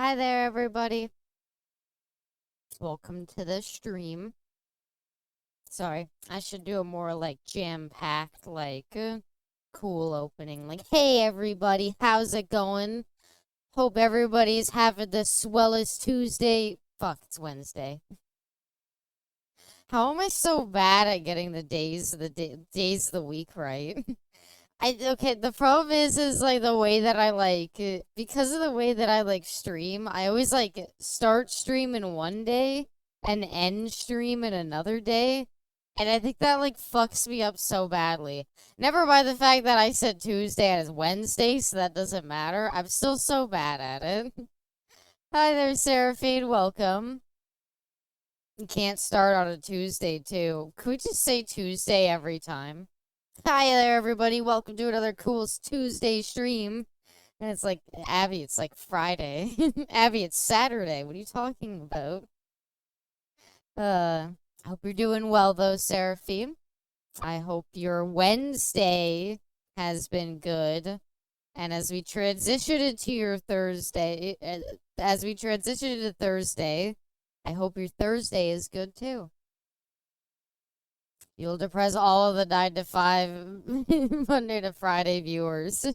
Hi there, everybody. Welcome to the stream. Sorry, I should do a more like jam-packed, cool opening. Like, hey, everybody, how's it going? Hope everybody's having the swellest Tuesday. Fuck, it's Wednesday. How am I so bad at getting the days of the week right? Okay, the problem is like the way that I because of the way that I like stream, I always like start stream in one day and end stream in another day. And I think that like fucks me up so badly. Never mind the fact that I said Tuesday as Wednesday, so that doesn't matter. I'm still so bad at it. Hi there, Seraphine, welcome. You can't start on a Tuesday too. Could we just say Tuesday every time? Hi there, everybody. Welcome to another cool Tuesday stream. And it's like, Abby, it's like Friday. Abby, it's Saturday. What are you talking about? I hope you're doing well, though, Seraphine. I hope your Wednesday has been good. And as we transition into your Thursday, as we transition into Thursday, I hope your Thursday is good, too. You'll depress all of the 9 to 5 Monday to Friday viewers.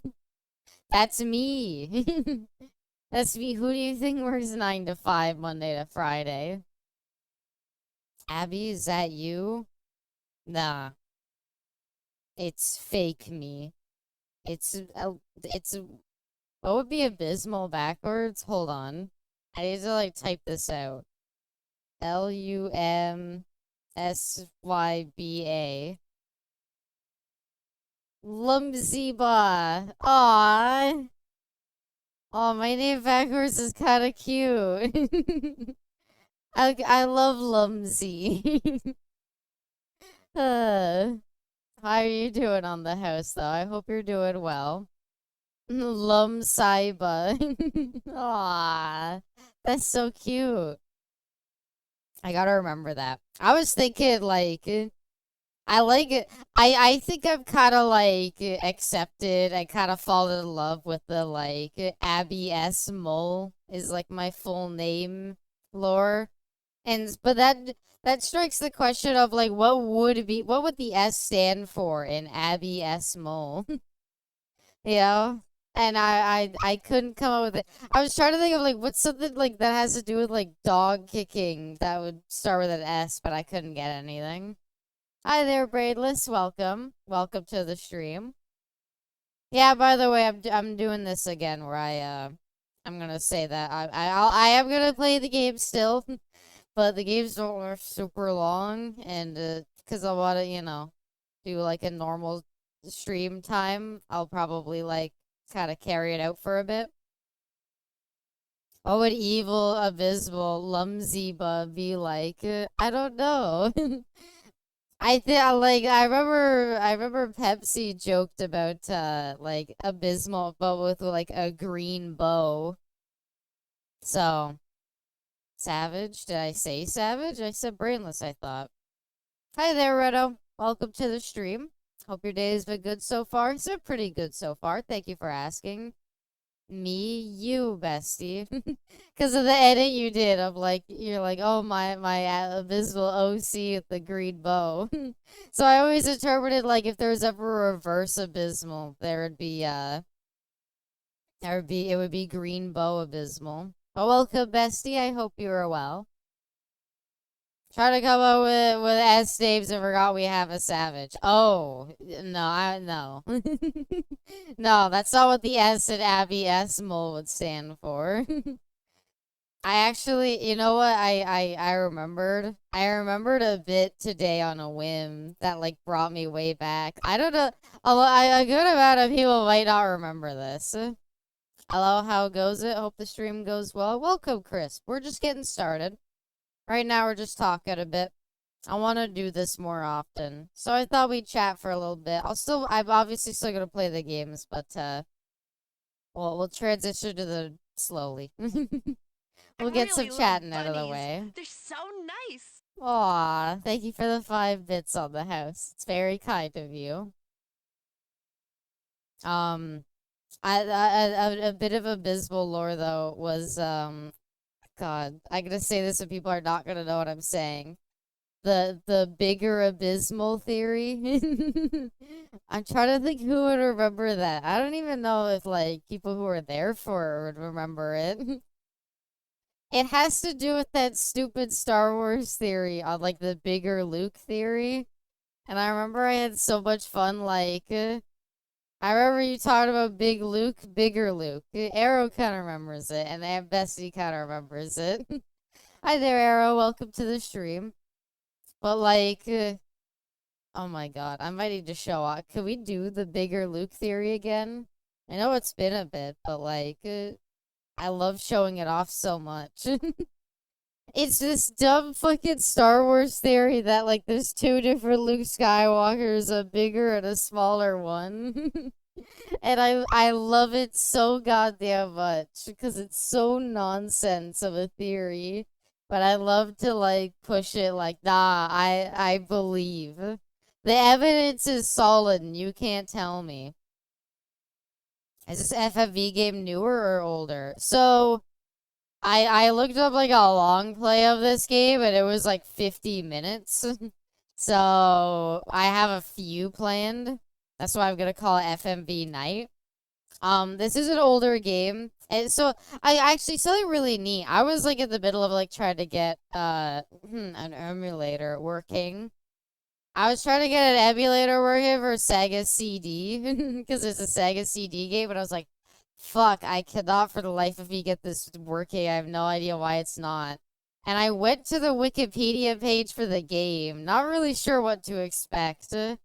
That's me. That's me. Who do you think works 9 to 5 Monday to Friday? Abby, is that you? Nah. It's fake me. It's what would be abysmal backwards? Hold on. I need to like type this out. Lumsyba. Lumziba. Aw. Oh, my name backwards is kind of cute. I love Lumsy. uh, how are you doing on the house, though? I hope you're doing well. Lumsaiba. Aw, that's so cute. I gotta remember that. I was thinking, I like it. I think I've kind of accepted. I kind of fallen in love with the Abby S. Mole is like my full name lore. But that strikes the question of like what would the S stand for in Abby S Mole? You know? And I couldn't come up with it. I was trying to think of like what's something like that has to do with like dog kicking that would start with an S, but I couldn't get anything. Hi there, Braidless. Welcome. Welcome to the stream. Yeah, by the way, I'm doing this again where I'm gonna say that I am gonna play the game still. But the games don't are super long, and because I want to, do like a normal stream time, I'll probably like kind of carry it out for a bit. What would evil, abysmal, Lumziba be like? I don't know. I think I remember Pepsi joked about like abysmal, but with like a green bow. So. Savage? Did I say savage? I said brainless, I thought. Hi there, Redo. Welcome to the stream. Hope your day has been good so far. It's been pretty good so far. Thank you for asking. Me, you, bestie. Because of the edit you did of like, you're like, oh, my abysmal OC with the green bow. So I always interpreted like if there was ever a reverse abysmal, it would be green bow abysmal. But welcome, bestie. I hope you are well. Try to come up with S names and forgot we have a savage. Oh, no. No, that's not what the S in Abby S Mole would stand for. I actually, you know what? I remembered. I remembered a bit today on a whim that like brought me way back. I don't know. A good amount of people might not remember this. Hello, how goes it? Hope the stream goes well. Welcome, Chris. We're just getting started. Right now, we're just talking a bit. I want to do this more often. So I thought we'd chat for a little bit. I'm obviously still going to play the games, but, we'll transition to the slowly. We'll get some chatting out of the way. They're so nice. Aw, thank you for the 5 bits on the house. It's very kind of you. Um, A bit of abysmal lore though was God, I'm gonna say this and people are not gonna know what I'm saying. The bigger abysmal theory. I'm trying to think who would remember that. I don't even know if like people who were there for it would remember it. It has to do with that stupid Star Wars theory on like the bigger Luke theory. And I remember I had so much fun like I remember you talking about Big Luke, Bigger Luke. Arrow kind of remembers it, and Aunt Bessie kind of remembers it. Hi there, Arrow. Welcome to the stream. But like, oh my God, I might need to show off. Can we do the Bigger Luke theory again? I know it's been a bit, but like, I love showing it off so much. It's this dumb fucking Star Wars theory that like there's two different Luke Skywalkers, a bigger and a smaller one. And I love it so goddamn much because it's so nonsense of a theory. But I love to like push it like, nah, I believe. The evidence is solid and you can't tell me. Is this FMV game newer or older? So I looked up like a long play of this game and it was like 50 minutes. So I have a few planned. That's why I'm gonna call it FMV Night. This is an older game. And so I actually something really neat. I was like in the middle of like trying to get an emulator working. I was trying to get an emulator working for Sega CD because it's a Sega CD game, but I was like, fuck, I cannot for the life of me get this working. I have no idea why it's not. And I went to the Wikipedia page for the game, not really sure what to expect. And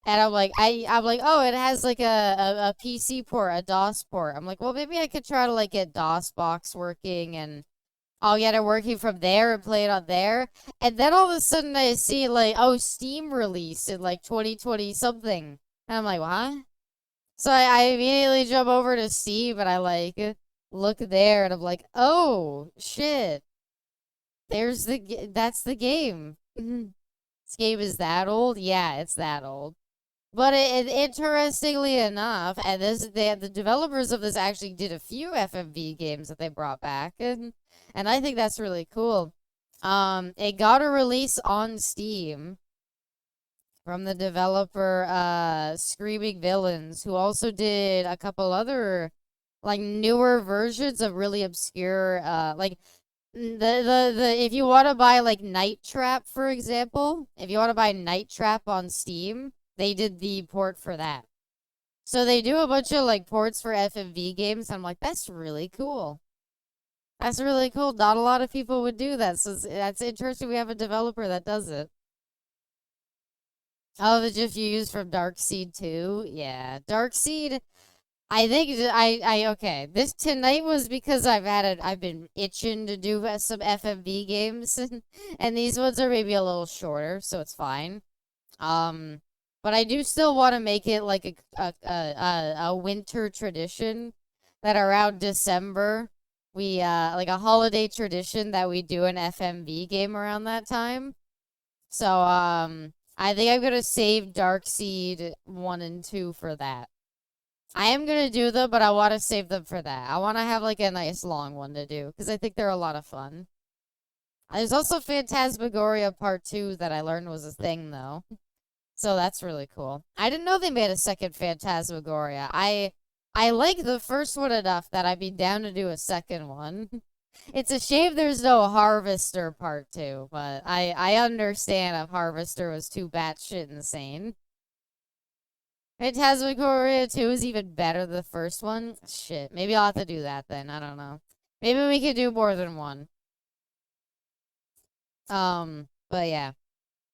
I'm like, oh, it has like a PC port, a DOS port. I'm like, well, maybe I could try to like get DOSBox working and I'll get it working from there and play it on there. And then all of a sudden I see like, oh, Steam released in like 2020 something. And I'm like, what? So I immediately jump over to Steam and I like look there and I'm like, oh, shit. That's the game. This game is that old? Yeah, it's that old. But interestingly enough, and the developers of this actually did a few FMV games that they brought back, and I think that's really cool. It got a release on Steam from the developer Screaming Villains, who also did a couple other like newer versions of really obscure like the if you want to buy like Night Trap, for example, if you want to buy Night Trap on Steam, they did the port for that. So they do a bunch of like ports for FMV games. I'm like, that's really cool. That's really cool. Not a lot of people would do that. So that's interesting. We have a developer that does it. Oh, the GIF you used from Darkseed too? Yeah. Darkseed, I think okay. This tonight was because I've been itching to do some FMV games, and these ones are maybe a little shorter, so it's fine. But I do still want to make it like a winter tradition that around December we like a holiday tradition that we do an FMV game around that time. So I think I'm gonna save Darkseed 1 and 2 for that. I am gonna do them, but I want to save them for that. I want to have like a nice long one to do because I think they're a lot of fun. There's also Phantasmagoria Part 2 that I learned was a thing though. So that's really cool. I didn't know they made a second Phantasmagoria. I like the first one enough that I'd be down to do a second one. It's a shame there's no Harvester Part 2, but I understand if Harvester was too batshit insane. Phantasmagoria 2 is even better than the first one. Shit, maybe I'll have to do that then. I don't know. Maybe we could do more than one. But yeah.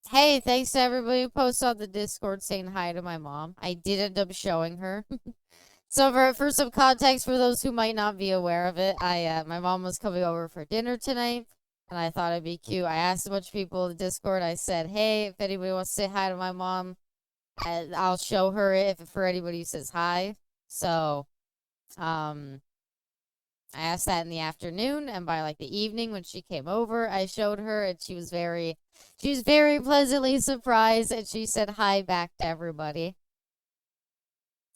Hey, thanks to everybody who posted on the Discord saying hi to my mom. I did end up showing her. So for some context for those who might not be aware of it, my mom was coming over for dinner tonight, and I thought it'd be cute. I asked a bunch of people in the Discord. I said, "Hey, if anybody wants to say hi to my mom, I'll show her it for anybody who says hi." So, I asked that in the afternoon, and by like the evening when she came over, I showed her, and she was very pleasantly surprised, and she said hi back to everybody.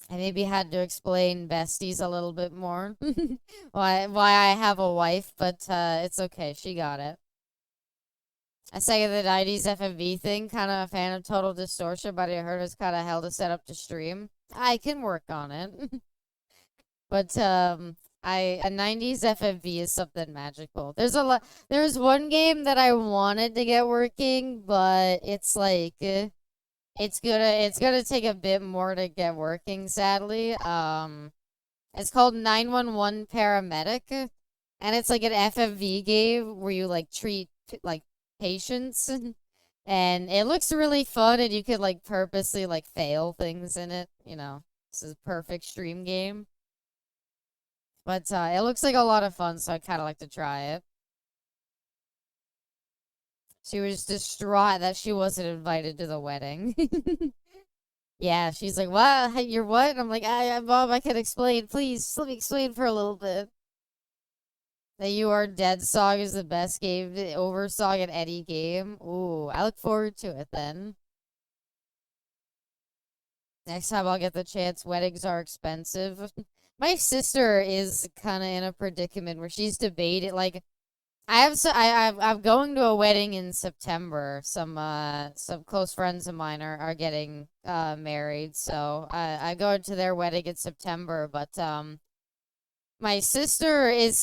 I maybe had to explain besties a little bit more. Why I have a wife, but it's okay. She got it. I say the 90s FMV thing, kind of a fan of Total Distortion, but I heard it's kind of hell to set up to stream. I can work on it. But a 90s FMV is something magical. There's one game that I wanted to get working, but it's like it's gonna take a bit more to get working, sadly. It's called 911 Paramedic, and it's like an FMV game where you like treat like patients, and it looks really fun, and you could like purposely like fail things in it. This is a perfect stream game. But it looks like a lot of fun, so I'd kind of like to try it. She was distraught that she wasn't invited to the wedding. Yeah, she's like, "What? You're what?" And I'm like, Mom, I can explain. Please, let me explain for a little bit. The You Are Dead song is the best game over song in any game. Ooh, I look forward to it then. Next time I'll get the chance. Weddings are expensive. My sister is kind of in a predicament where she's debated. Like, I'm going to a wedding in September. Some close friends of mine are getting married, so I go to their wedding in September. But my sister is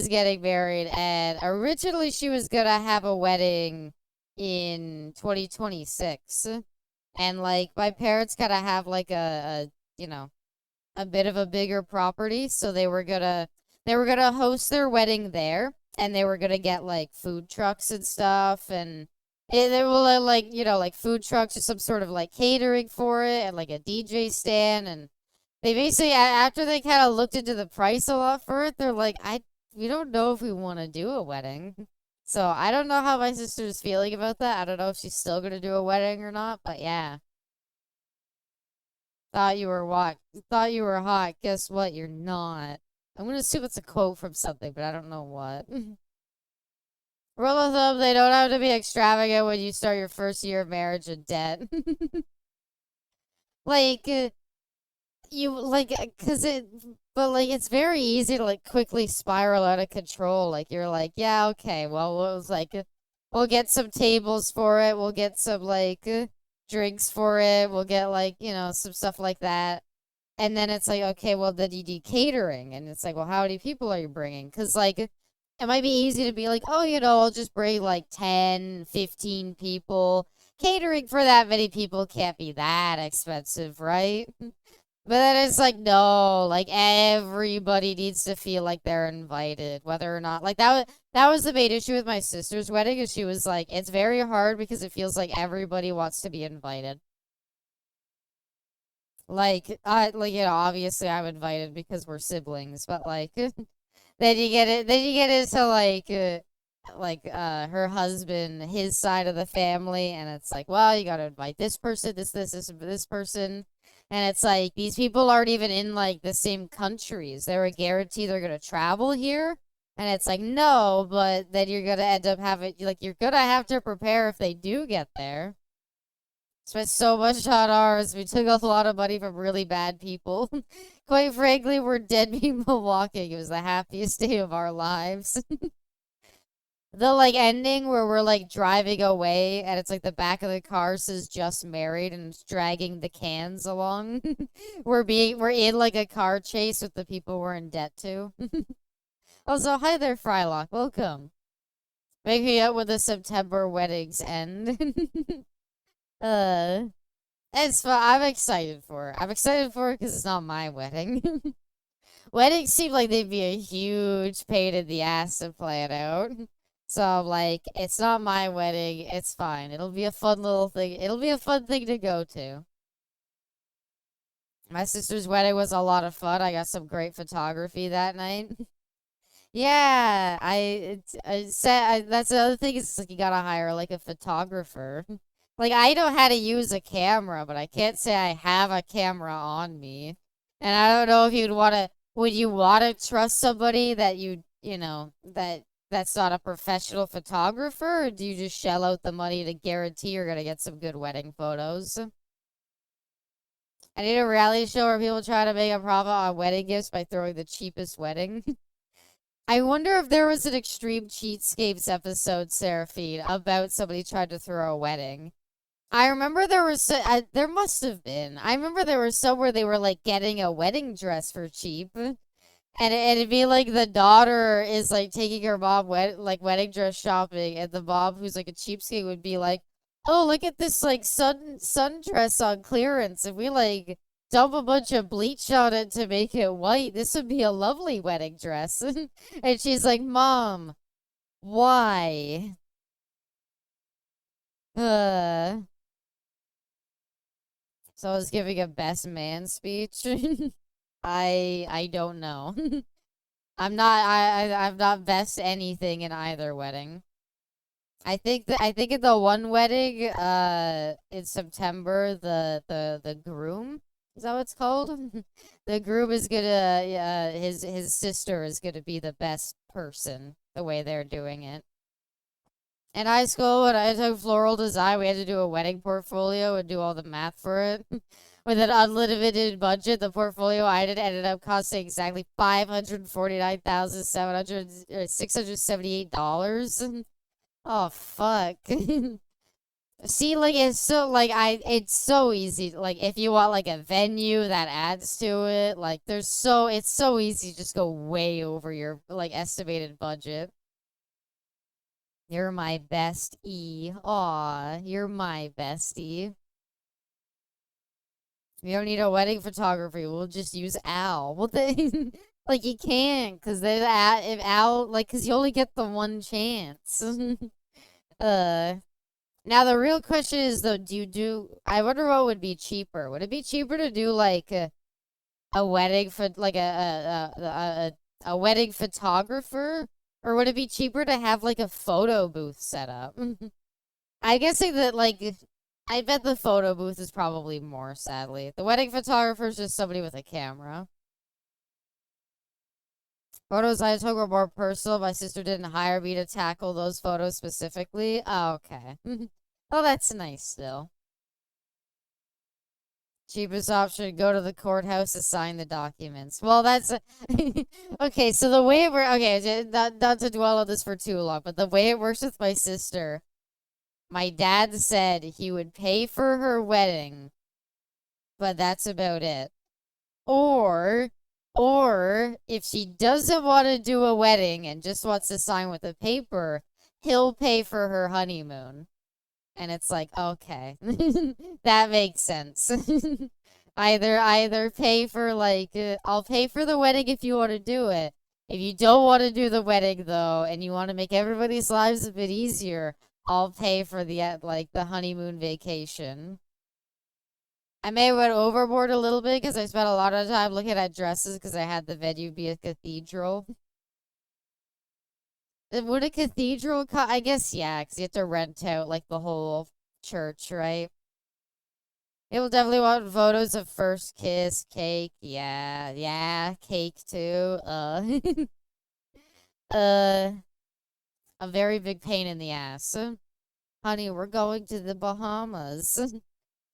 getting married, and originally she was gonna have a wedding in 2026, and like my parents gotta have like a bit of a bigger property, so they were gonna host their wedding there, and they were gonna get like food trucks and stuff, and they will like like food trucks or some sort of like catering for it, and like a DJ stand, and they basically after they kind of looked into the price a lot for it, they're like, we don't know if we want to do a wedding. So I don't know how my sister's feeling about that. I don't know if she's still gonna do a wedding or not, but yeah. Thought you were what? Thought you were hot. Guess what? You're not. I'm gonna assume it's a quote from something, but I don't know what. Rule of thumb, they don't have to be extravagant when you start your first year of marriage in debt. Like, you, like, cause but like, it's very easy to like quickly spiral out of control. Like, you're like, yeah, okay, well, it was like, we'll get some tables for it. We'll get some, like, drinks for it. We'll get, like, some stuff like that. And then it's like, okay, well, then you need catering. And it's like, well, how many people are you bringing? Because, like, it might be easy to be like, oh, I'll just bring like 10, 15 people. Catering for that many people can't be that expensive, right? But then it's like, no, like everybody needs to feel like they're invited, whether or not, like that was the main issue with my sister's wedding, is she was like, it's very hard because it feels like everybody wants to be invited. Obviously I'm invited because we're siblings, but like, then you get into her husband, his side of the family, and it's like, well, you gotta invite this person, this person, and it's like these people aren't even in like the same countries. They're a guarantee they're gonna travel here, and it's like no, but then you're gonna end up having like you're gonna have to prepare if they do get there. Spent so much on ours. We took a lot of money from really bad people. Quite frankly, we're dead people walking. It was the happiest day of our lives. The like ending where we're like driving away and it's like the back of the car says just married and it's dragging the cans along. We're in like a car chase with the people we're in debt to. Also, hi there, Frylock. Welcome. Making up when the September weddings end. uh it's fun. I'm excited for it because it's not my wedding. Weddings seem like they'd be a huge pain in the ass to plan out. So I'm like, it's not my wedding. It's fine. It'll be a fun little thing. It'll be a fun thing to go to. My sister's wedding was a lot of fun. I got some great photography that night. Yeah, I said that's the other thing is like you gotta hire like a photographer. Like I know how to use a camera, but I can't say I have a camera on me. And I don't know if would you want to trust somebody that that's not a professional photographer, or do you just shell out the money to guarantee you're gonna get some good wedding photos? I need a reality show where people try to make a profit on wedding gifts by throwing the cheapest wedding. I wonder if there was an Extreme Cheapskates episode, Seraphine, about somebody tried to throw a wedding. I remember there must have been. I remember there was some where they were like getting a wedding dress for cheap. And it'd be like the daughter is like taking her mom wedding dress shopping, and the mom who's like a cheapskate would be like, "Oh, look at this like sundress on clearance, and we like dump a bunch of bleach on it to make it white. This would be a lovely wedding dress." And she's like, "Mom, why?" Uh, so I was giving a best man speech. I don't know. I'm not best anything in either wedding. I think in the one wedding in September the groom, is that what it's called? The groom is gonna his sister is gonna be the best person the way they're doing it. In high school, when I took floral design, we had to do a wedding portfolio and do all the math for it. With an unlimited budget, the portfolio I did ended up costing exactly $549,678. Oh fuck. See, like it's so easy. Like if you want like a venue that adds to it, like it's so easy to just go way over your like estimated budget. You're my bestie. Aw, you're my bestie. We don't need a wedding photography. We'll just use Al. Well, then, like you can't, cause then if Al, like, cause you only get the one chance. uh, Now the real question is though, I wonder what would be cheaper. Would it be cheaper to do like a wedding for like a wedding photographer, or would it be cheaper to have like a photo booth set up? I guessing that like I bet the photo booth is probably more, sadly. The wedding photographer is just somebody with a camera. Photos I took were more personal. My sister didn't hire me to tackle those photos specifically. Oh, okay. Oh, that's nice still. Cheapest option, go to the courthouse to sign the documents. Well, that's okay. So the way it works, okay, not to dwell on this for too long, but the way it works with my sister, my dad said he would pay for her wedding, but that's about it. Or, or if she doesn't want to do a wedding and just wants to sign with a paper, he'll pay for her honeymoon. And it's like, okay, that makes sense. Either pay for like, I'll pay for the wedding if you want to do it. If you don't want to do the wedding though, and you want to make everybody's lives a bit easier, I'll pay for the like the honeymoon vacation. I may have went overboard a little bit because I spent a lot of time looking at dresses because I had the venue be a cathedral. Would a cathedral I guess, yeah, because you have to rent out, like, the whole church, right? It will definitely want photos of first kiss, cake, yeah, cake too. Uh, a very big pain in the ass. Honey, we're going to the Bahamas.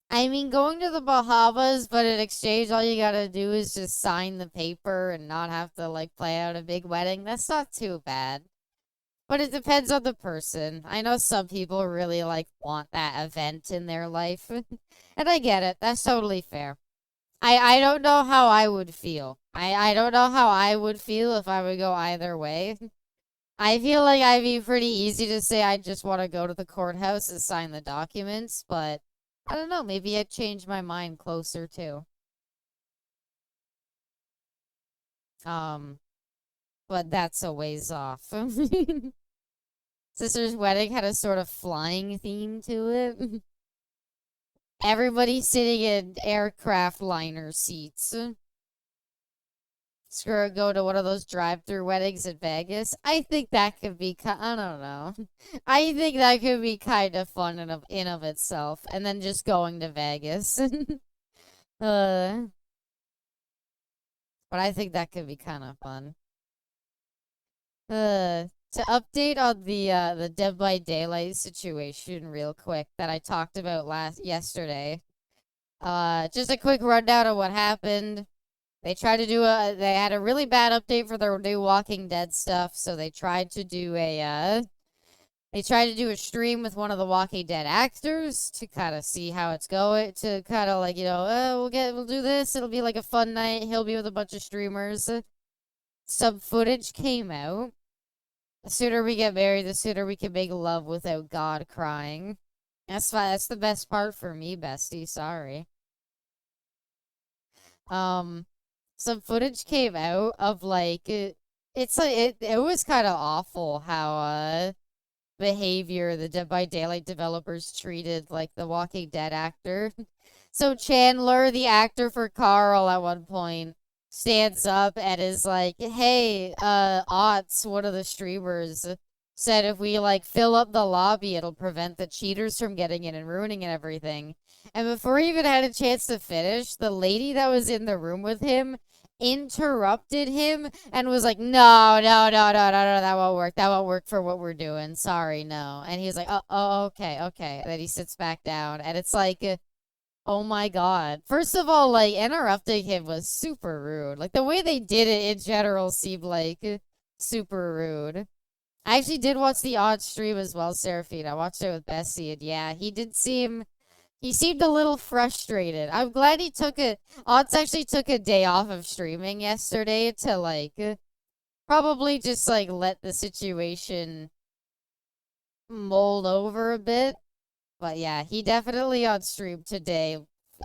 I mean, going to the Bahamas, but in exchange, all you gotta do is just sign the paper and not have to, like, play out a big wedding. That's not too bad. But it depends on the person. I know some people really like want that event in their life. And I get it. That's totally fair. I don't know how I would feel. I don't know how I would feel if I would go either way. I feel like I'd be pretty easy to say I just want to go to the courthouse and sign the documents, but I don't know, maybe I'd change my mind closer too. Um, but that's a ways off. Sister's wedding had a sort of flying theme to it. Everybody sitting in aircraft liner seats. Screw it, go to one of those drive-through weddings in Vegas. I think that could be, I don't know. I think that could be kind of fun in of itself. And then just going to Vegas. uh, but I think that could be kind of fun. To update on the Dead by Daylight situation real quick that I talked about yesterday. Just a quick rundown of what happened. They tried to do they had a really bad update for their new Walking Dead stuff, so they tried to do a stream with one of the Walking Dead actors to kind of see how it's going, to kind of like, we'll do this, it'll be like a fun night, he'll be with a bunch of streamers. Some footage came out. The sooner we get married, the sooner we can make love without God crying. That's fine, that's the best part for me, bestie, sorry. Some footage came out of like it was kind of awful how behavior the Dead by Daylight developers treated like the Walking Dead actor. So Chandler, the actor for Carl, at one point stands up and is like, "Hey, Otts, one of the streamers, said if we like fill up the lobby, it'll prevent the cheaters from getting in and ruining everything." And before he even had a chance to finish, the lady that was in the room with him interrupted him and was like, "No, no, no, no, no, no, that won't work. That won't work for what we're doing. Sorry, no." And he's like, "Oh, okay, okay." And then he sits back down, and it's like, oh my God. First of all, like, interrupting him was super rude. Like, the way they did it in general seemed like super rude. I actually did watch the odd stream as well, Seraphine. I watched it with Bessie, and yeah, he seemed a little frustrated. I'm glad he took it. Odds actually took a day off of streaming yesterday to, like, probably just, like, let the situation mold over a bit. But yeah, he definitely on stream today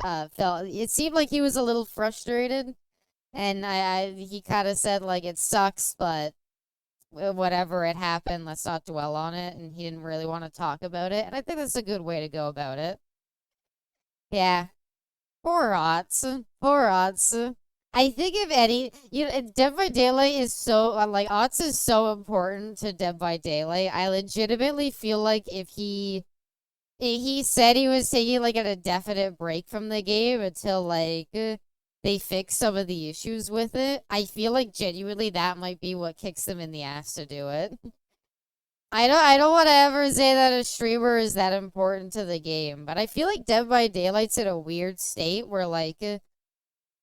it seemed like he was a little frustrated. And he kind of said, like, it sucks, but whatever, it happened, let's not dwell on it. And he didn't really want to talk about it. And I think that's a good way to go about it. Yeah. Poor Ots. Poor Ots. I think if any, Dead by Daylight is so, like, Ots is so important to Dead by Daylight. I legitimately feel like if he said he was taking, like, an indefinite break from the game until, like, they fix some of the issues with it. I feel like genuinely that might be what kicks them in the ass to do it. I don't want to ever say that a streamer is that important to the game, but I feel like Dead by Daylight's in a weird state where, like,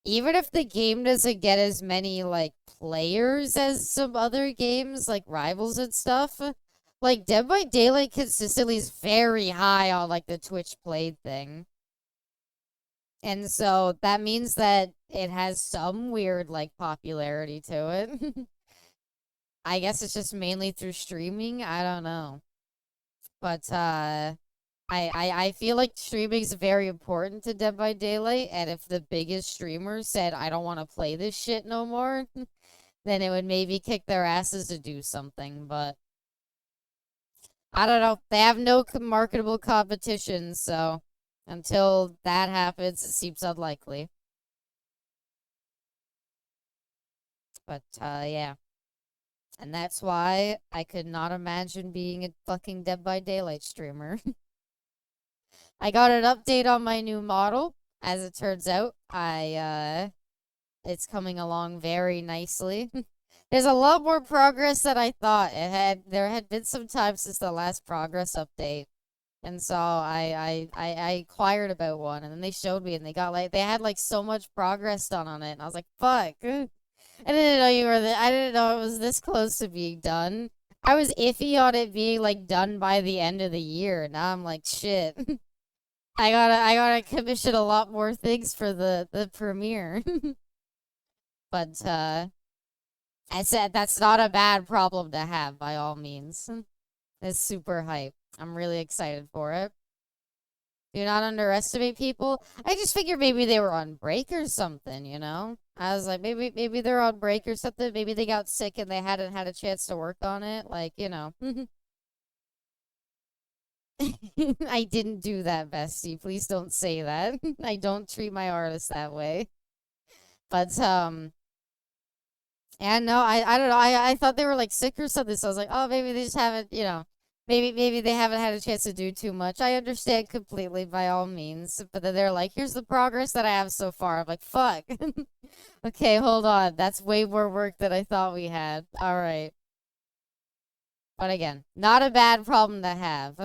even if the game doesn't get as many, like, players as some other games, like Rivals and stuff, like, Dead by Daylight consistently is very high on, like, the Twitch played thing. And so that means that it has some weird, like, popularity to it. I guess it's just mainly through streaming. I don't know. But, I feel like streaming is very important to Dead by Daylight, and if the biggest streamer said, "I don't want to play this shit no more," then it would maybe kick their asses to do something, but I don't know. They have no marketable competition, so until that happens, it seems unlikely. But, yeah. And that's why I could not imagine being a fucking Dead by Daylight streamer. I got an update on my new model. As it turns out, it's coming along very nicely. There's a lot more progress than I thought. There had been some time since the last progress update. And so I inquired about one, and then they showed me, and they had like so much progress done on it, and I was like, fuck. I didn't know I didn't know it was this close to being done. I was iffy on it being like done by the end of the year. Now I'm like, shit. I gotta commission a lot more things for the premiere. But I said that's not a bad problem to have by all means. It's super hype. I'm really excited for it. Do not underestimate people. I just figured maybe they were on break or something, you know? I was like, maybe they're on break or something. Maybe they got sick and they hadn't had a chance to work on it. Like, you know. I didn't do that, bestie. Please don't say that. I don't treat my artists that way. But, yeah, no, I don't know. I thought they were, like, sick or something, so I was like, oh, maybe they just haven't, you know. Maybe they haven't had a chance to do too much. I understand completely, by all means. But then they're like, here's the progress that I have so far. I'm like, fuck. Okay, hold on. That's way more work than I thought we had. All right. But again, not a bad problem to have.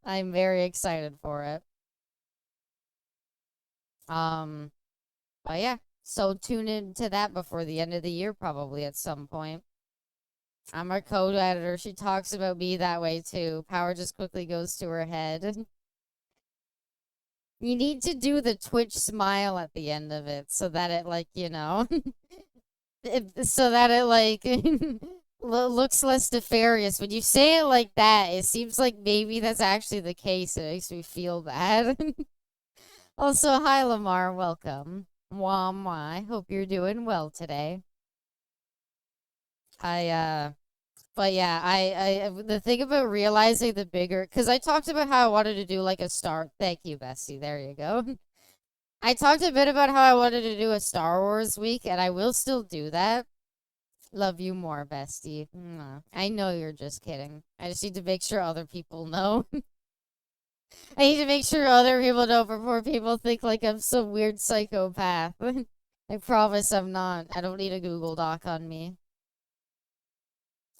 I'm very excited for it. Um, but yeah, so tune into that before the end of the year, probably at some point. I'm our code editor. She talks about me that way too. Power just quickly goes to her head. You need to do the Twitch smile at the end of it so that it, like, so that it, like, looks less nefarious. When you say it like that, it seems like maybe that's actually the case. It makes me feel bad. Also, hi, Lamar. Welcome. Mwah, mwah. I hope you're doing well today. I, But yeah, the thing about realizing the bigger, because I talked about how I wanted to do like a Star. Thank you, Bessie. There you go. I talked a bit about how I wanted to do a Star Wars week, and I will still do that. Love you more, Bestie. Mwah. I know you're just kidding. I just need to make sure other people know. I need to make sure other people know before people think like I'm some weird psychopath. I promise I'm not. I don't need a Google Doc on me.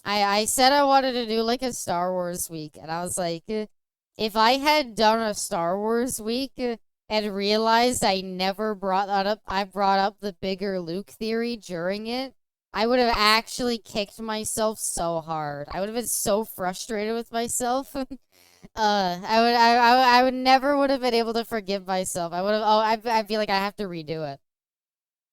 I said I wanted to do like a Star Wars week, and I was like, if I had done a Star Wars week and realized I never brought that up, I brought up the bigger Luke theory during it, I would have actually kicked myself so hard. I would have been so frustrated with myself. I would never would have been able to forgive myself. I would have, I feel like I have to redo it.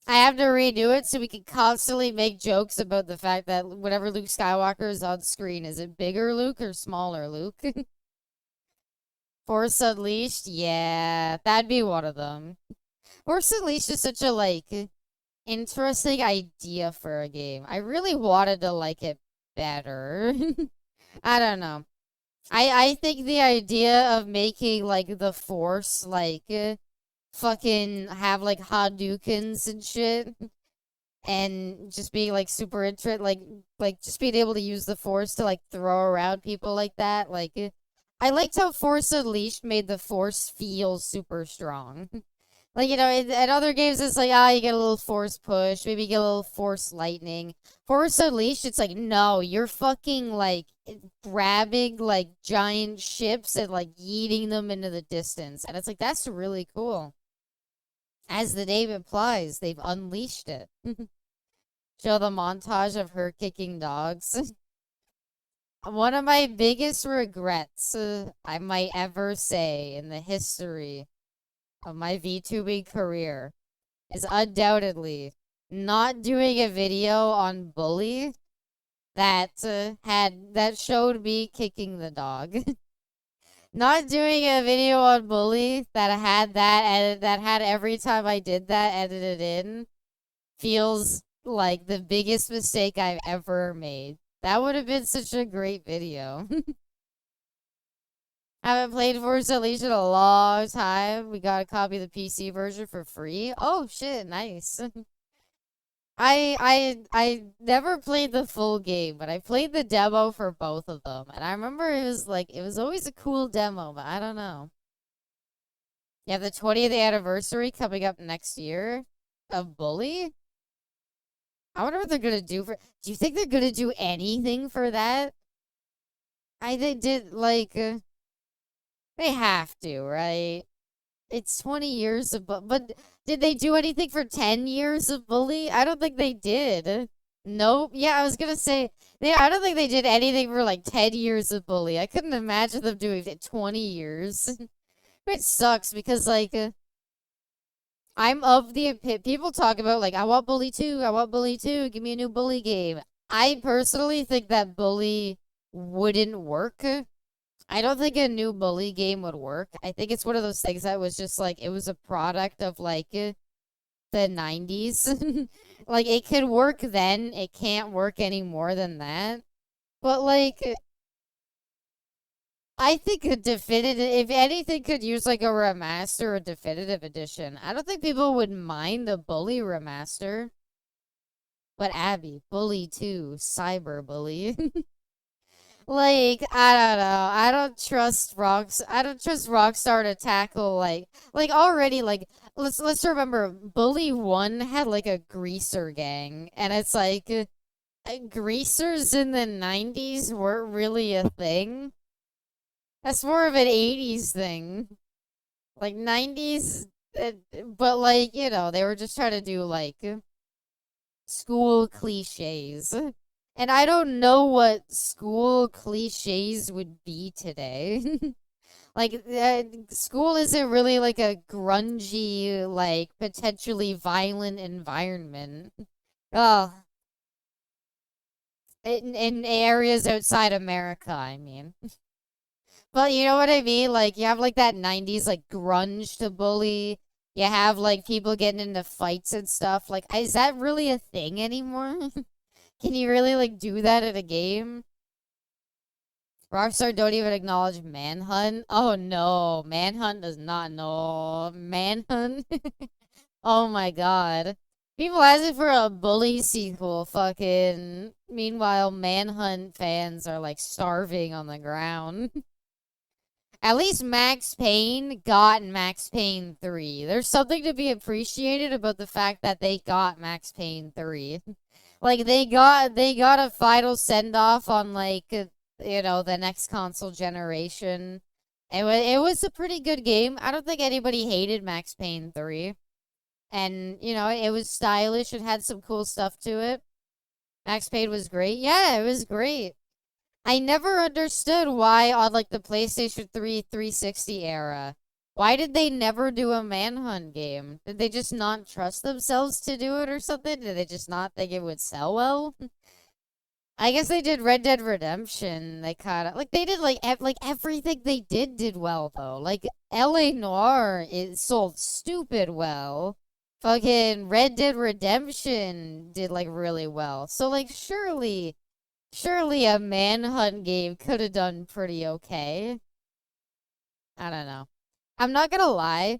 I have to redo it so we can constantly make jokes about the fact that whenever Luke Skywalker is on screen, is it bigger Luke or smaller Luke? Force Unleashed? Yeah, that'd be one of them. Force Unleashed is such a, like, interesting idea for a game. I really wanted to like it better. I don't know. I think the idea of making, like, the Force, like, fucking have, like, Hadoukens and shit and just being like super like just being able to use the force to like throw around people like that. Like I liked how Force Unleashed made the force feel super strong. Like, in other games it's like, you get a little force push, maybe you get a little force lightning. Force Unleashed, it's like, no, you're fucking like grabbing like giant ships and like yeeting them into the distance. And it's like, that's really cool. As the name implies, they've unleashed it. Show the montage of her kicking dogs. One of my biggest regrets I might ever say in the history of my VTubing career is undoubtedly not doing a video on Bully that that showed me kicking the dog. Not doing a video on Bully that had that had every time I did that edited in feels like the biggest mistake I've ever made. That would have been such a great video. Haven't played Forza Unleashed in a long time. We got a copy of the PC version for free. Oh shit, nice. I never played the full game, but I played the demo for both of them. And I remember it was always a cool demo, but I don't know. Yeah, the 20th anniversary coming up next year of Bully. I wonder what they're gonna do for. Do you think they're gonna do anything for that? They did like they have to, right? It's 20 years of but did they do anything for 10 years of Bully? I don't think they did. Nope. Yeah, I was gonna say I don't think they did anything for like 10 years of Bully. I couldn't imagine them doing it 20 years. It sucks because like I'm of the people talk about like I want Bully 2, I want Bully 2, give me a new Bully game. I personally think that Bully wouldn't work. I don't think a new Bully game would work. I think it's one of those things that was just like it was a product of like the 90s. Like it could work then, it can't work any more than that. But like I think a definitive, if anything could use like a remaster or definitive edition, I don't think people would mind a Bully remaster. But Abby, Bully 2, Cyber Bully. Like, I don't know. I don't trust Rockstar to tackle like already like let's remember Bully 1 had like a greaser gang and it's like greasers in the 90s weren't really a thing. That's more of an 80s thing. Like 90s but like, they were just trying to do like school cliches. And I don't know what school cliches would be today. Like, school isn't really like a grungy, like potentially violent environment. Oh, in areas outside America, I mean. But you know what I mean? Like, you have like that 90s like grunge to bully. You have like people getting into fights and stuff. Like, is that really a thing anymore? Can you really like do that at a game? Rockstar don't even acknowledge Manhunt. Oh no, Manhunt does not know Manhunt. Oh my god. People asking for a bully sequel, fucking. Meanwhile, Manhunt fans are like starving on the ground. At least Max Payne got Max Payne 3. There's something to be appreciated about the fact that they got Max Payne 3. Like they got a final send off on like the next console generation. It was a pretty good game. I don't think anybody hated Max Payne 3. And it was stylish. It had some cool stuff to it. Max Payne was great. Yeah, it was great. I never understood why on like the PlayStation 3 360 era. Why did they never do a Manhunt game? Did they just not trust themselves to do it or something? Did they just not think it would sell well? I guess they did Red Dead Redemption. They kind of like they did like everything they did well though. Like LA Noire, it sold stupid well. Fucking Red Dead Redemption did like really well. So like surely a Manhunt game could have done pretty okay. I don't know. I'm not gonna lie.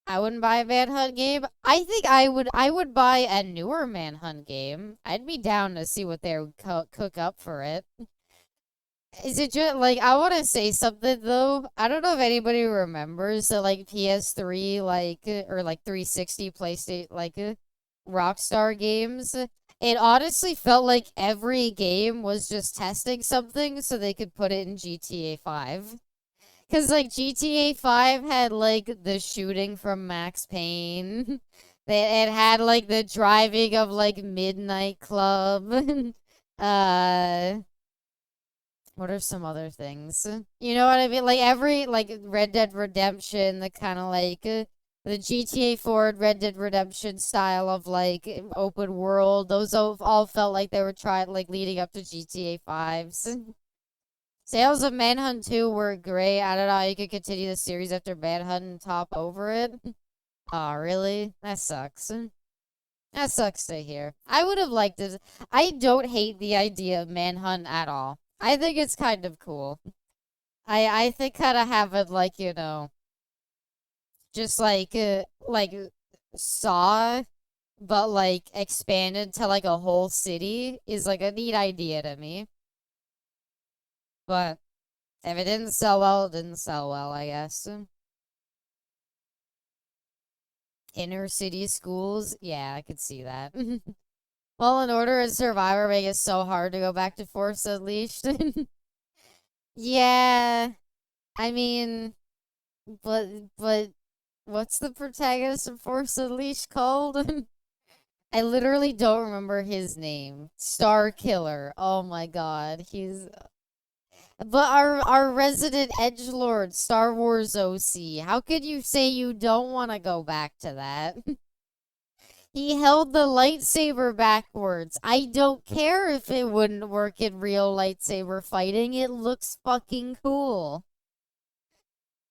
I wouldn't buy a Manhunt game. I think I would buy a newer Manhunt game. I'd be down to see what they would cook up for it. Is it just like I want to say something though? I don't know if anybody remembers the like PS3 or like 360 PlayStation Rockstar games. It honestly felt like every game was just testing something so they could put it in GTA 5. Because, like, GTA 5 had, like, the shooting from Max Payne. It had, like, the driving of, like, Midnight Club. uh, what are some other things? You know what I mean? Like, Red Dead Redemption, the kind of, like, the GTA 4 Red Dead Redemption style of, like, open world. Those all felt like they were trying, like, leading up to GTA 5's. Sales of Manhunt 2 were great. I don't know how you could continue the series after Manhunt and top over it. Aw, really? That sucks. That sucks to hear. I would have liked it. I don't hate the idea of Manhunt at all. I think it's kind of cool. I think kind of have it like, just like Saw, but like expanded to like a whole city is like a neat idea to me. But if it didn't sell well, it didn't sell well, I guess. Inner city schools? Yeah, I could see that. Well, in order and Survivor make it so hard to go back to Force Unleashed. Yeah, I mean, but what's the protagonist of Force Unleashed called? I literally don't remember his name. Star Killer. Oh my god, But our resident edgelord, Star Wars OC, how could you say you don't want to go back to that? He held the lightsaber backwards. I don't care if it wouldn't work in real lightsaber fighting. It looks fucking cool.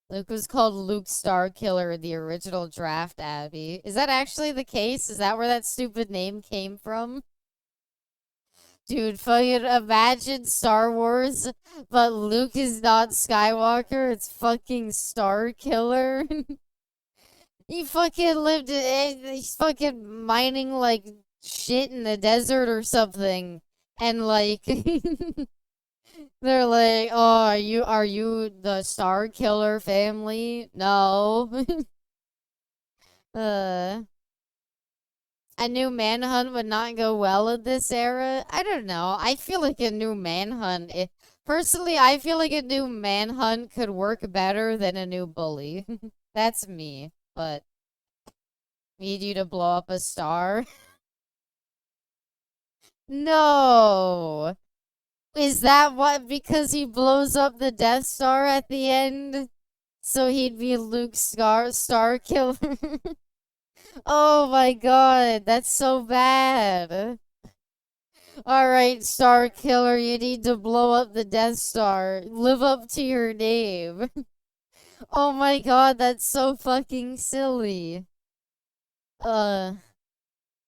Luke was called Luke Starkiller in the original draft, Abby. Is that actually the case? Is that where that stupid name came from? Dude, fucking imagine Star Wars, but Luke is not Skywalker. It's fucking Star Killer. He fucking he's fucking mining like shit in the desert or something. And like, they're like, oh, are you the Star Killer family? No. uh. A new Manhunt would not go well in this era. I don't know. I feel like a new Manhunt. Personally, I feel like a new Manhunt could work better than a new Bully. That's me. but need you to blow up a star. No! Is that what? Because he blows up the Death Star at the end? So he'd be Luke's Star Killer? Oh my god, that's so bad. Alright, Star Killer, you need to blow up the Death Star. Live up to your name. Oh my god, that's so fucking silly. Uh,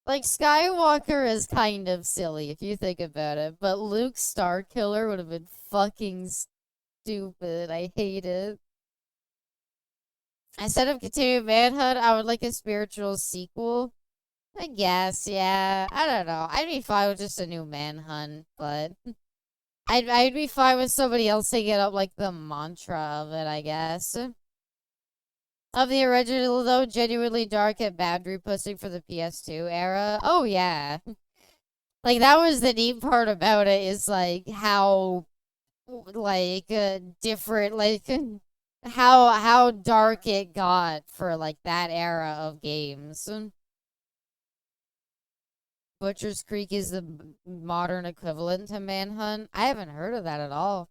like, Skywalker is kind of silly if you think about it, but Luke's Star Killer would have been fucking stupid. I hate it. Instead of continuing Manhunt, I would like a spiritual sequel. I guess, yeah. I don't know. I'd be fine with just a new Manhunt, but I'd be fine with somebody else taking up like the mantra of it, I guess. Of the original though, genuinely dark and boundary pushing for the PS2 era. Oh yeah. Like that was the neat part about it is like how like different like how dark it got for like that era of games. Butcher's Creek is the modern equivalent to Manhunt. I haven't heard of that at all.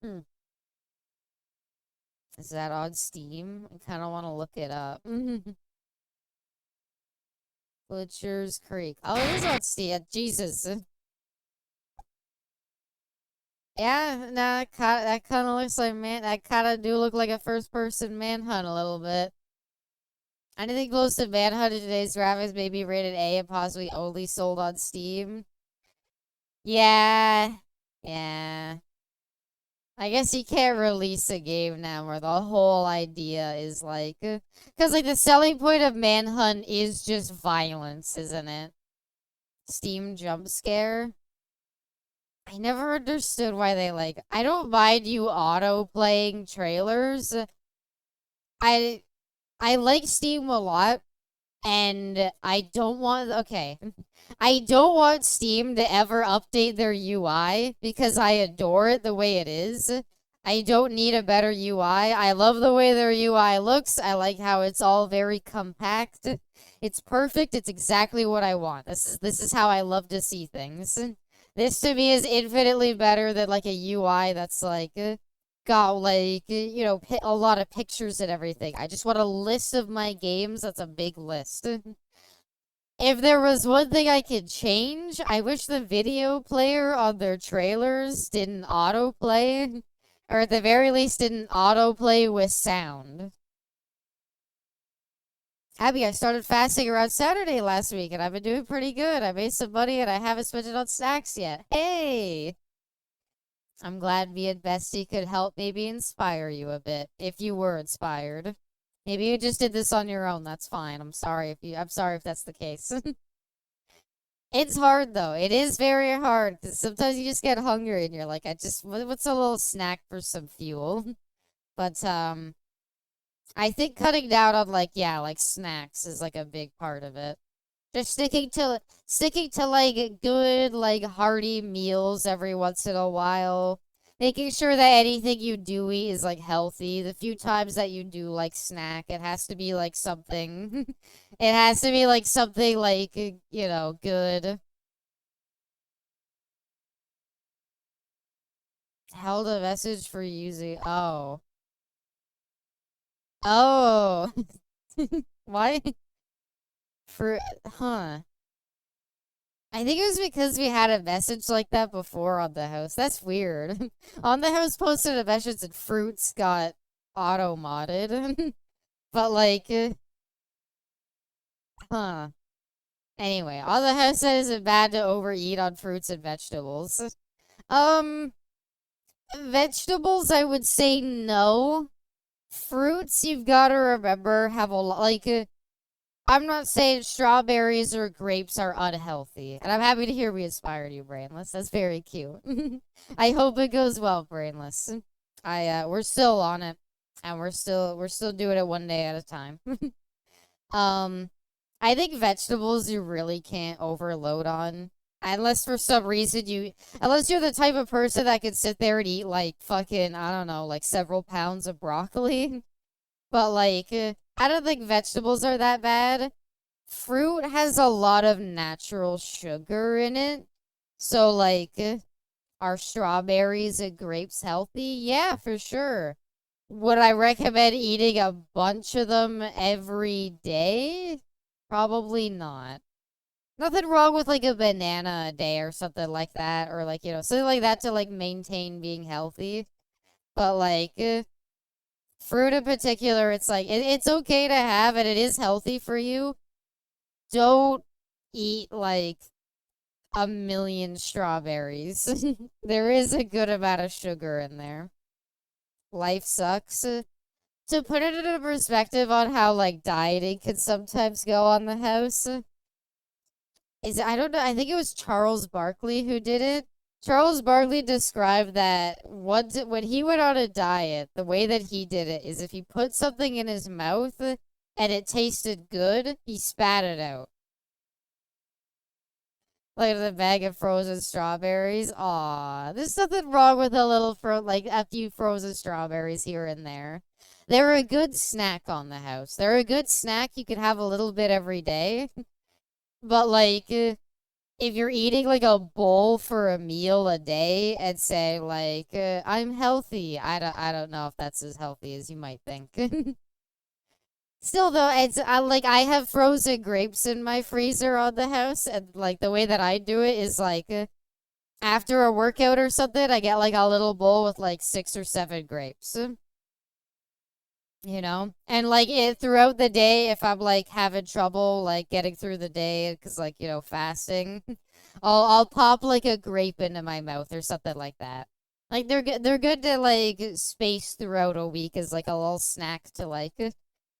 Hmm. Is that on Steam? I kind of want to look it up. Butcher's Creek. Oh, it is on Steam. Jesus. Yeah, nah, that kind of looks like man. That kind of do look like a first-person Manhunt a little bit. Anything close to Manhunt in today's graphics may be rated A and possibly only sold on Steam. Yeah. Yeah. I guess you can't release a game now where the whole idea is like, because like the selling point of Manhunt is just violence, isn't it? Steam jump scare. I never understood why they like. I don't mind you auto playing trailers. I I like Steam a lot, and I don't want. Okay, I don't want Steam to ever update their UI because I adore it the way it is. I don't need a better UI. I love the way their UI looks. I like how it's all very compact. It's perfect. It's exactly what I want. This is how I love to see things. This to me is infinitely better than like a UI that's like got like you know a lot of pictures and everything. I just want a list of my games. That's a big list. If there was one thing I could change, I wish the video player on their trailers didn't autoplay, or at the very least didn't autoplay with sound. Abby, I started fasting around Saturday last week, and I've been doing pretty good. I made some money, and I haven't spent it on snacks yet. Hey! I'm glad me and Bestie could help maybe inspire you a bit, if you were inspired. Maybe you just did this on your own. That's fine. I'm sorry if that's the case. It's hard though. It is very hard because sometimes you just get hungry and you're like, what's a little snack for some fuel? But I think cutting down on like yeah, like snacks is like a big part of it. Just sticking to like good like hearty meals every once in a while. Making sure that anything you do eat is like healthy. The few times that you do like snack, it has to be like something. It has to be like something like you know, good. Held a message for using. Oh. Oh. Why? For huh. I think it was because we had a message like that before on the house. That's weird. On the house posted a message and fruits got auto modded. But like huh. Anyway, on the house said is it bad to overeat on fruits and vegetables? Um Vegetables I would say no. Fruits you've got to remember have a lot like I'm not saying strawberries or grapes are unhealthy, and I'm happy to hear we inspired you, Brainless. That's very cute. I hope it goes well, Brainless. We're still on it, and we're still doing it one day at a time. um, I think vegetables you really can't overload on, unless for some reason unless you're the type of person that could sit there and eat like fucking I don't know, like several pounds of broccoli. But like, I don't think vegetables are that bad. Fruit has a lot of natural sugar in it. So like, are strawberries and grapes healthy? Yeah, for sure. Would I recommend eating a bunch of them every day? Probably not. Nothing wrong with like a banana a day or something like that, or like, something like that to like maintain being healthy. But like, fruit in particular, it's like, it's okay to have and it is healthy for you. Don't eat like a million strawberries. There is a good amount of sugar in there. Life sucks. To put it into perspective on how like dieting can sometimes go on the house, I don't know, I think it was Charles Barkley who did it. Charles Barkley described that when he went on a diet, the way that he did it is if he put something in his mouth and it tasted good, he spat it out. Like the bag of frozen strawberries. Aw, there's nothing wrong with like a few frozen strawberries here and there. They're a good snack on the house. They're a good snack. You can have a little bit every day. But like, if you're eating like a bowl for a meal a day and say like, I'm healthy, I don't know if that's as healthy as you might think. Still though, I have frozen grapes in my freezer on the house, and like the way that I do it is like after a workout or something, I get like a little bowl with like 6 or 7 grapes. And like throughout the day, if I'm like having trouble like getting through the day because like fasting, I'll pop like a grape into my mouth or something like that. Like they're good to like space throughout a week as like a little snack to like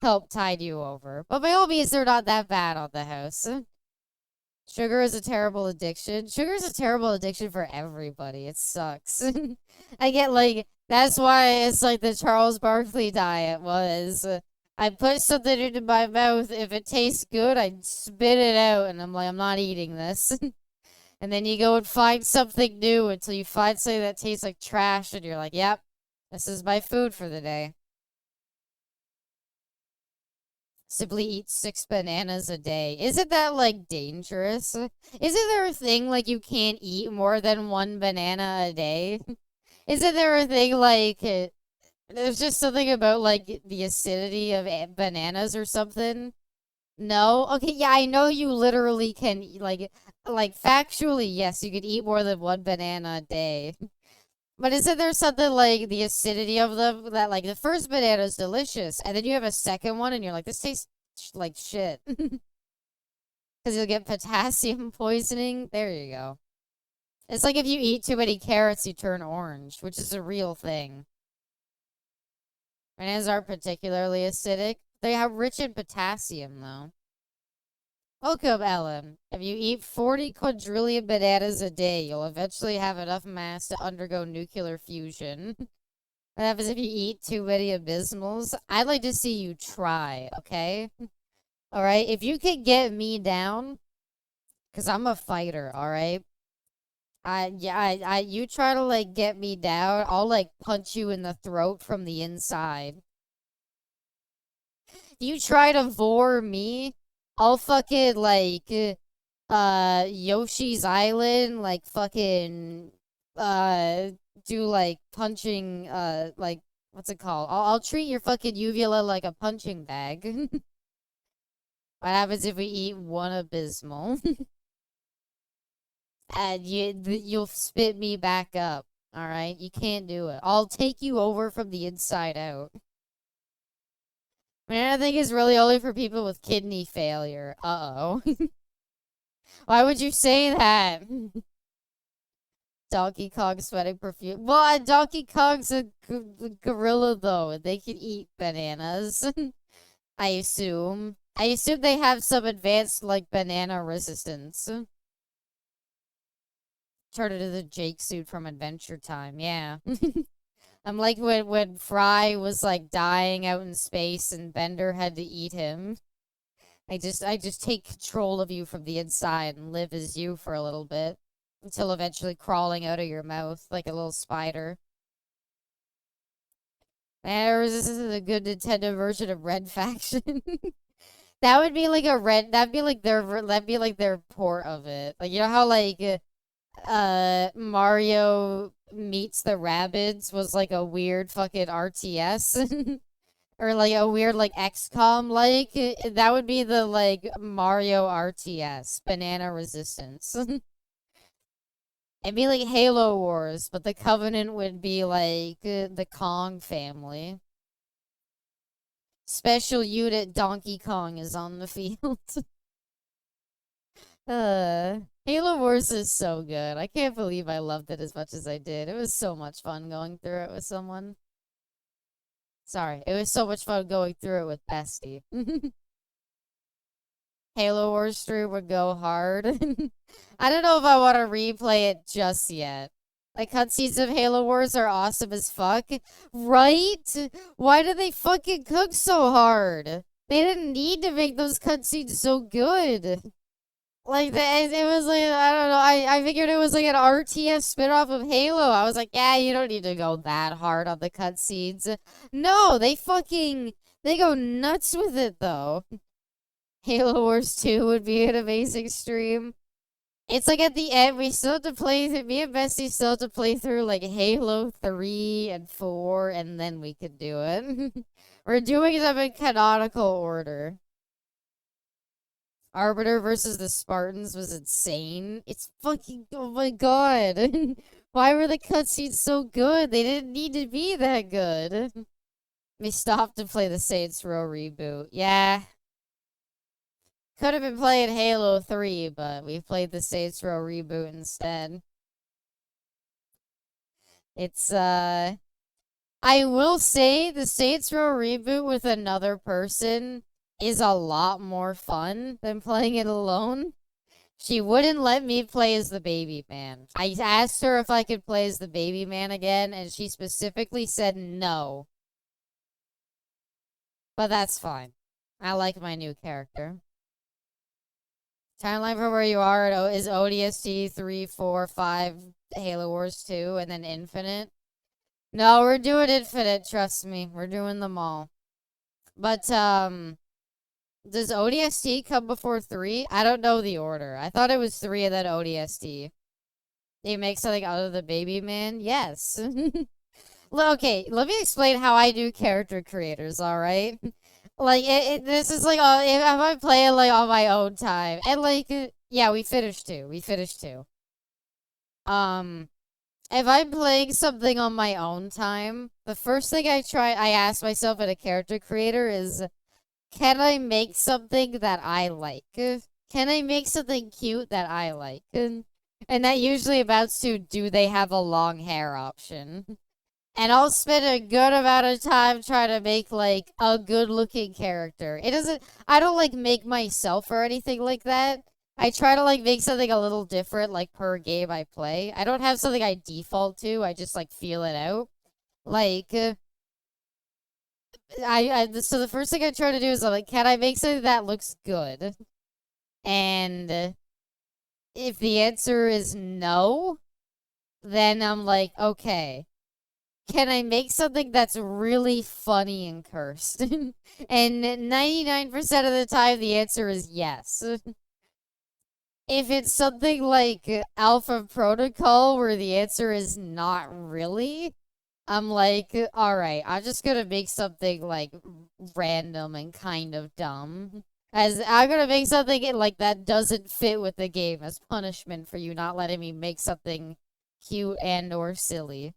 help tide you over. But by all means, they're not that bad on the house. Sugar is a terrible addiction. Sugar is a terrible addiction for everybody. It sucks. I get like that's why it's like the Charles Barkley diet was. I put something into my mouth. If it tastes good, I spit it out, and I'm like, I'm not eating this. And then you go and find something new until you find something that tastes like trash, and you're like, yep, this is my food for the day. Simply eat 6 bananas a day. Isn't that like dangerous? Isn't there a thing like you can't eat more than one banana a day? Isn't there a thing like there's just something about like the acidity of bananas or something? No? Okay, yeah, I know you literally can like factually, yes, you could eat more than one banana a day. But isn't there something like the acidity of them that like the first banana is delicious, and then you have a second one, and you're like, this tastes like shit, because you'll get potassium poisoning. There you go. It's like if you eat too many carrots, you turn orange, which is a real thing. Bananas aren't particularly acidic. They are rich in potassium, though. Welcome, Ellen. If you eat 40 quadrillion bananas a day, you'll eventually have enough mass to undergo nuclear fusion. What happens if you eat too many abysmals? I'd like to see you try, okay? Alright? If you can get me down, because I'm a fighter, alright? You try to, like, get me down, I'll, like, punch you in the throat from the inside. You try to vor me, I'll fucking, like, Yoshi's Island, like, fucking, uh, do, like, punching, like, what's it called? I'll treat your fucking uvula like a punching bag. What happens if we eat one abysmal? And you'll spit me back up. All right, you can't do it. I'll take you over from the inside out. I mean, I think it's really only for people with kidney failure. Uh-oh. Why would you say that? Donkey Kong sweating perfume. Well, Donkey Kong's a gorilla, though. They can eat bananas. I assume. I assume they have some advanced, like, banana resistance. Turn into the Jake suit from Adventure Time, yeah. I'm like when Fry was like dying out in space and Bender had to eat him. I just take control of you from the inside and live as you for a little bit until eventually crawling out of your mouth like a little spider. This is a good Nintendo version of Red Faction. That would be like a red. That'd be like their port of it. Like you know how like Mario Meets the Rabbids was like a weird fucking RTS or like a weird like XCOM like that would be the like Mario RTS Banana Resistance. It'd be like Halo Wars, but the Covenant would be like the Kong family. Special unit Donkey Kong is on the field. Halo Wars is so good. I can't believe I loved it as much as I did. It was so much fun going through it with someone. Sorry, it was so much fun going through it with Bestie. Halo Wars 3 would go hard. I don't know if I want to replay it just yet. Like, cutscenes of Halo Wars are awesome as fuck. Right? Why do they fucking cook so hard? They didn't need to make those cutscenes so good. Like, it was like, I don't know, I figured it was like an RTS spinoff of Halo. I was like, yeah, you don't need to go that hard on the cutscenes. No, they go nuts with it, though. Halo Wars 2 would be an amazing stream. It's like at the end, we still have to play, me and Bestie still have to play through like Halo 3 and 4, and then we could do it. We're doing them in canonical order. Arbiter versus the Spartans was insane. It's fucking, oh my god. Why were the cutscenes so good? They didn't need to be that good. We stopped to play the Saints Row reboot. Yeah. Could have been playing Halo 3, but we played the Saints Row reboot instead. It's, I will say the Saints Row reboot with another person is a lot more fun than playing it alone. She wouldn't let me play as the baby man. I asked her if I could play as the baby man again, and she specifically said no. But that's fine. I like my new character. Timeline for where you are is ODST 3, 4, 5, Halo Wars 2, and then Infinite. No, we're doing Infinite, trust me. We're doing them all. But, does ODST come before 3? I don't know the order. I thought it was 3 and then ODST. They make something out of the baby man? Yes. Okay, let me explain how I do character creators, alright? Like, this is like, if I play it, like, on my own time. And, like, yeah, we finished 2. We finished 2. If I'm playing something on my own time, the first thing I ask myself in a character creator is, can I make something that I like? Can I make something cute that I like? And that usually amounts to, do they have a long hair option? And I'll spend a good amount of time trying to make, like, a good-looking character. I don't, like, make myself or anything like that. I try to, like, make something a little different, like, per game I play. I don't have something I default to. I just, like, feel it out. Like, so the first thing I try to do is, I'm like, can I make something that looks good? And if the answer is no, then I'm like, okay, can I make something that's really funny and cursed? And 99% of the time, the answer is yes. If it's something like Alpha Protocol, where the answer is not really, I'm like, alright, I'm just gonna make something, like, random and kind of dumb. As I'm gonna make something, like, that doesn't fit with the game as punishment for you not letting me make something cute and or silly.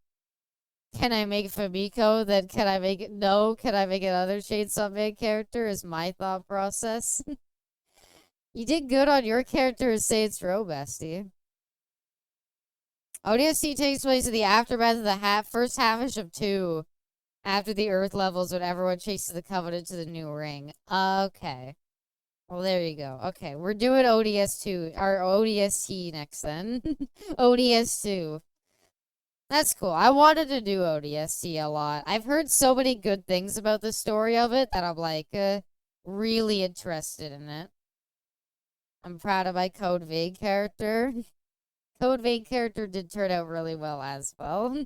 Can I make Famiko? Then can I make it? No. Can I make another Chainsaw Man character? Is my thought process. You did good on your character as Saints Row, bestie. ODST takes place in the aftermath of the first half of 2, after the Earth levels when everyone chases the Covenant to the new ring. Okay. Well, there you go. Okay, we're doing ODS2, or ODST next then. ODS2. That's cool. I wanted to do ODST a lot. I've heard so many good things about the story of it that I'm, like, really interested in it. I'm proud of my Code Vein character. Code Vein character did turn out really well as well.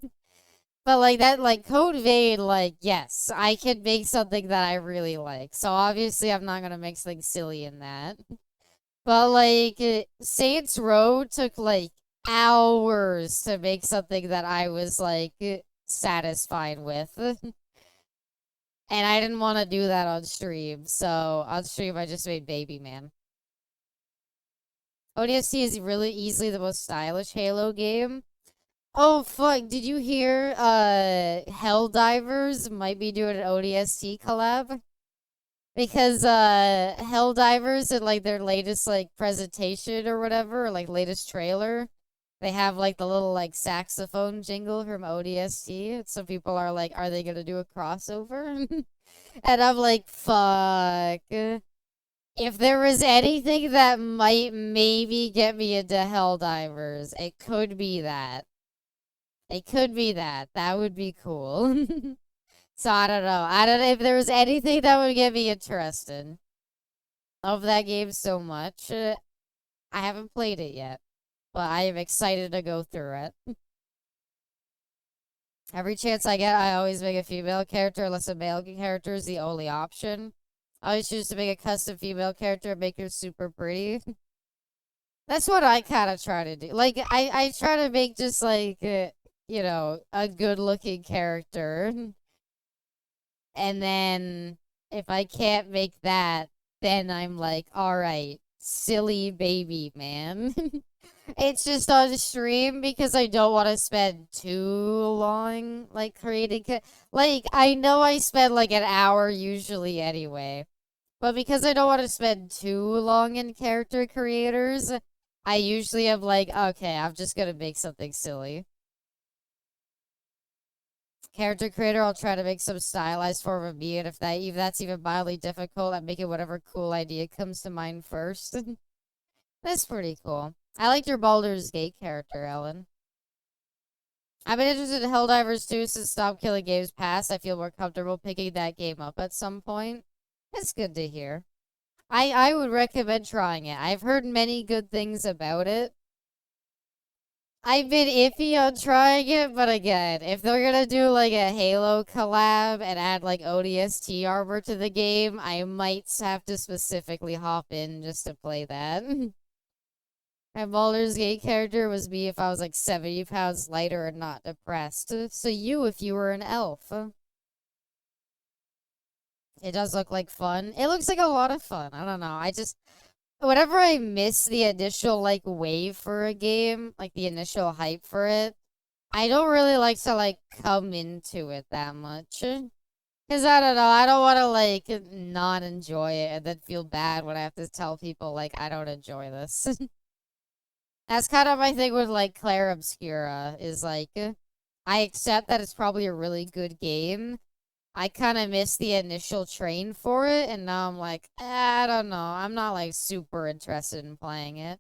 But like that, like Code Vein, like yes, I can make something that I really like. So obviously, I'm not gonna make something silly in that. But like Saints Row took like hours to make something that I was like satisfied with. And I didn't want to do that on stream. So on stream I just made Baby Man. ODST is really easily the most stylish Halo game. Oh fuck, did you hear Helldivers might be doing an ODST collab? Because Helldivers in like their latest like presentation or whatever, or like latest trailer, they have like the little like saxophone jingle from ODST. And some people are like, are they gonna do a crossover? And I'm like, fuck. If there was anything that might maybe get me into Helldivers, it could be that. It could be that. That would be cool. So I don't know. I don't know if there was anything that would get me interested. Love that game so much. I haven't played it yet, but I am excited to go through it. Every chance I get, I always make a female character unless a male character is the only option. I always choose to make a custom female character and make her super pretty. That's what I kind of try to do. Like, I try to make just like, you know, a good looking character. And then if I can't make that, then I'm like, all right, silly baby man. It's just on stream because I don't want to spend too long like creating. Like I know I spend like an hour usually anyway, but because I don't want to spend too long in character creators, I usually am like, okay, I'm just gonna make something silly. Character creator, I'll try to make some stylized form of me, and if that's even mildly difficult, I'm making whatever cool idea comes to mind first. That's pretty cool. I liked your Baldur's Gate character, Ellen. I've been interested in Helldivers too since Stop Killing Games passed. I feel more comfortable picking that game up at some point. It's good to hear. I would recommend trying it. I've heard many good things about it. I've been iffy on trying it, but again, if they're gonna do like a Halo collab and add like ODST armor to the game, I might have to specifically hop in just to play that. My Baldur's Gate character was me if I was like 70 pounds lighter and not depressed. So you if you were an elf. It does look like fun. It looks like a lot of fun. I don't know. Whenever I miss the initial like wave for a game, like the initial hype for it, I don't really like to like come into it that much. Cause I don't know, I don't want to like not enjoy it and then feel bad when I have to tell people like I don't enjoy this. That's kind of my thing with like Claire Obscura is like I accept that it's probably a really good game. I kind of missed the initial train for it, and now I'm like, I don't know. I'm not like super interested in playing it.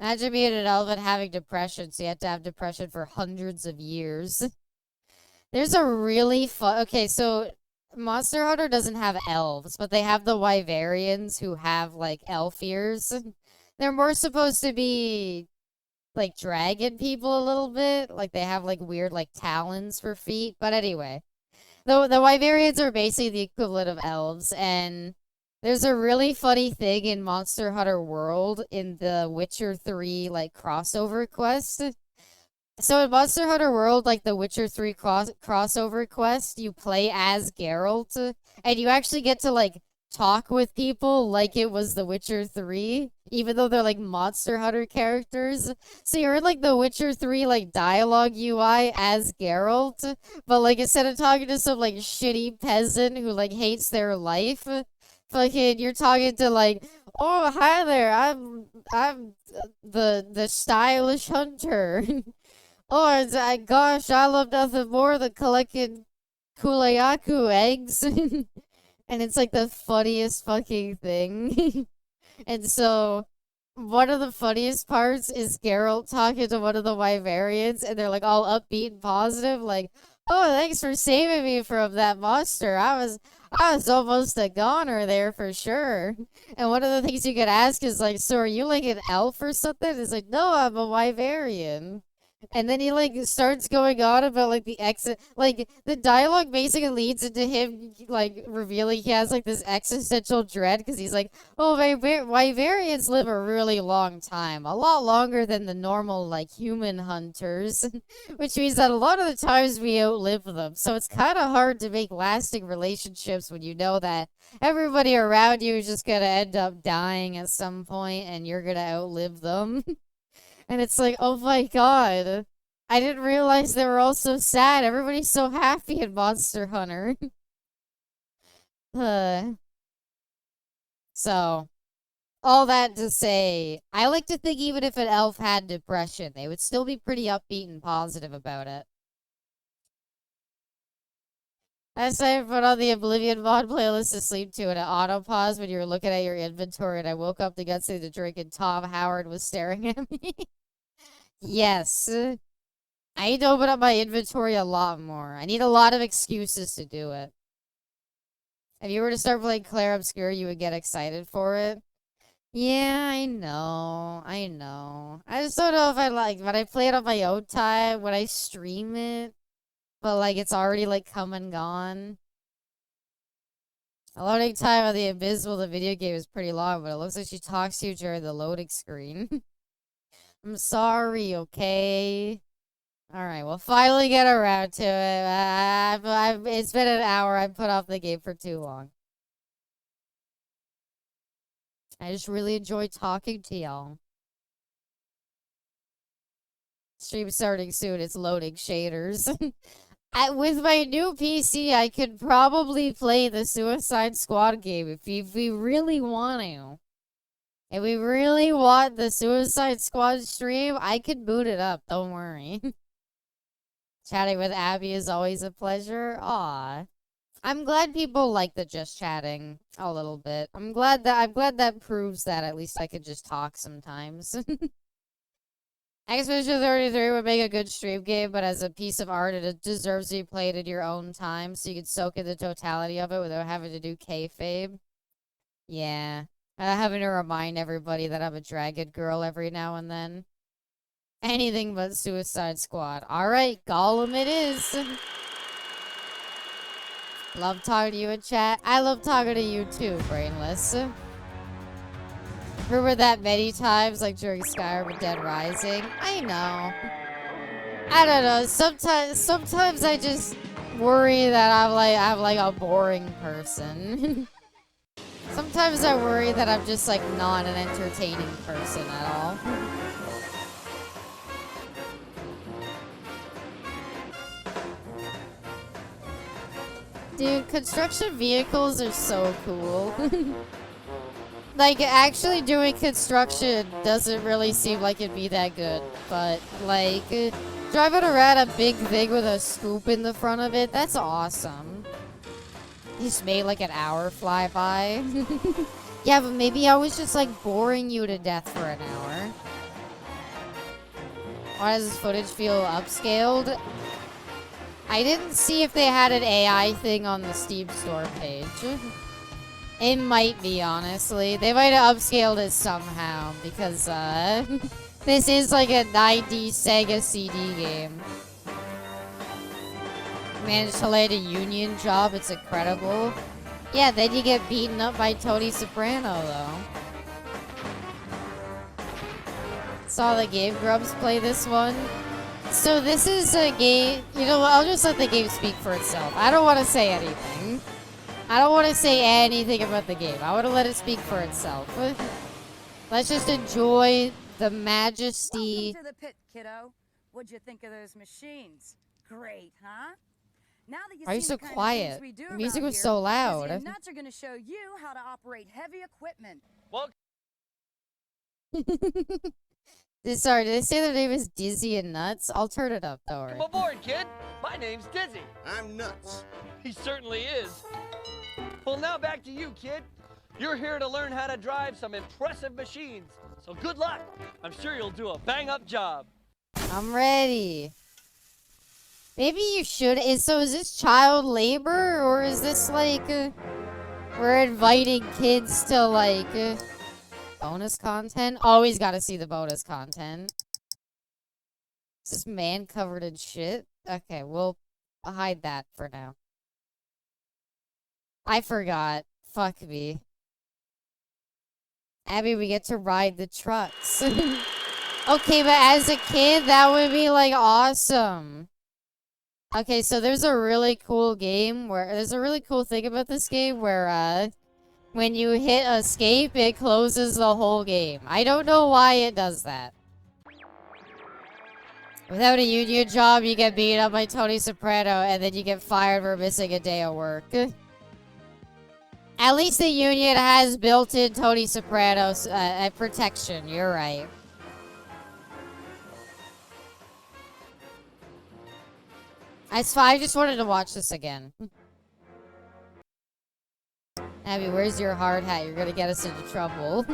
Imagine being an elf and having depression, so you have to have depression for hundreds of years. There's a really fun. Okay, so Monster Hunter doesn't have elves, but they have the Wyverians who have like elf ears. They're more supposed to be like dragon people a little bit. Like they have like weird like talons for feet. But anyway. The Wyverians are basically the equivalent of elves, and there's a really funny thing in Monster Hunter World in the Witcher 3 like crossover quest. So in Monster Hunter World, like the Witcher 3 crossover quest, you play as Geralt, and you actually get to like talk with people like it was The Witcher 3, even though they're like Monster Hunter characters. So you're in like The Witcher 3 like dialogue UI as Geralt, but like instead of talking to some like shitty peasant who like hates their life, fucking you're talking to like, oh hi there, I'm the stylish hunter. Oh, gosh, I love nothing more than collecting Kulayaku eggs. And it's like the funniest fucking thing. And so one of the funniest parts is Geralt talking to one of the Wyverians, and they're like all upbeat and positive, like, "Oh, thanks for saving me from that monster. I was almost a goner there for sure." And one of the things you could ask is like, "So are you like an elf or something?" It's like, "No, I'm a Wyverian." And then he like starts going on about like the exit, like the dialogue basically leads into him like revealing he has like this existential dread because he's like, oh, Vivarians live a really long time, a lot longer than the normal like human hunters, which means that a lot of the times we outlive them. So it's kind of hard to make lasting relationships when you know that everybody around you is just gonna end up dying at some point and you're gonna outlive them. And it's like, oh my god. I didn't realize they were all so sad. Everybody's so happy in Monster Hunter. uh, so, all that to say, I like to think even if an elf had depression, they would still be pretty upbeat and positive about it. I decided to put on the Oblivion mod playlist to sleep to, and it auto-paused when you were looking at your inventory, and I woke up to get to the drink, and Tom Howard was staring at me. Yes. I need to open up my inventory a lot more. I need a lot of excuses to do it. If you were to start playing Claire Obscure, you would get excited for it. Yeah, I know. I know. I just don't know if I like when I play it on my own time, when I stream it, but like it's already like come and gone. The loading time of the Abysmal, the video game, is pretty long, but it looks like she talks to you during the loading screen. I'm sorry, okay? Alright, we'll finally get around to it. It's been an hour. I've put off the game for too long. I just really enjoy talking to y'all. Stream starting soon. It's loading shaders. With my new PC, I could probably play the Suicide Squad game if we really want to. If we really want the Suicide Squad stream, I could boot it up. Don't worry. Chatting with Abby is always a pleasure. Aw. I'm glad people like the just chatting a little bit. I'm glad that proves that at least I could just talk sometimes. Expedition 33 would make a good stream game, but as a piece of art, it deserves to be played in your own time, so you can soak in the totality of it without having to do kayfabe. Yeah. Having to remind everybody that I'm a dragon girl every now and then. Anything but Suicide Squad. Alright, Gollum it is. Love talking to you in chat. I love talking to you too, Brainless. Remember that many times, like during Skyrim and Dead Rising? I know. I don't know. Sometimes I just worry that I'm like a boring person. Sometimes I worry that I'm just like not an entertaining person at all. Dude, construction vehicles are so cool. Like, actually doing construction doesn't really seem like it'd be that good. But, like, driving around a big thing with a scoop in the front of it, that's awesome. You just made, like, an hour fly by. Yeah, but maybe I was just, like, boring you to death for an hour. Why does this footage feel upscaled? I didn't see if they had an AI thing on the Steam store page. It might be, honestly. They might have upscaled it somehow, because, this is like a 90s Sega CD game. Managed to land a union job, it's incredible. Yeah, then you get beaten up by Tony Soprano, though. Saw the Game Grumps play this one. So this is a game, you know what, I'll just let the game speak for itself. I don't want to say anything. I don't want to say anything about the game. I want to let it speak for itself. Let's just enjoy the majesty. Welcome to the pit, kiddo. What'd you think of those machines? Great, huh? Now that Why are you so quiet? The music was so loud. Dizzy and Nuts are going to show you how to operate heavy equipment. Well, Sorry, did they say their name is Dizzy and Nuts? I'll turn it up, don't worry. come aboard, kid. My name's Dizzy. I'm nuts. He certainly is. Well, now back to you, kid. You're here to learn how to drive some impressive machines. So good luck. I'm sure you'll do a bang-up job. I'm ready. Maybe you should. Is this child labor, or is this like we're inviting kids to like bonus content? Always got to see the bonus content. This man covered in shit. Okay, we'll hide that for now. I forgot. Fuck me. Abby, we get to ride the trucks. Okay, but as a kid, that would be, like, awesome. Okay, so there's a really cool game where... There's a really cool thing about this game where, when you hit escape, it closes the whole game. I don't know why it does that. Without a union job, you get beat up by Tony Soprano, and then you get fired for missing a day of work. At least the union has built-in Tony Soprano's protection. You're right. I just wanted to watch this again. Abby, where's your hard hat? You're gonna get us into trouble.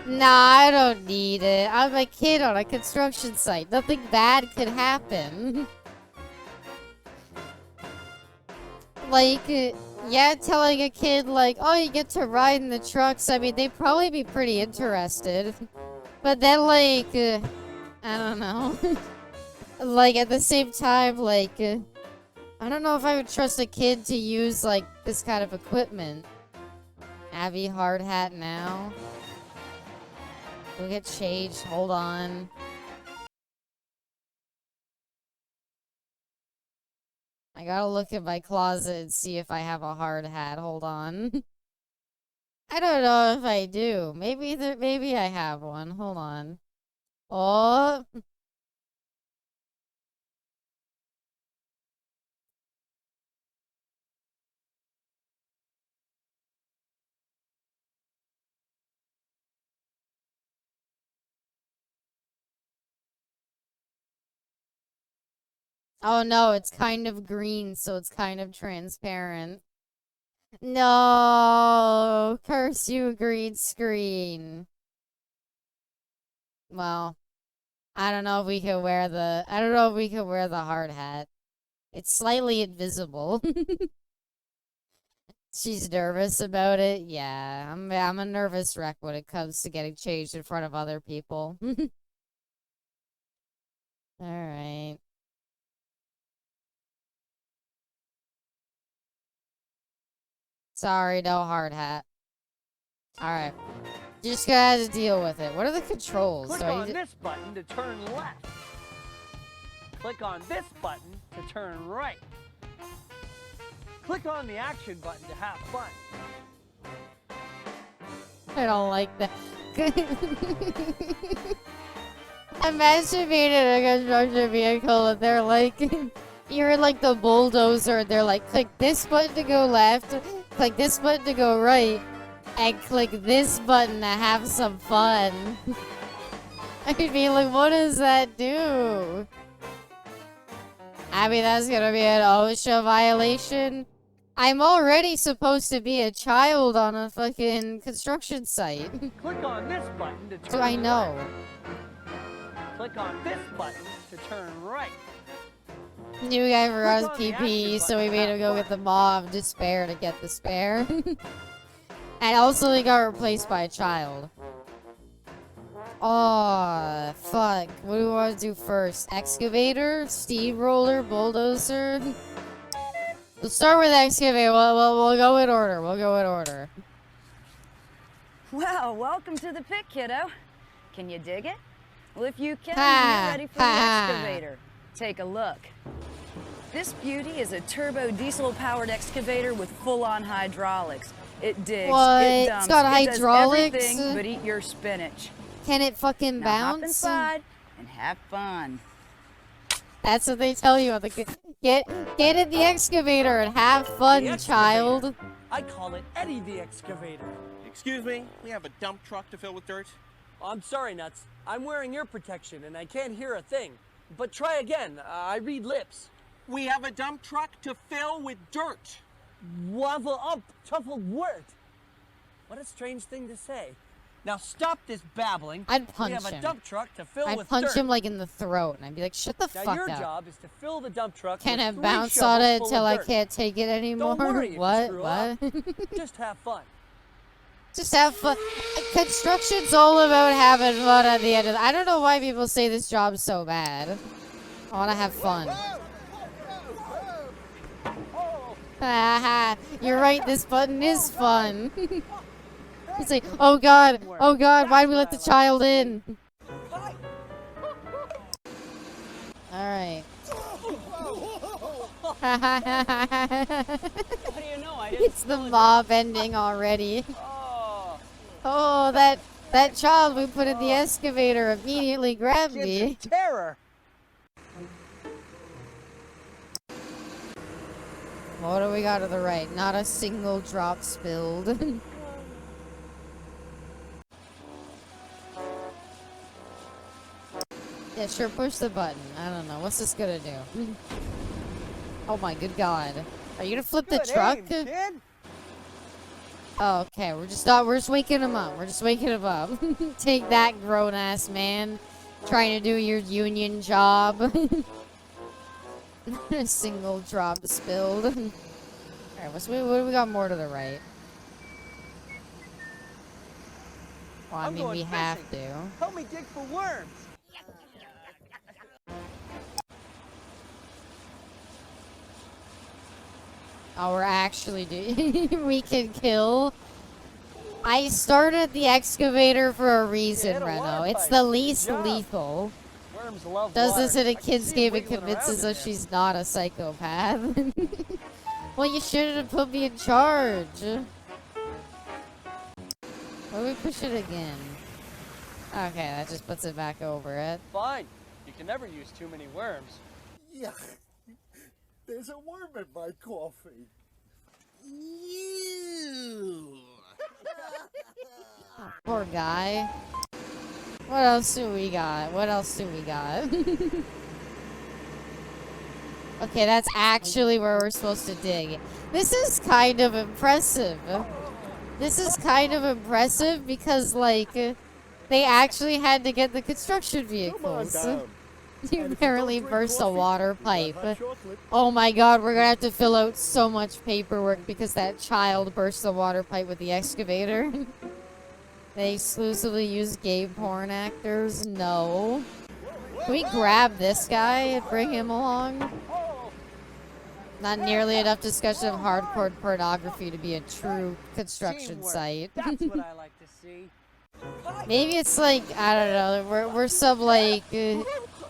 Nah, I don't need it. I'm a kid on a construction site. Nothing bad could happen. Like, yeah, telling a kid, like, oh, you get to ride in the trucks. I mean, they'd probably be pretty interested. But then, like, I don't know. Like, at the same time, like, I don't know if I would trust a kid to use, like, this kind of equipment. Abby, hard hat now. We'll get changed. Hold on. I gotta look in my closet and see if I have a hard hat. Hold on. I don't know if I do. Maybe I have one. Hold on. Oh. Oh no, it's kind of green, so it's kind of transparent. No, curse you, green screen. Well, I don't know if we can wear the hard hat. It's slightly invisible. She's nervous about it. Yeah, I'm a nervous wreck when it comes to getting changed in front of other people. All right. Sorry, no hard hat. Alright. Just gonna have to deal with it. What are the controls? Click on this button to turn left. Click on this button to turn right. Click on the action button to have fun. I don't like that. Imagine being in a construction vehicle and they're like, you're in like the bulldozer and they're like, click this button to go left, click this button to go right, and click this button to have some fun. I'd be like, what does that do? I mean, that's gonna be an OSHA violation. I'm already supposed to be a child on a fucking construction site. Click on this button to turn So I know. left. Click on this button to turn right. New guy forgot Click his on the PP, action so we button made to him go have get the Maw of Despair to get the spare. And also he got replaced by a child. Oh, fuck. What do we want to do first? Excavator? Steamroller? Bulldozer? We'll start with excavator. We'll go in order. We'll go in order. Well, welcome to the pit, kiddo. Can you dig it? Well, if you can, Ha, you're ready for the ha. excavator. Take a look. This beauty is a turbo diesel-powered excavator with full-on hydraulics. It digs, What? it It's dumps, got it does hydraulics? everything but eat your spinach. Can it fucking Now hop bounce? inside and have fun. That's what they tell you on the get in the excavator and have fun, The child. excavator. I call it Eddie the Excavator. Excuse me, we have a dump truck to fill with dirt. I'm sorry, Nuts. I'm wearing ear protection and I can't hear a thing. But try again. I read lips. We have a dump truck to fill with dirt. Waffle up, truffled wort. What a strange thing to say. Now stop this babbling. I'd We punch have a him. dump truck to fill I'd with punch dirt. him like in the throat, and I'd be like, "Shut the Now fuck your up! job is to fill the dump truck Can with I 3 bounce shovels on it full until of I dirt. can't take it anymore?" Don't worry if you What? screw What? up. Just have fun. Just have fun. Construction's all about having fun at the end of I don't know why people say this job's so bad. I want to have fun. Haha, you're right, this button is fun. It's like, oh god, why did we let the child in? Alright. What do you know? I didn't It's the mob ending already. Oh, Oh, that child we put in the excavator immediately grabbed me. kids in terror. What do we got to the right? Not a single drop spilled. Yeah, sure, push the button. I don't know. What's this gonna do? Oh my good god. Are you gonna flip the Good truck? aim, kid. Oh, okay, we're just waking him up. We're just waking him up. Take that, grown-ass man. Trying to do your union job. A single drop spilled. Alright, what do we got more to the right? Well, I I'm mean, going we have to. fishing. Help me dig for worms. Oh, we're actually doing. We can kill. I started the excavator for a reason, hit a Reno. water It's pipe. the Good least job. lethal. Worms love Does water. this in a I can kid's see 'em game and wiggling convinces around us in she's not a psychopath? Well, you shouldn't have put me in charge. Why do we push it again? Okay, that just puts it back over it. there. Fine. You can never use too many worms. Yeah, there's a worm in my coffee. Ew. Poor guy. What else do we got? Okay, that's actually where we're supposed to dig. This is kind of impressive. Because, like, they actually had to get the construction Come on vehicles. down. You And if you apparently don't drink burst a coffee, water we got hot pipe. chocolate. Oh my god, we're gonna have to fill out so much paperwork because that child burst the water pipe with the excavator. They exclusively use gay porn actors? No. Can we grab this guy and bring him along? Not nearly enough discussion of hardcore pornography to be a true construction Teamwork. site. That's what I like to see. Maybe it's like, I don't know, we're some like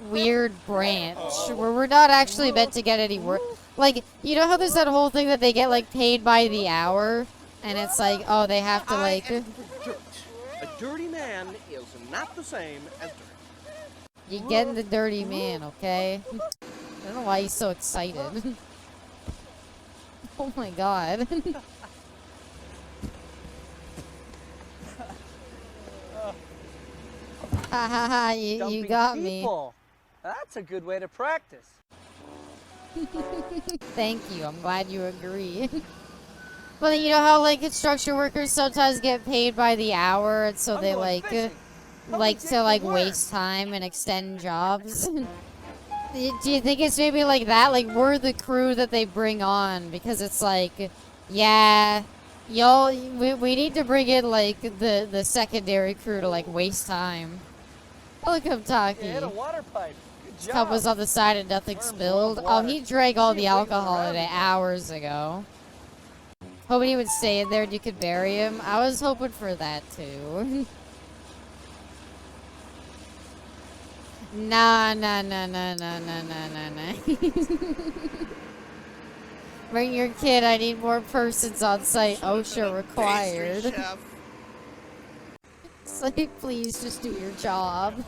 weird branch where we're not actually meant to get any work. Like, you know how there's that whole thing that they get like paid by the hour? And it's like, oh, they have to like... I am dirt. A dirty man is not the same as dirt. You're getting the dirty man, okay? I don't know why he's so excited. Oh my god. Ha ha ha, you Dumping got me. people. That's a good way to practice. Thank you, I'm glad you agree. Well, you know how like construction workers sometimes get paid by the hour, and so I'm they going like fishing. Help me like dig to for like worms. waste time and extend jobs. Do you think it's maybe like that? Like we're the crew that they bring on because it's like, yeah, y'all, we need to bring in like the secondary crew to like waste time. Look, I'm You talking. hit a water pipe. Good job. Cup was on the side and nothing Worms spilled. love Oh, water. he drank all See the him wiggling alcohol around in in it there. hours ago. Hoping he would stay in there and you could bury him. I was hoping for that too. Nah. Bring your kid. I need more persons on site. OSHA required. Pastry chef. It's like, please just do your job.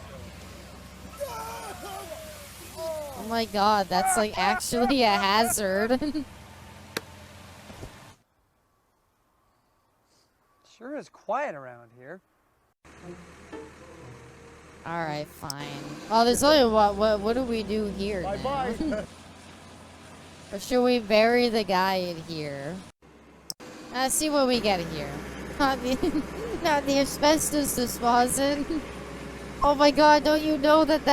Oh my god, that's like actually a hazard. Sure is quiet around here. Alright, fine. Oh, there's only what do we do here now? Bye-bye. Or should we bury the guy in here? Let's see what we get here. Not the asbestos deposit. Oh my god, don't you know that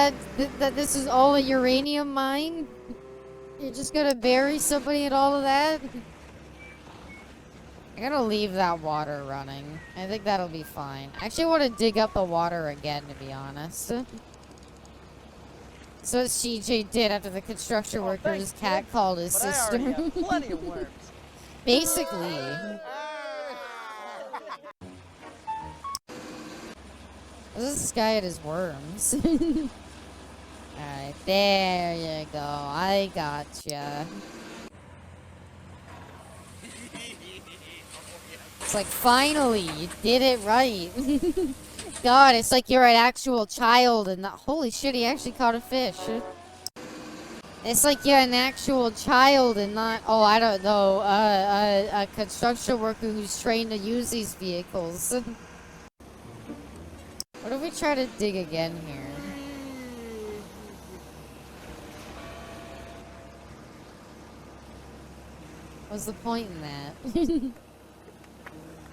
this is all a uranium mine? You're just gonna bury somebody in all of that? I'm gonna leave that water running. I think that'll be fine. I actually want to dig up the water again, to be honest. So what CJ did after the construction worker's cat called his But I already sister. have plenty of worms. Basically. This guy at his worms. Alright, there you go. I gotcha. It's like, finally, you did it right. God, it's like you're an actual child and not— holy shit, he actually caught a fish. It's like you're an actual child and not— oh, I don't know, a construction worker who's trained to use these vehicles. What if we try to dig again here? What's the point in that?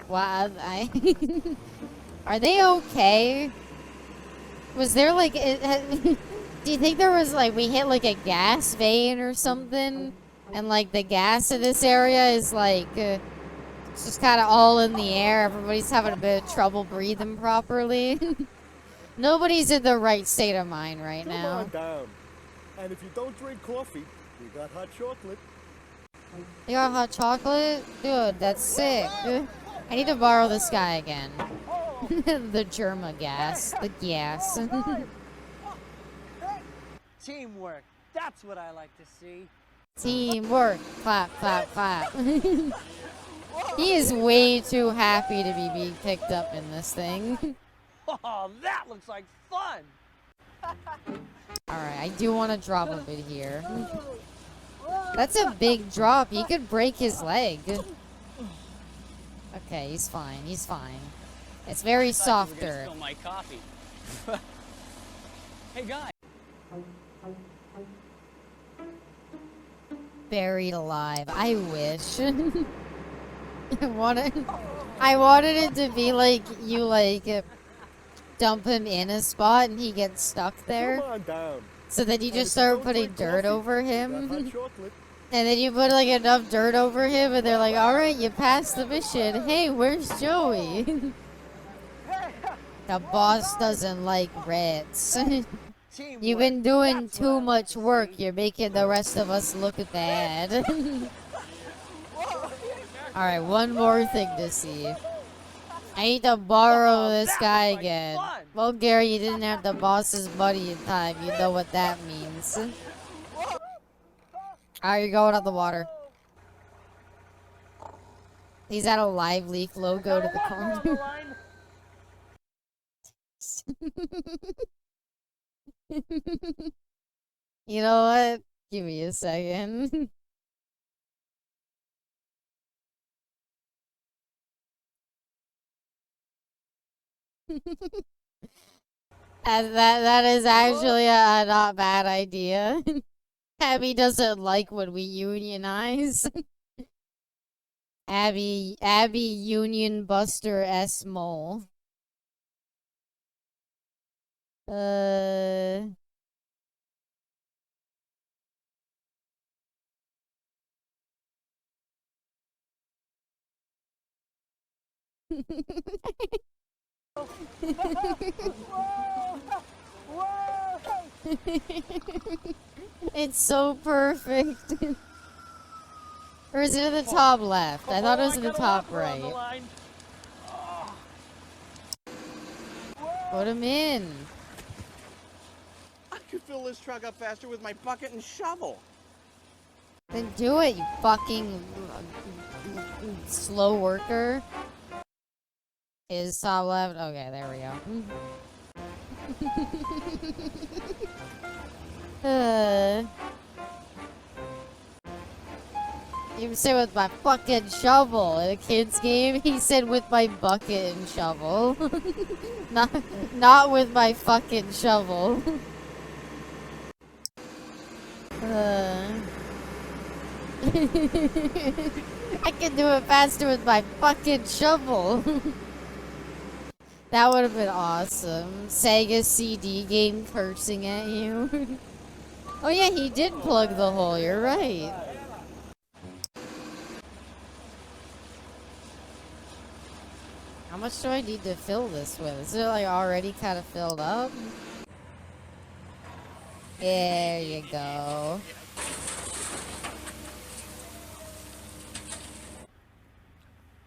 Wow, are they okay? Was there like— do you think there was like— we hit like a gas vein or something? And like the gas in this area is like— it's just kind of all in the air. Everybody's having a bit of trouble breathing properly. Nobody's in the right state of mind right now. Come on down. And if you don't drink coffee, we got hot chocolate. You got hot chocolate? Dude, that's sick. I need to borrow this guy again. The Germa gas. The gas. Teamwork. That's what I like to see. Teamwork. Clap, clap, clap. He is way too happy to be being picked up in this thing. Oh, that looks like fun. Alright, I do want to drop a bit here. That's a big drop. He could break his leg. Okay, he's fine. He's fine. It's very softer. Spill my coffee. Hey, guy. Buried alive. I wish. I wanted it to be like you dump him in a spot and he gets stuck there. Come on down. So then you And just if start don't putting drink dirt coffee, over we got him. hot chocolate. And then you put like enough dirt over him and they're like, alright, you passed the mission. Hey, where's Joey? The boss doesn't like rats. You've been doing too much work. You're making the rest of us look bad. Alright, one more thing to see. I need to borrow this guy again. Well, Gary, you didn't have the boss's buddy in time. You know what that means. Alright, you're going out the water. He's at a live leaf logo to the corner. You know what? Give me a second. That is actually a not bad idea. Abby doesn't like when we unionize. Abby Union Buster S. Mole. It's so perfect. Or is it in the top left? I thought it was in the top right. Put him in. I could fill this truck up faster with my bucket and shovel. Then do it, you fucking slow worker. Is top left? Okay, there we go. You said with my fucking shovel. In a kid's game, he said with my bucket and shovel. not with my fucking shovel. I can do it faster with my fucking shovel. That would have been awesome. Sega CD game cursing at you. Oh yeah, he did plug the hole, you're right. How much do I need to fill this with? Is it like already kind of filled up? There you go.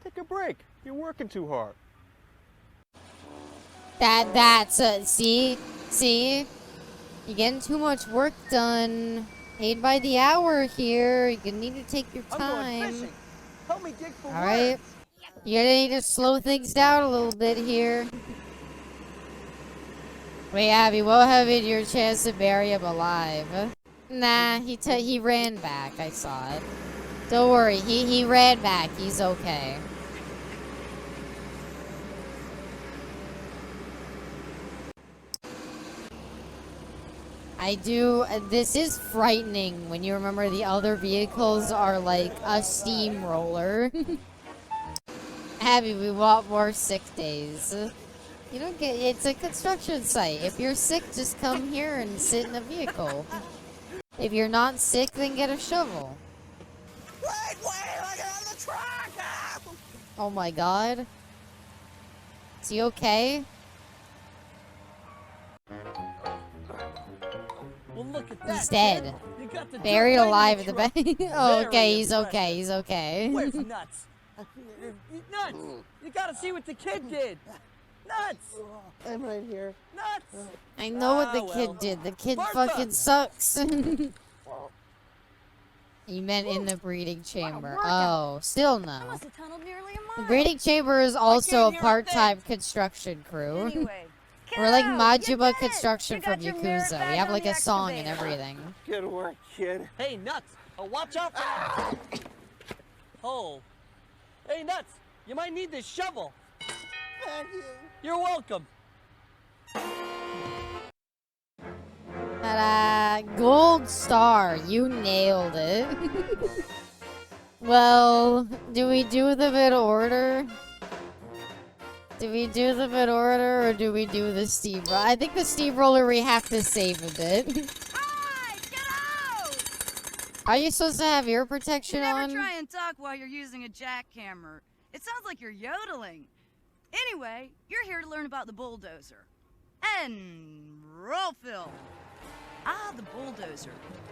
Take a break. You're working too hard. See? You're getting too much work done. Paid by the hour here. You're gonna need to take your I'm going time. fishing. Help me dig for Alright. worms. You're gonna need to slow things down a little bit here. Wait, Abby, what have been your chance to bury him alive? Nah, he ran back. I saw it. Don't worry, he ran back. He's okay. I do. This is frightening when you remember the other vehicles are like a steamroller. Abby, we want more sick days. You don't get. It's a construction site. If you're sick, just come here and sit in a vehicle. If you're not sick, then get a shovel. Wait, I got on the track! Ah! Oh my god. Is he okay? Well, look at that. He's dead. kid. You got the Buried dirt right alive in in the the truck. back. Oh, okay, Very he's okay, impressive. he's okay. Where's Nuts? Nuts! You gotta see what the kid did. Nuts! I'm right here. Nuts! I know what the Ah, kid well. did. The kid Martha! fucking sucks. You meant in the breeding chamber. Oh, still no. Must have tunneled nearly a The mile. breeding chamber is also a can't hear a part-time construction crew. Anyway, We're like kiddo, you Majima did it. Construction You from got your merit Yakuza. badge We have on like the a song and excavator. everything. Good work, kid. Hey, Nuts! Watch out for that! Oh. Hey, Nuts! You might need this shovel. Thank you. You're welcome. Ta-da! Gold star. You nailed it. Well, do we do them in order? Do we do them in order or do we do the steamroller? I think the steamroller we have to save a bit. Hi, get out! Are you supposed to have ear protection You never on? try and talk while you're using a jackhammer. It sounds like you're yodeling. Anyway, you're here to learn about the bulldozer. And roll film. Ah, the bulldozer.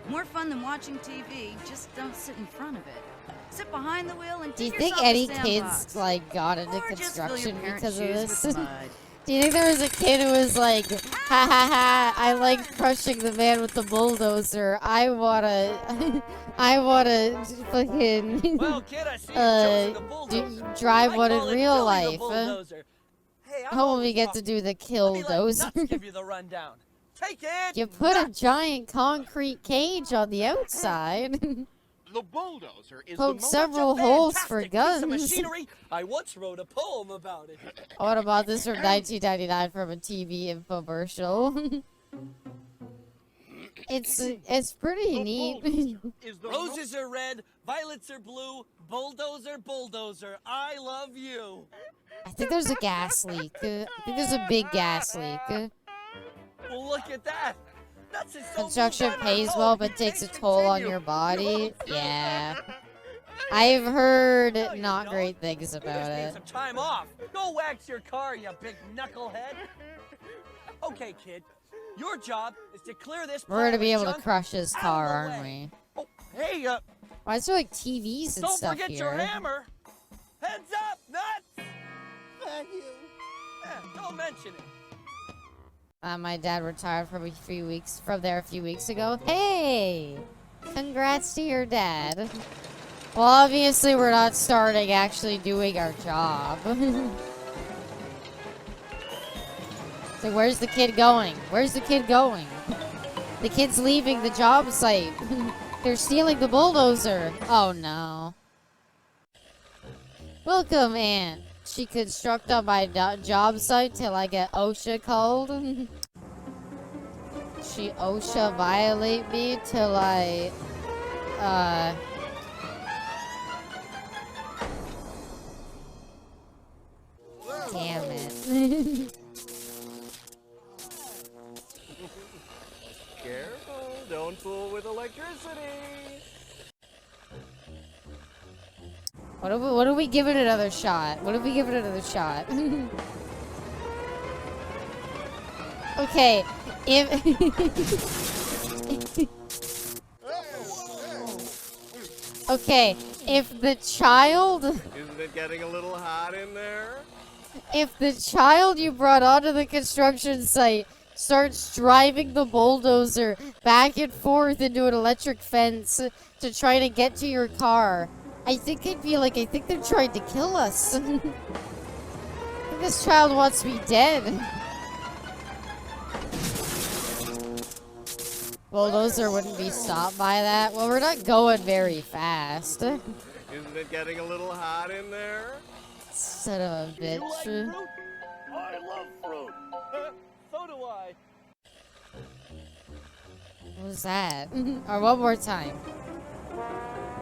More fun than watching TV, just don't sit in front of it. Sit behind the wheel and Do you give think yourself a any sandbox. kids like got into Or just fill your construction parents' because of shoes this? with mud. Do you think there was a kid who was like, ha ha ha, I like crushing the man with the bulldozer. I wanna fucking Well, kid, I see you've chosen the bulldozer. drive I one call in it real Billy the life. bulldozer. Hey, I'm How will we always get to talking. do the Let kill me let dozer? Nuts give you the rundown. Take it. You put a Nuts. giant concrete cage on the outside. The bulldozer is Poke the most... several Such a holes for fantastic piece of guns. machinery. I once wrote a poem about it. What about this from 1999 from a TV infomercial? It's pretty neat. is the Roses are red, violets are blue, bulldozer, bulldozer, I love you. I think there's a gas leak. I think there's a big gas leak. Well, look at that. Nuts is so Construction moved by my pays poem, well, he but takes a can't toll on continue. your body. You Yeah. I've heard No, you not don't. great things You about just need it. some time off. Go wax your car, you big knucklehead. Okay, kid. Your job is to clear this We're gonna pile be of able to junk crush his out of car, the aren't way. we? Oh, hey, Why is there like TVs and don't stuff forget here? your hammer. Heads up, Nuts. Thank you. Don't mention it. My dad retired from there a few weeks ago. Hey! Congrats to your dad. Well, obviously we're not starting actually doing our job. So where's the kid going? Where's the kid going? The kid's leaving the job site. They're stealing the bulldozer. Oh no. Welcome, Aunt. She construct on my job site till I get OSHA called. She OSHA violate me till I, damn it. Careful, don't fool with electricity. What if we give it another shot? What if we give it another shot? Okay, if Okay, if the child... Isn't it getting a little hot in there? If the child you brought onto the construction site starts driving the bulldozer back and forth into an electric fence to try to get to your car, I think I'd be like, I think they're trying to kill us. I think this child wants me dead. Bulldozer wouldn't be stopped by that. Well, we're not going very fast. Isn't it getting a little hot in there? Son of a You like bitch. fruit? I love fruit. So do I. What was that? Or one more time.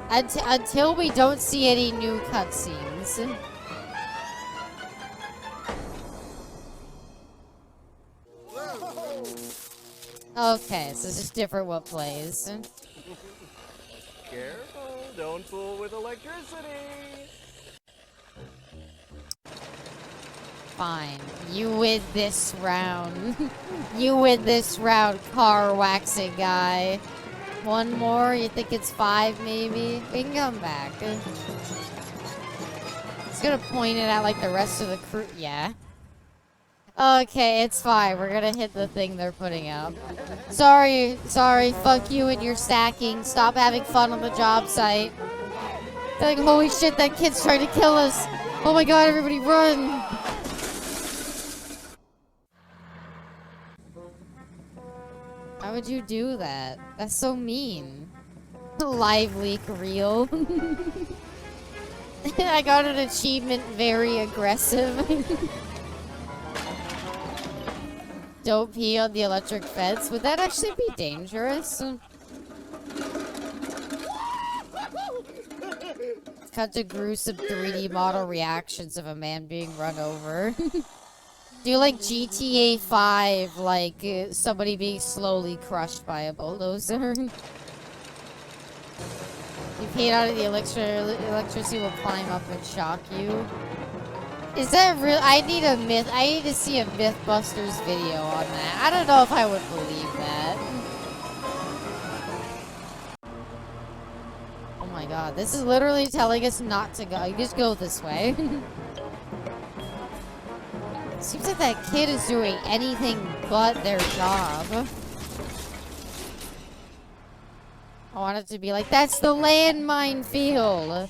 Until we don't see any new cutscenes. Okay, so it's just different what plays. Careful, don't fool with electricity. Fine. You win this round. You win this round, car waxing guy. One more? You think it's 5 maybe? We can come back. It's gonna point it at like the rest of the crew. Yeah. Okay, it's fine. We're gonna hit the thing they're putting up. Sorry. Fuck you and your stacking. Stop having fun on the job site. They're like, holy shit, that kid's trying to kill us. Oh my god, everybody run. Why would you do that? That's so mean. Live leak real. I got an achievement, very aggressive. Don't pee on the electric fence. Would that actually be dangerous? Cut to gruesome 3D model reactions of a man being run over. Do like GTA 5, like somebody being slowly crushed by a bulldozer. You peed out of the electricity will climb up and shock you. Is that real? I need a myth. I need to see a Mythbusters video on that. I don't know if I would believe that. Oh my god, this is literally telling us not to go. You just go this way. Seems like that kid is doing anything but their job. I want it to be like, that's the landmine field.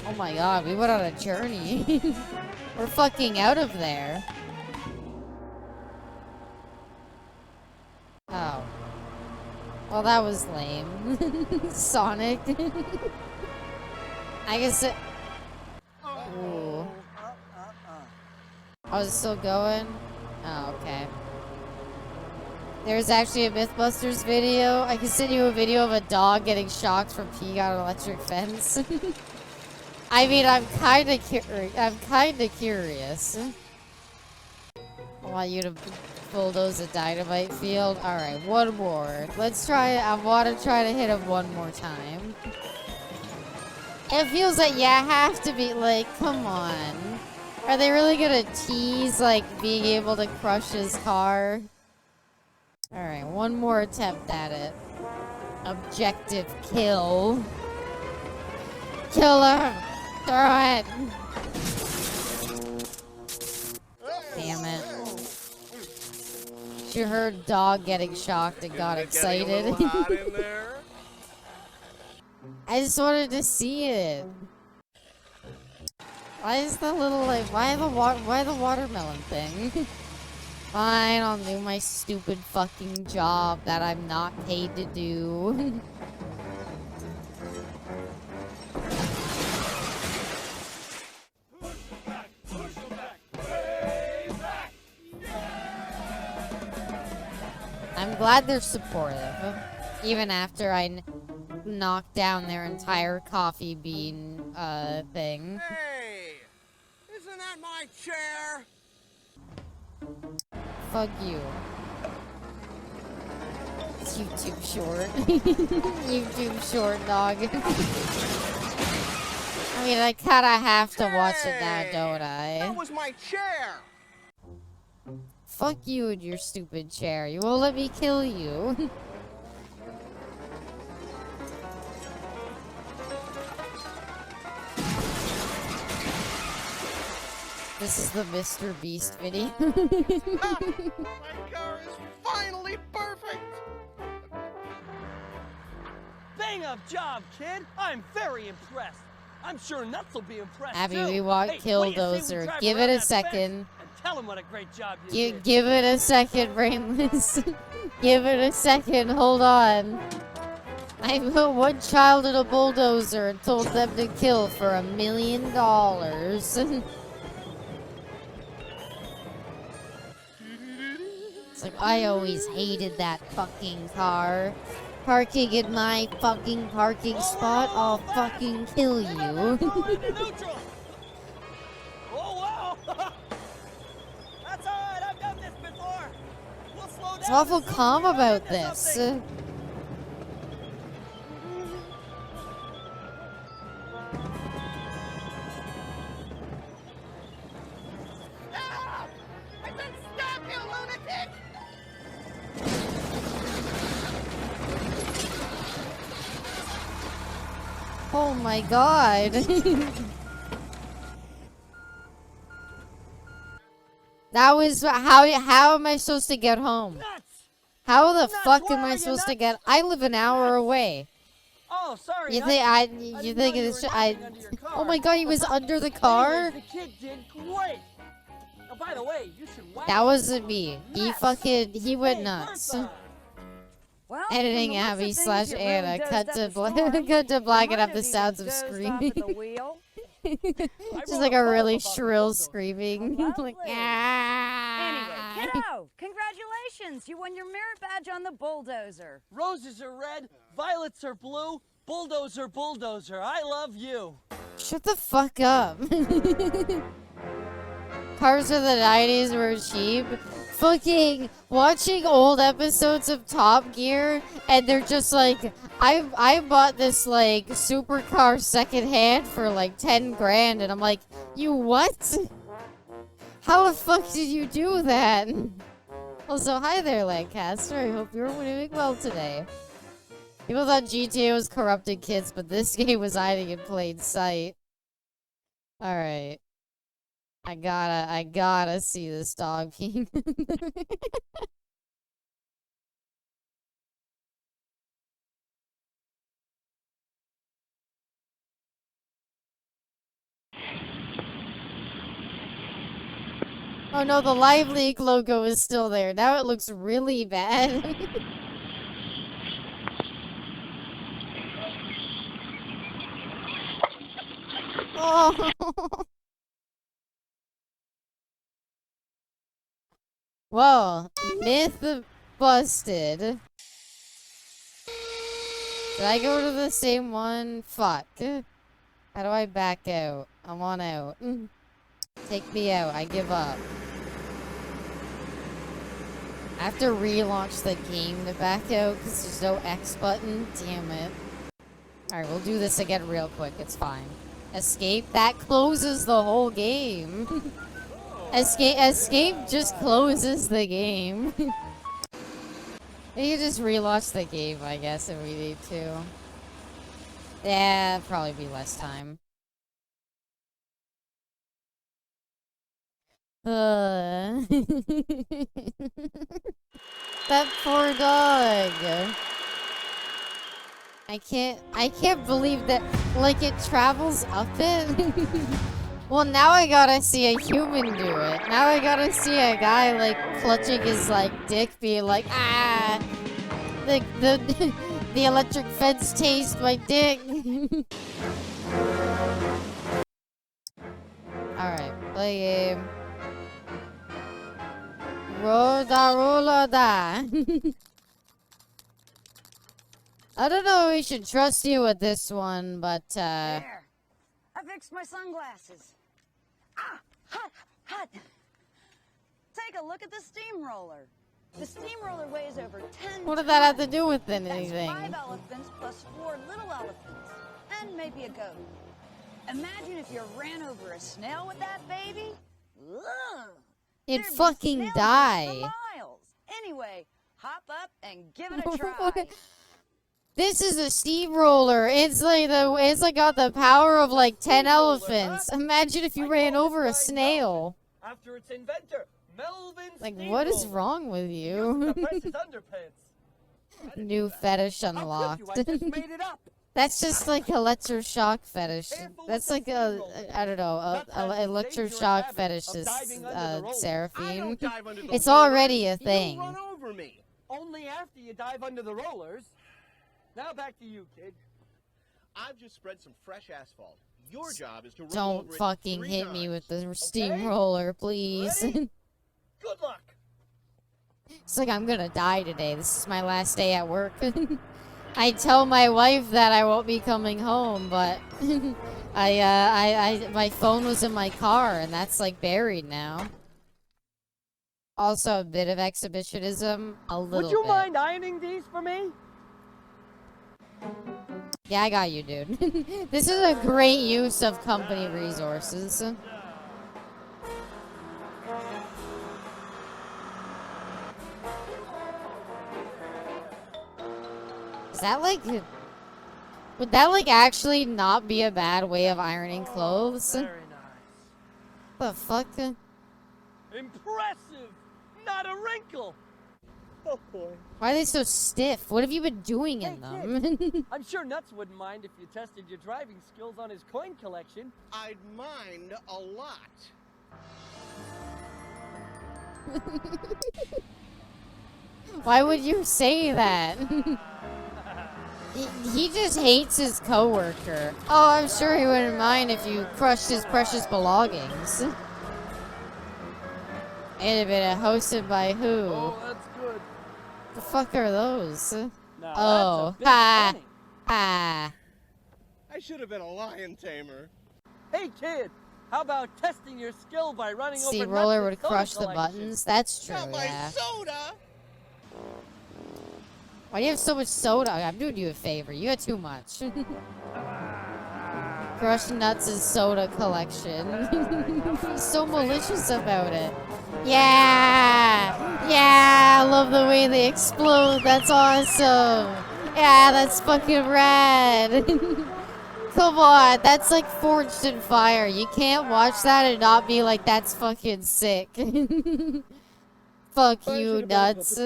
Oh my god, we went on a journey. We're fucking out of there. Oh. Well, that was lame. Sonic. I guess it... Ooh. Oh, is it still going? Oh, okay. There's actually a Mythbusters video. I can send you a video of a dog getting shocked from peeing on an electric fence. I mean, I'm kind of curious. I want you to bulldoze a dynamite field. All right, one more. Let's try. I want to try to hit him one more time. It feels like you have to be like, come on. Are they really gonna tease like being able to crush his car? All right, one more attempt at it. Objective kill. Kill him. Throw it. Damn it. She heard dog getting shocked and got excited. I just wanted to see it. Why is the little like why the watermelon thing? Fine, I'll do my stupid fucking job that I'm not paid to do. I'm glad they're supportive, even after I knocked down their entire coffee bean thing. Hey, isn't that my chair? Fuck you. It's YouTube short. YouTube short, dog. I mean, I kinda have to watch it now, don't I? That was my chair. Fuck you and your stupid chair. You won't let me kill you. This is the Mr. Beast video. Ha! My car is finally perfect! Bang up job, kid. I'm very impressed. I'm sure Nuts will be impressed Abby, too. we want Hey, Killdozer. Give it a second. And tell him what a great job you did. Give it a second, Brainless. Give it a second. Hold on. I put one child in a bulldozer and told them to kill for $1 million. It's like, I always hated that fucking car. Parking in my fucking parking spot, I'll fucking kill you. Neutral. Oh wow! That's alright. I've done this before. We'll slow down. It's awful and see if calm we can about get this. something. Stop! I said stop, you lunatic! Oh my god. That was how am I supposed to get home? Nuts! How the Nuts, fuck where am are I you, supposed to Nuts? get? I live an hour away. Oh, sorry. You Nuts. think I you didn't think know you it's were I? napping under your Oh car. my god, he was under the car. Anyways, the kid did great. Oh, by the way, you should whack That him. wasn't me. He went Hey, nuts. Bertha. Well, Editing from the looks of Abby things, slash you really Anna. dozed Cut up to a storm. cut to black You it up might the have sounds even of dozed off screaming. at the wheel. Just wrote like a a poem really about the shrill bulldozer. screaming. Lovely. Like, ah. Anyway, kiddo, congratulations! You won your merit badge on the bulldozer. Roses are red, violets are blue, bulldozer, bulldozer. I love you. Shut the fuck up. Cars of the 90s were cheap. Fucking watching old episodes of Top Gear and they're just like, I bought this like supercar secondhand for like 10 grand and I'm like, you what? How the fuck did you do that? Also, hi there, Lancaster. I hope you're doing well today. People thought GTA was corrupted kids, but this game was hiding in plain sight. Alright. I gotta see this dog peeing. Oh no, the Live Leak logo is still there. Now it looks really bad. Oh. Whoa, myth busted. Did I go to the same one? Fuck. How do I back out? I want out. Take me out. I give up. I have to relaunch the game to back out because there's no X button. Damn it. Alright, we'll do this again real quick. It's fine. Escape? That closes the whole game. Escape just closes the game. We can just relaunch the game, I guess, if we need to. Yeah, probably be less time. That poor dog. I can't believe that, like, it travels up it. Well, now I gotta see a human do it. Now I gotta see a guy, like, clutching his, like, dick, being like, ah! The electric fence tased my dick. Alright, play game. Roda. I don't know if we should trust you with this one, but, There. I fixed my sunglasses. Ah, hot. Take a look at the steamroller. The steamroller weighs over 10 what did that have to tons. do with That's anything? 5 elephants plus 4 little elephants. And maybe a goat. Imagine if you ran over a snail with that baby. Ugh. It'd There'd be fucking snail juice die. for miles. Anyway, hop up and give it a try. This is a steamroller. It's like got the power of like 10 elephants. Imagine if you ran over a snail. After its inventor, Melvin Like, what is Steamroller. wrong with Used you? to press his underpants. New fetish How could unlocked. you? I just made it up. That's just like electroshock fetish. Careful That's with like the a, steamroller. I don't know, Nuts has the dangerous electroshock habit fetish of is, diving under the roller. I Seraphine. don't dive under the It's rollers. already a You thing. run over me. Only after you dive under the rollers. Now back to you, kid. I've just spread some fresh asphalt. Your job is to roll Don't over it fucking 3 hit me times. with the steamroller, please. Ready? Good luck. It's like I'm gonna die today. This is my last day at work. I tell my wife that I won't be coming home, but my phone was in my car, and that's like buried now. Also, a bit of exhibitionism, a little Would you bit. mind ironing these for me? Yeah, I got you, dude. This is a great use of company resources. Is that like... Would that like actually not be a bad way of ironing clothes? Very nice. The fuck? Impressive. Not a wrinkle. Oh boy. Why are they so stiff? What have you been doing in them? I'm sure Nuts wouldn't mind if you tested your driving skills on his coin collection. I'd mind a lot. Why would you say that? He just hates his coworker. Oh, I'm sure he wouldn't mind if you crushed his precious belongings. Wait a minute, hosted by who? Oh, that's good. The fuck are those? Now, Oh, that's a big ha. penny. Ah. I should have been a lion tamer. Hey, kid. How about testing your skill by running over Steamroller Nuts' would soda crush the collection? buttons. That's true, Not my yeah. soda. Why do you have so much soda? I'm doing you a favor. You got too much. Crush Nuts' soda collection. He's so malicious about it. Yeah! Yeah! I love the way they explode. That's awesome. Yeah, that's fucking rad. Come on, that's like forged in fire. You can't watch that and not be like, that's fucking sick. Fuck you, Nuts.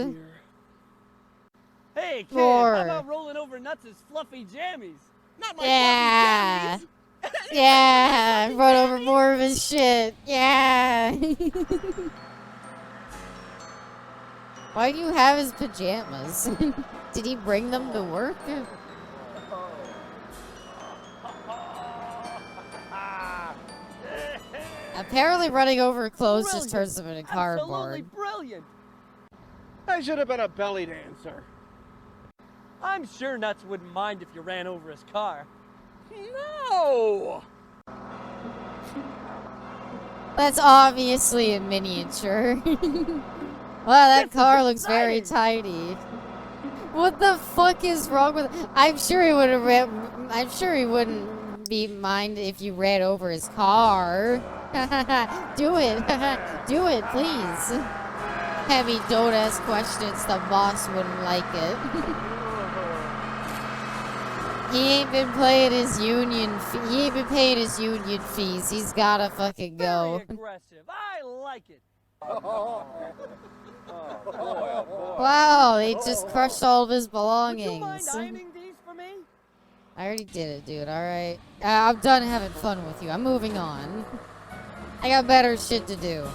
Hey, kid. Roar. How about rolling over Nuts' fluffy jammies? Not my Yeah. fluffy Yeah, run over more of his shit. Yeah. Why do you have his pajamas? Did he bring them to work? Apparently running over clothes just Brilliant. turns them into Absolutely cardboard. brilliant. I should have been a belly dancer. I'm sure Nuts wouldn't mind if you ran over his car. No. That's obviously a miniature. Wow, that This is car looks very exciting. tiny. What the fuck is wrong with? I'm sure he would have. I'm sure he wouldn't be mind if you ran over his car. Do it, do it, please. Heavy, don't ask questions. The boss wouldn't like it. He ain't been paying his union. He ain't been paying his union fees. He's gotta fucking go. Very aggressive. I like it. Wow, they just crushed all of his Would you mind belongings. ironing these for me? I already did it, dude. All right, I'm done having fun with you. I'm moving on. I got better shit to do.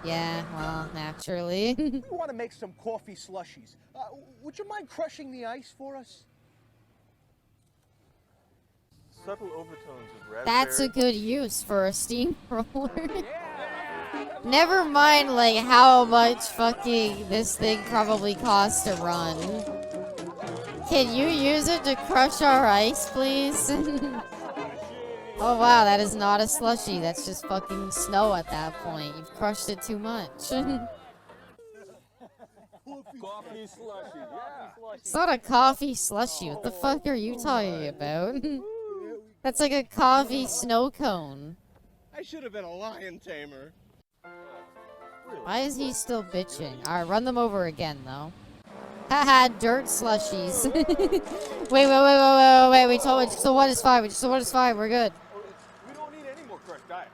Yeah, well, naturally. We want to make some coffee slushies. Would you mind crushing the ice for us? Subtle overtones of raspberry. That's a good use for a steamroller. Never mind, like, how much fucking this thing probably costs to run. Can you use it to crush our ice, please? Oh wow, that is not a slushie. That's just fucking snow at that point. You've crushed it too much. Coffee slushy. Yeah. It's not a coffee slushie. What the fuck are you talking about? That's like a coffee snow cone. I should have been a lion tamer. Why is he still bitching? Alright, run them over again, though. Haha, dirt slushies. wait. We told just the one is fine. Just the one is fine. We're good. We don't need any more crushed ice.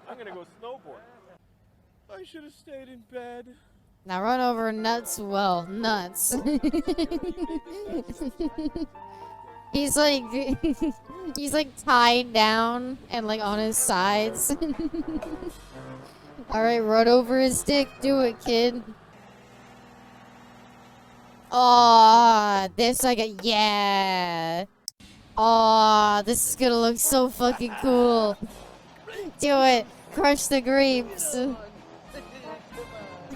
I'm gonna go snowboard. I should have stayed in bed. Now run over nuts. Well, nuts. he's like tied down and like on his sides. Alright, run over his dick. Do it, kid. Aw, this I get. Yeah. Aw, this is gonna look so fucking cool. Do it. Crush the grapes.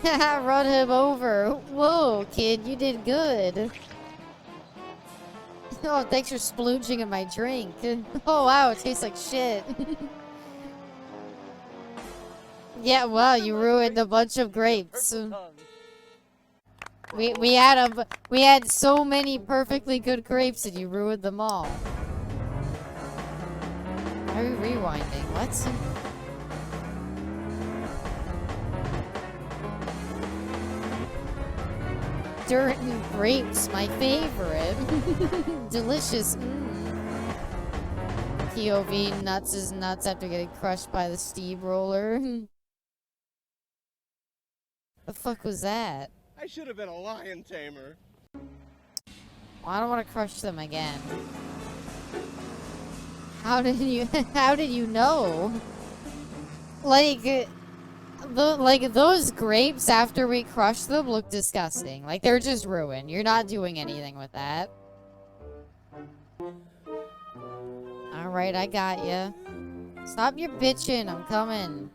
Run him over. Whoa, kid, you did good. Oh, thanks for splooging in my drink. Oh, wow, it tastes like shit. Yeah, wow, you ruined a bunch of grapes. We had so many perfectly good grapes and you ruined them all. Why are we rewinding? What? Dirt and grapes, my favorite. Delicious. POV nuts is nuts after getting crushed by the steamroller. The fuck was that? I should have been a lion tamer. Well, I don't want to crush them again. How did you know? Like those grapes after we crushed them look disgusting. Like they're just ruined. You're not doing anything with that. All right, I got you. Stop your bitching. I'm coming.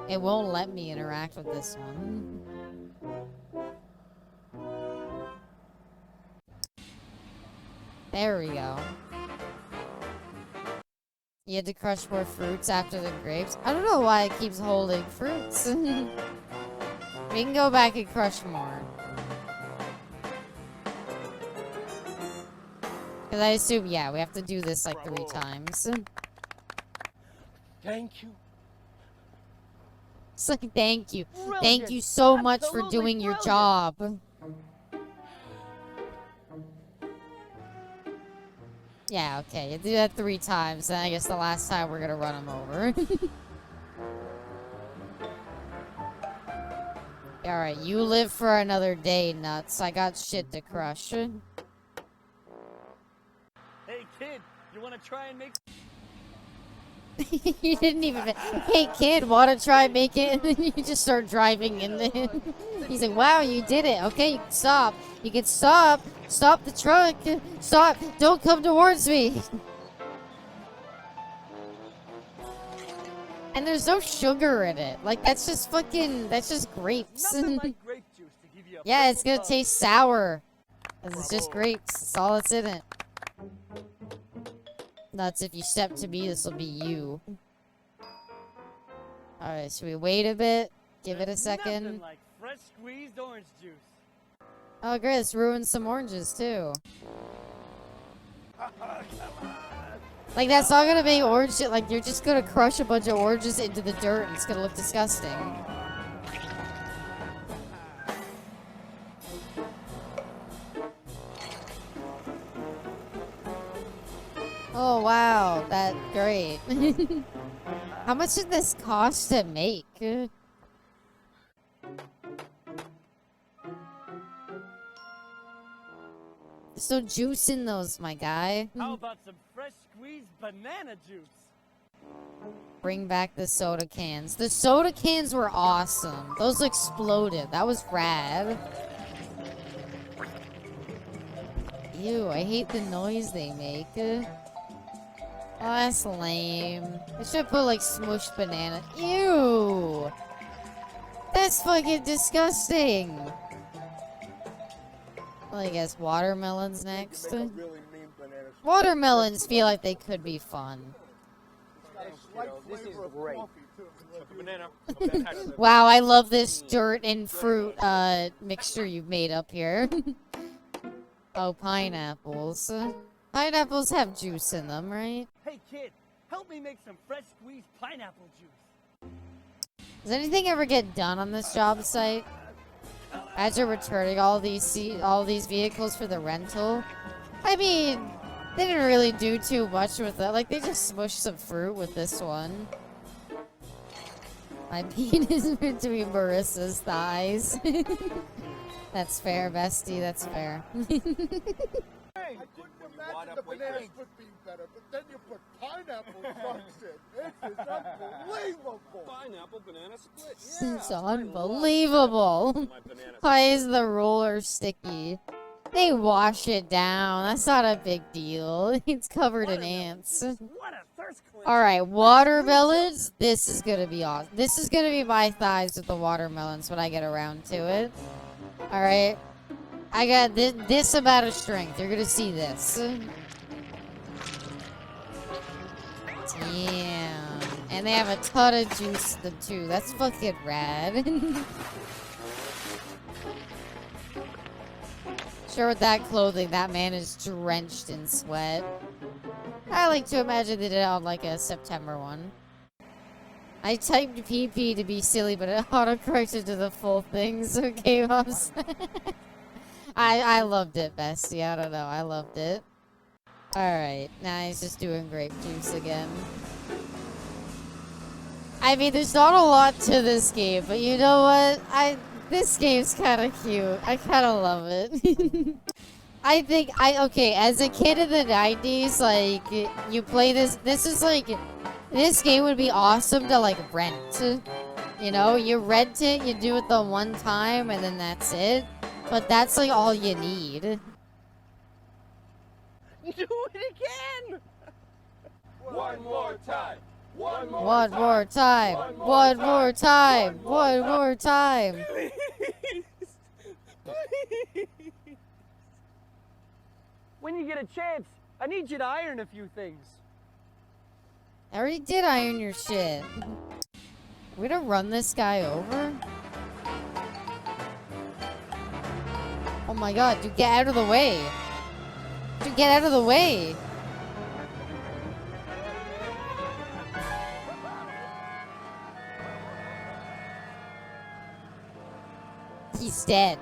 It won't let me interact with this one. There we go. You had to crush more fruits after the grapes. I don't know why it keeps holding fruits. We can go back and crush more. Because I assume, yeah, we have to do this like 3 times. Thank you. It's like, thank you. Brilliant. Thank you so much for Absolutely doing your brilliant. job. Yeah, okay. You do that 3 times, and I guess the last time we're gonna run him over. Alright, you live for another day, nuts. I got shit to crush. Hey, kid, you want to try and make... You didn't even... Hey, kid, wanna try and make it? And then you just start driving into him. He's like, wow, you did it. Okay, you can stop. You can stop. Stop the truck. Stop. Don't come towards me. And there's no sugar in it. Like, that's just fucking... That's just grapes. Nothing like grape juice to give you a Yeah, it's gonna purple taste sour. 'Cause it's just grapes. That's all that's in it. Nuts, if you step to me, this will be you. Alright, should we wait a bit? Give it a second. Nothing like fresh squeezed orange juice. Oh, great, this ruined some oranges, too. Like, that's not gonna make orange shit. Like, you're just gonna crush a bunch of oranges into the dirt and it's gonna look disgusting. Oh, wow. That's great. How much did this cost to make? There's no juice in those, my guy. How about some fresh squeezed banana juice? Bring back the soda cans. The soda cans were awesome. Those exploded. That was rad. Ew, I hate the noise they make. Oh, that's lame. I should put like smushed banana. Ew! That's fucking disgusting. Well, I guess watermelons next. Really mean bananas. Watermelons feel like they could be fun. This is great. Banana. Wow, I love this dirt and fruit mixture you've made up here. Oh, pineapples. Pineapples have juice in them, right? Hey, kid, help me make some fresh squeezed pineapple juice. Does anything ever get done on this job site? As you're returning all these vehicles for the rental? I mean, they didn't really do too much with it. Like, they just smushed some fruit with this one. My penis between Marissa's thighs. That's fair, bestie. That's fair. I couldn't imagine the bananas would be better, but then you put pineapple chunks in. This is unbelievable. Pineapple banana split. It's unbelievable. Why is the roller sticky? They wash it down. That's not a big deal. It's covered in ants. What a thirst quencher. Alright, watermelons. This is gonna be awesome. This is gonna be my thighs with the watermelons when I get around to it. Alright. I got this amount of strength. You're gonna see this. Damn. And they have a ton of juice in them too. That's fucking rad. Sure, with that clothing, that man is drenched in sweat. I like to imagine they did it on like a September one. I typed PP to be silly, but it autocorrected to the full thing, so it came up. I loved it, bestie. I don't know. I loved it. Alright, now he's just doing grape juice again. I mean, there's not a lot to this game, but you know what? This game's kind of cute. I kind of love it. I think, okay, as a kid in the 90s, like, you play this is like, this game would be awesome to, like, rent. You know, you rent it, you do it the one time, and then that's it. But that's, like, all you need. Do it again! One more time. One more One more time. One more time. One more time. Please! Please! When you get a chance, I need you to iron a few things. I already did iron your shit. We gonna run this guy over? Oh my god, dude, get out of the way. Dude, get out of the way. He's dead.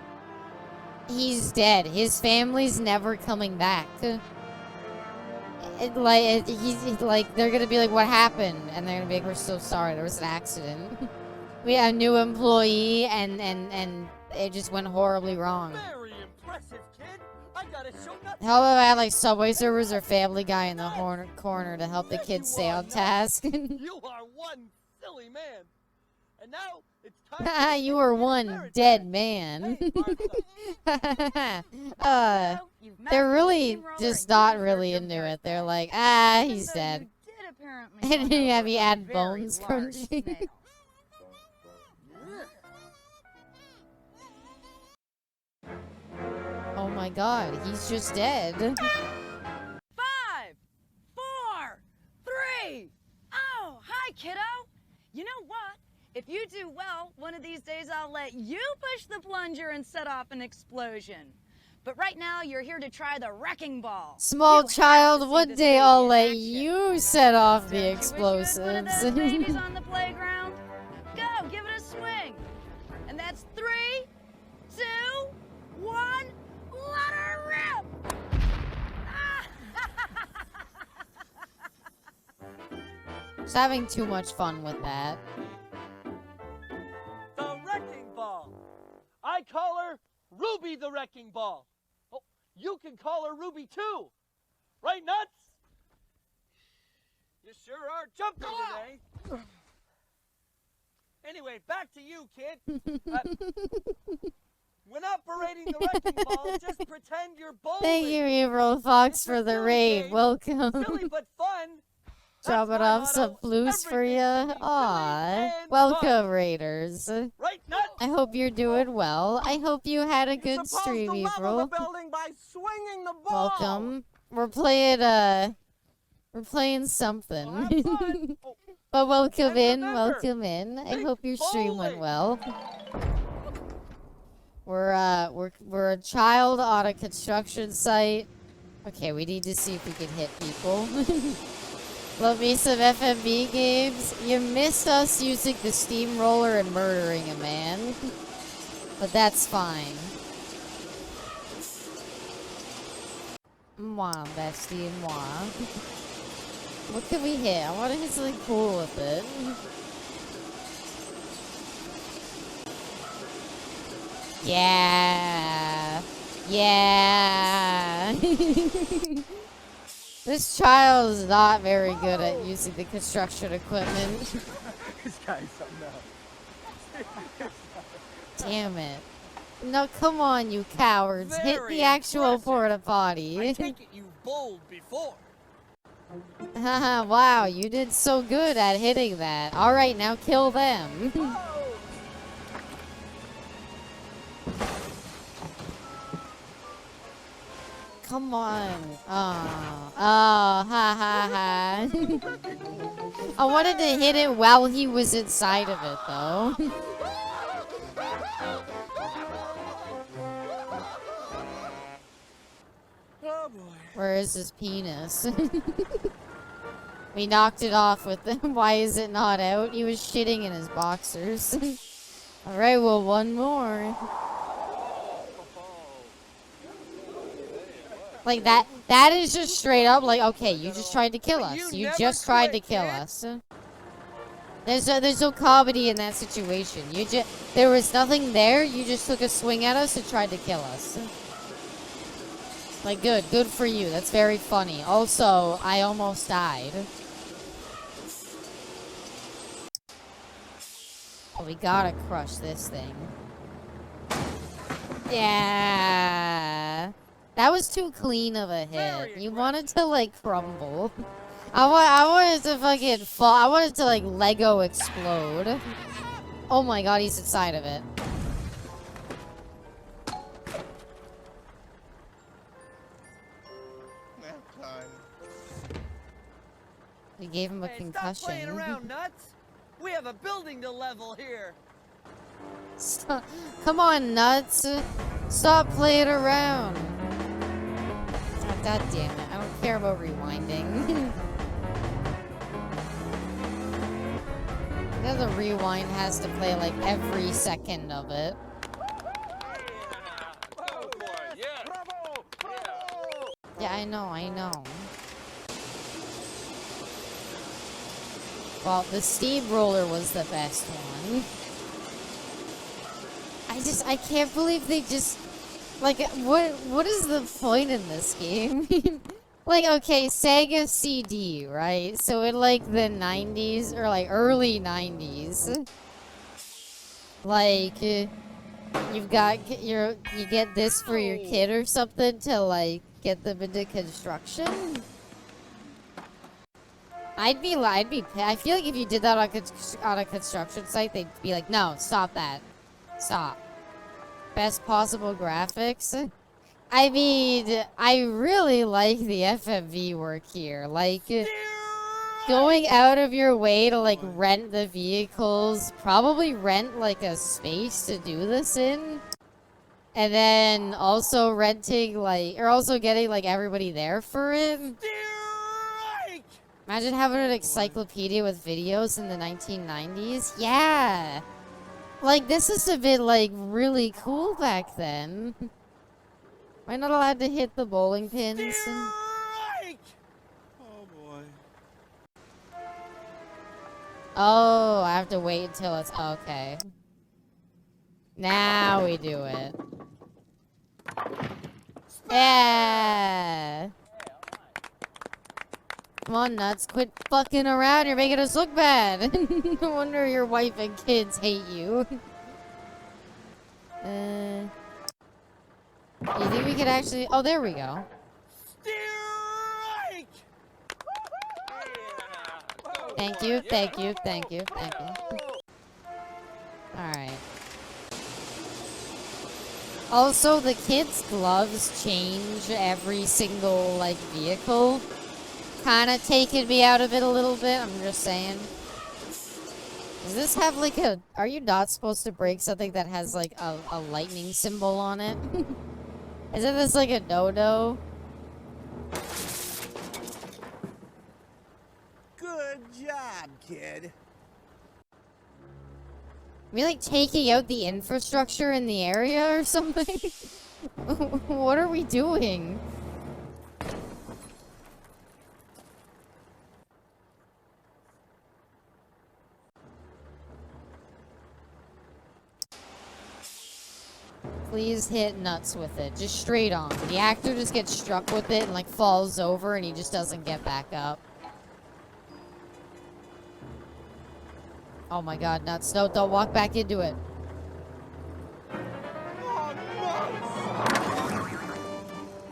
He's dead. His family's never coming back. He's like, they're gonna be like, what happened? And they're gonna be like, we're so sorry, there was an accident. We have a new employee, and it just went horribly wrong. Very impressive, kid. I gotta show nothing. How about I had like Subway servers or Family Guy in the corner to help the kids stay on task? You are one silly man. And now it's time. You were one dead man. They're really just not really into it. They're like, he's dead. And then you have you add bones crunching. Oh my god, he's just dead. 5, 4, 3. Oh, hi, kiddo. You know what? If you do well, one of these days I'll let you push the plunger and set off an explosion. But right now, you're here to try the wrecking ball. Small You child, have to see one this day baby I'll in let action. you set off the Don't you wish you had one of explosives. those babies on the playground? Go, give it a swing. And that's 3, 2, 1. Let her rip. Just having too much fun with that. The wrecking ball. I call her Ruby the wrecking ball. Oh, you can call her Ruby too. Right, Nuts? You sure are jumping today. Anyway, back to you, kid. When operating the wrecking ball, just pretend you're bowling. Thank you, April Fox, for the raid. game. Welcome. Silly but fun. Dropping That's my off some motto. blues for Everything ya. should be silly Aw. and Welcome, fun. Raiders. Right, Nuts? I hope you're doing well. I hope you had a You're good supposed stream, to level April. the building by swinging the ball. Welcome. We're playing something. Well, have fun. Oh, But welcome And in, remember, welcome in. I think hope your stream went bowling. well. We're a child on a construction site. Okay, we need to see if we can hit people. Love me some FMV games. You missed us using the steamroller and murdering a man. But that's fine. Mwah, bestie, mwah. What can we hit? I want to hit something cool with it. Yeah. Yeah. This child is not very good at using the construction equipment. This guy's something else. Damn it. No, come on, you cowards. Hit Very the actual impressive. porta I potty. take it you've bowled before. Haha, wow, you did so good at hitting that. Alright, now kill them. Come on. Oh, ha ha ha. I wanted to hit it while he was inside of it, though. Oh boy. Where is his penis? We knocked it off with him. Why is it not out? He was shitting in his boxers. Alright, well, one more. Like, that is just straight up like, okay, you just tried to kill us. You just tried to kill us. There's no comedy in that situation. There was nothing there, you just took a swing at us and tried to kill us. Like, good for you. That's very funny. Also, I almost died. Oh, we gotta crush this thing. Yeah. That was too clean of a hit. You wanted to, like, crumble. I wanted to fucking fall. I wanted to, like, Lego explode. Oh my god, he's inside of it. We gave him a Hey, concussion. stop playing around, nuts. We have a building to level here. Stop. Come on, nuts. Stop playing around. Oh, god damn it. I don't care about rewinding. The rewind has to play like every second of it. Oh boy, yeah. Bravo! Bravo! Yeah, I know. Well, the steamroller was the best one. I can't believe they just, like, what is the point in this game? Like, okay, Sega CD, right? So in, like, the 90s, or, like, early 90s, like, you get this for your kid or something to, like, get them into construction? I feel like if you did that on a construction site, they'd be like, no, stop that. Stop. Best possible graphics. I mean, I really like the FMV work here. Like, going out of your way to, like, rent the vehicles, probably rent, like, a space to do this in. And then also renting, like, or also getting, like, everybody there for it. Imagine having an encyclopedia with videos in the 1990s. Yeah. Like, this is a bit, like, really cool back then. Am I not allowed to hit the bowling pins? Oh boy. Oh, I have to wait until it's... Okay. Now we do it. Yeah! Come on, nuts. Quit fucking around. You're making us look bad. No wonder your wife and kids hate you. You think we could actually... Oh, there we go. Thank you. Alright. Also, the kids' gloves change every single, like, vehicle. Kinda taking me out of it a little bit, I'm just saying. Does this have, like, a... Are you not supposed to break something that has, like, a lightning symbol on it? Isn't this, like, a no-no? Good job, kid. We like taking out the infrastructure in the area or something? What are we doing? Please hit nuts with it. Just straight on. The actor just gets struck with it and like falls over and he just doesn't get back up. Oh my god, nuts. No, don't walk back into it.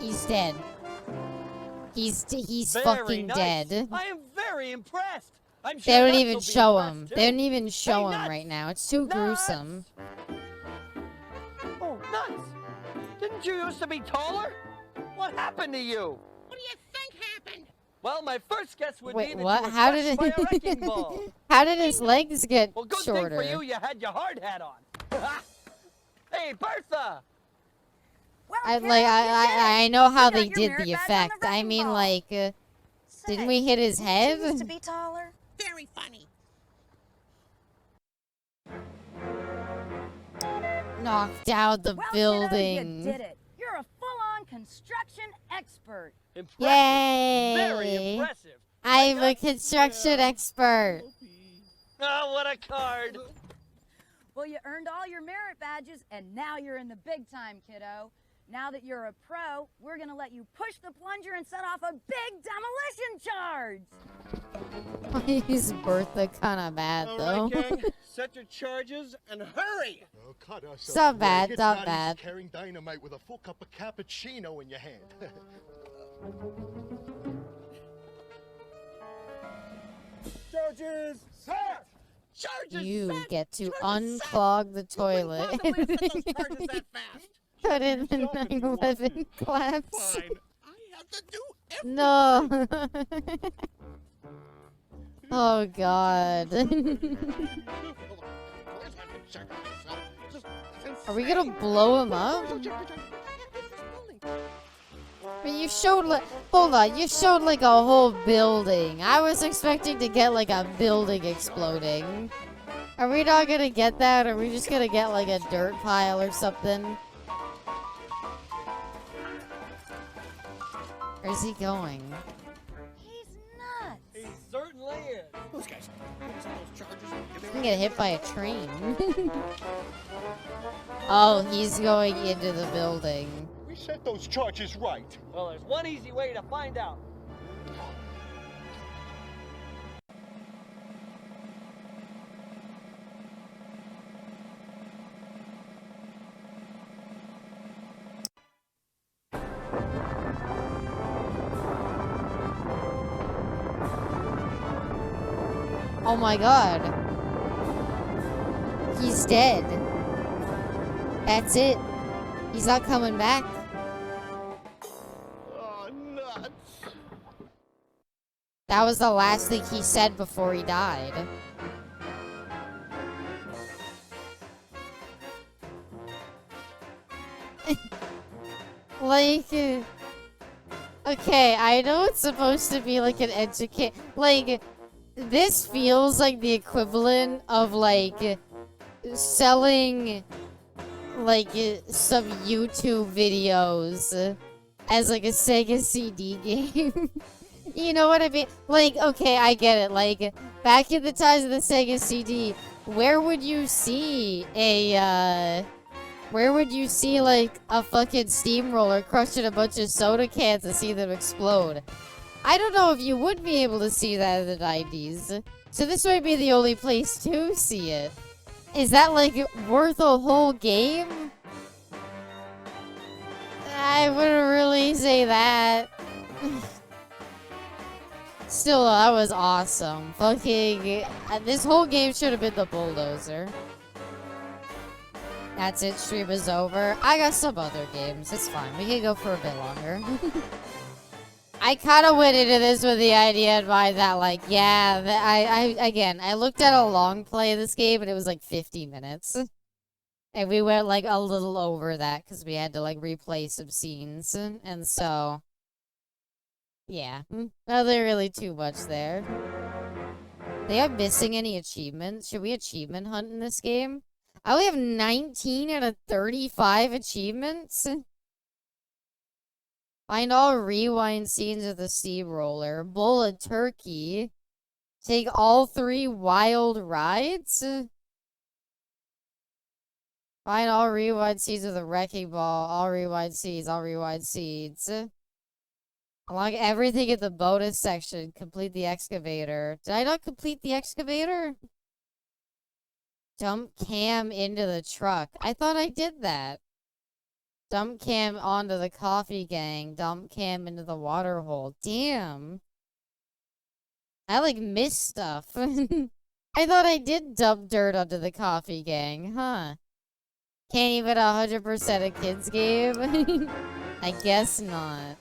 He's dead. He's Very fucking nice. dead. I am very impressed. I'm They sure don't Nuts even will be show him. impressed, They too. don't even show Hey, him Nuts! right now. It's too Nuts! gruesome. Oh, Nuts! Didn't you used to be taller? What happened to you? What do you think happened? Well, my first guess would Wait, be that what? you were How crushed did by a it? wrecking ball. How did his legs get Well, good shorter? thing for you, you had your hard hat on. Hey, Bertha! Well, I kiddo, like you did I it. know how You they got your did merit the badge on the effect. I wrecking mean, ball. like, didn't Say, we hit his didn't head? you used to be taller? Very funny. Knocked out the Well, building. kiddo, you did it. You're a full-on construction expert. Impressive. Yay! Very impressive. I'm a Nuts? construction expert. Oh, what a card. Well, you earned all your merit badges, and now you're in the big time, kiddo. Now that you're a pro, we're gonna let you push the plunger and set off a big demolition charge. He's Bertha kind of bad All though. right, gang. Set your charges and hurry. Oh, cut us It's not a bad, break. It's not not bad. easy carrying dynamite with a full cup of cappuccino in your hand. Charges set. Charges You set. get to Charges set. unclog the Who would toilet. possibly have set those charges that fast? Put in the Yourself if you want 9/11 claps. Fine. I have to do everything. No. Oh god. Are we gonna blow him up? But you showed like, hold on, you showed like a whole building. I was expecting to get like a building exploding. Are we not gonna get that? Are we just gonna get like a dirt pile or something? Where's he going? He's nuts. He certainly is. Those guys. Those charges. He's gonna get hit by a train. Oh, he's going into the building. We set those charges right. Well, there's one easy way to find out. Oh my god. He's dead. That's it. He's not coming back. Oh, nuts. That was the last thing he said before he died. Like, okay, I know it's supposed to be like an like, this feels like the equivalent of like selling like some YouTube videos as like a Sega CD game. You know what I mean? Like, okay, I get it. Like, back in the times of the Sega CD, where would you see a, where would you see, like, a fucking steamroller crushing a bunch of soda cans to see them explode? I don't know if you would be able to see that in the 90s. So this might be the only place to see it. Is that, like, worth a whole game? I wouldn't really say that. Still, that was awesome. Fucking, this whole game should have been the bulldozer. That's it, stream is over. I got some other games, it's fine. We can go for a bit longer. I kind of went into this with the idea in mind that, like, yeah, again, I looked at a long play of this game and it was like 50 minutes. And we went like a little over that because we had to like replay some scenes. And so, yeah, nothing really too much there. They are missing any achievements? Should we achievement hunt in this game? I only have 19 out of 35 achievements. Find all rewind scenes of the steamroller. Bowl a turkey. Take all 3 wild rides. Find all rewind scenes of the wrecking ball. All rewind scenes. All rewind scenes. Unlock everything in the bonus section. Complete the excavator. Did I not complete the excavator? Dump Cam into the truck. I thought I did that. Dump Cam onto the coffee gang. Dump Cam into the water hole. Damn. I, like, missed stuff. I thought I did dump dirt onto the coffee gang. Huh. Can't even 100% a kids game? I guess not.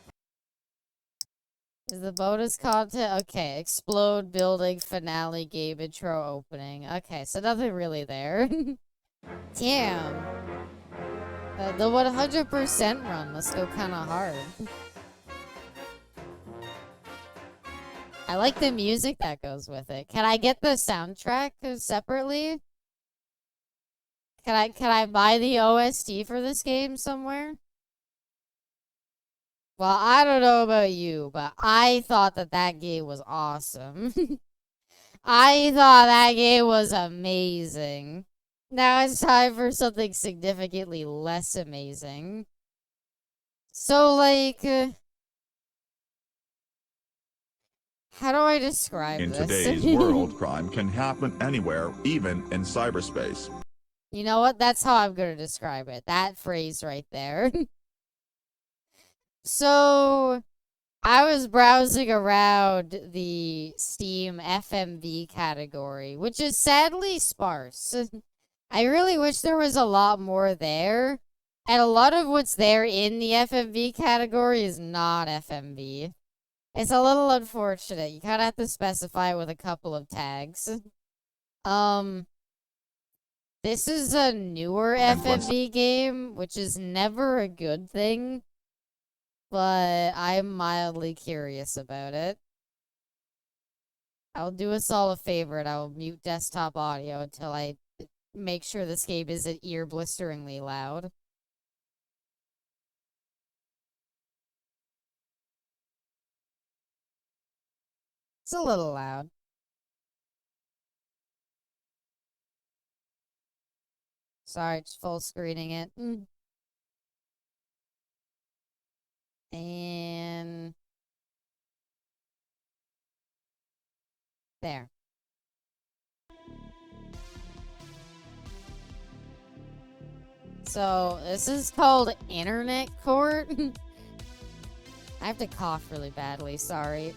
Is the bonus content? Okay, explode, building, finale, game, intro, opening. Okay, so nothing really there. Damn. The 100% run must go kind of hard. I like the music that goes with it. Can I get the soundtrack separately? Can I buy the OST for this game somewhere? Well, I don't know about you, but I thought that game was awesome. I thought that game was amazing. Now it's time for something significantly less amazing. So, like, how do I describe In this? today's world, crime can happen anywhere, even in cyberspace. You know what? That's how I'm going to describe it. That phrase right there. So, I was browsing around the Steam FMV category, which is sadly sparse. I really wish there was a lot more there. And a lot of what's there in the FMV category is not FMV. It's a little unfortunate. You kind of have to specify with a couple of tags. This is a newer FMV game, which is never a good thing. But I'm mildly curious about it. I'll do us all a favor and I'll mute desktop audio until I make sure this game isn't ear-blisteringly loud. It's a little loud. Sorry, just full screening it. And there. So, this is called Internet Court. I have to cough really badly, sorry.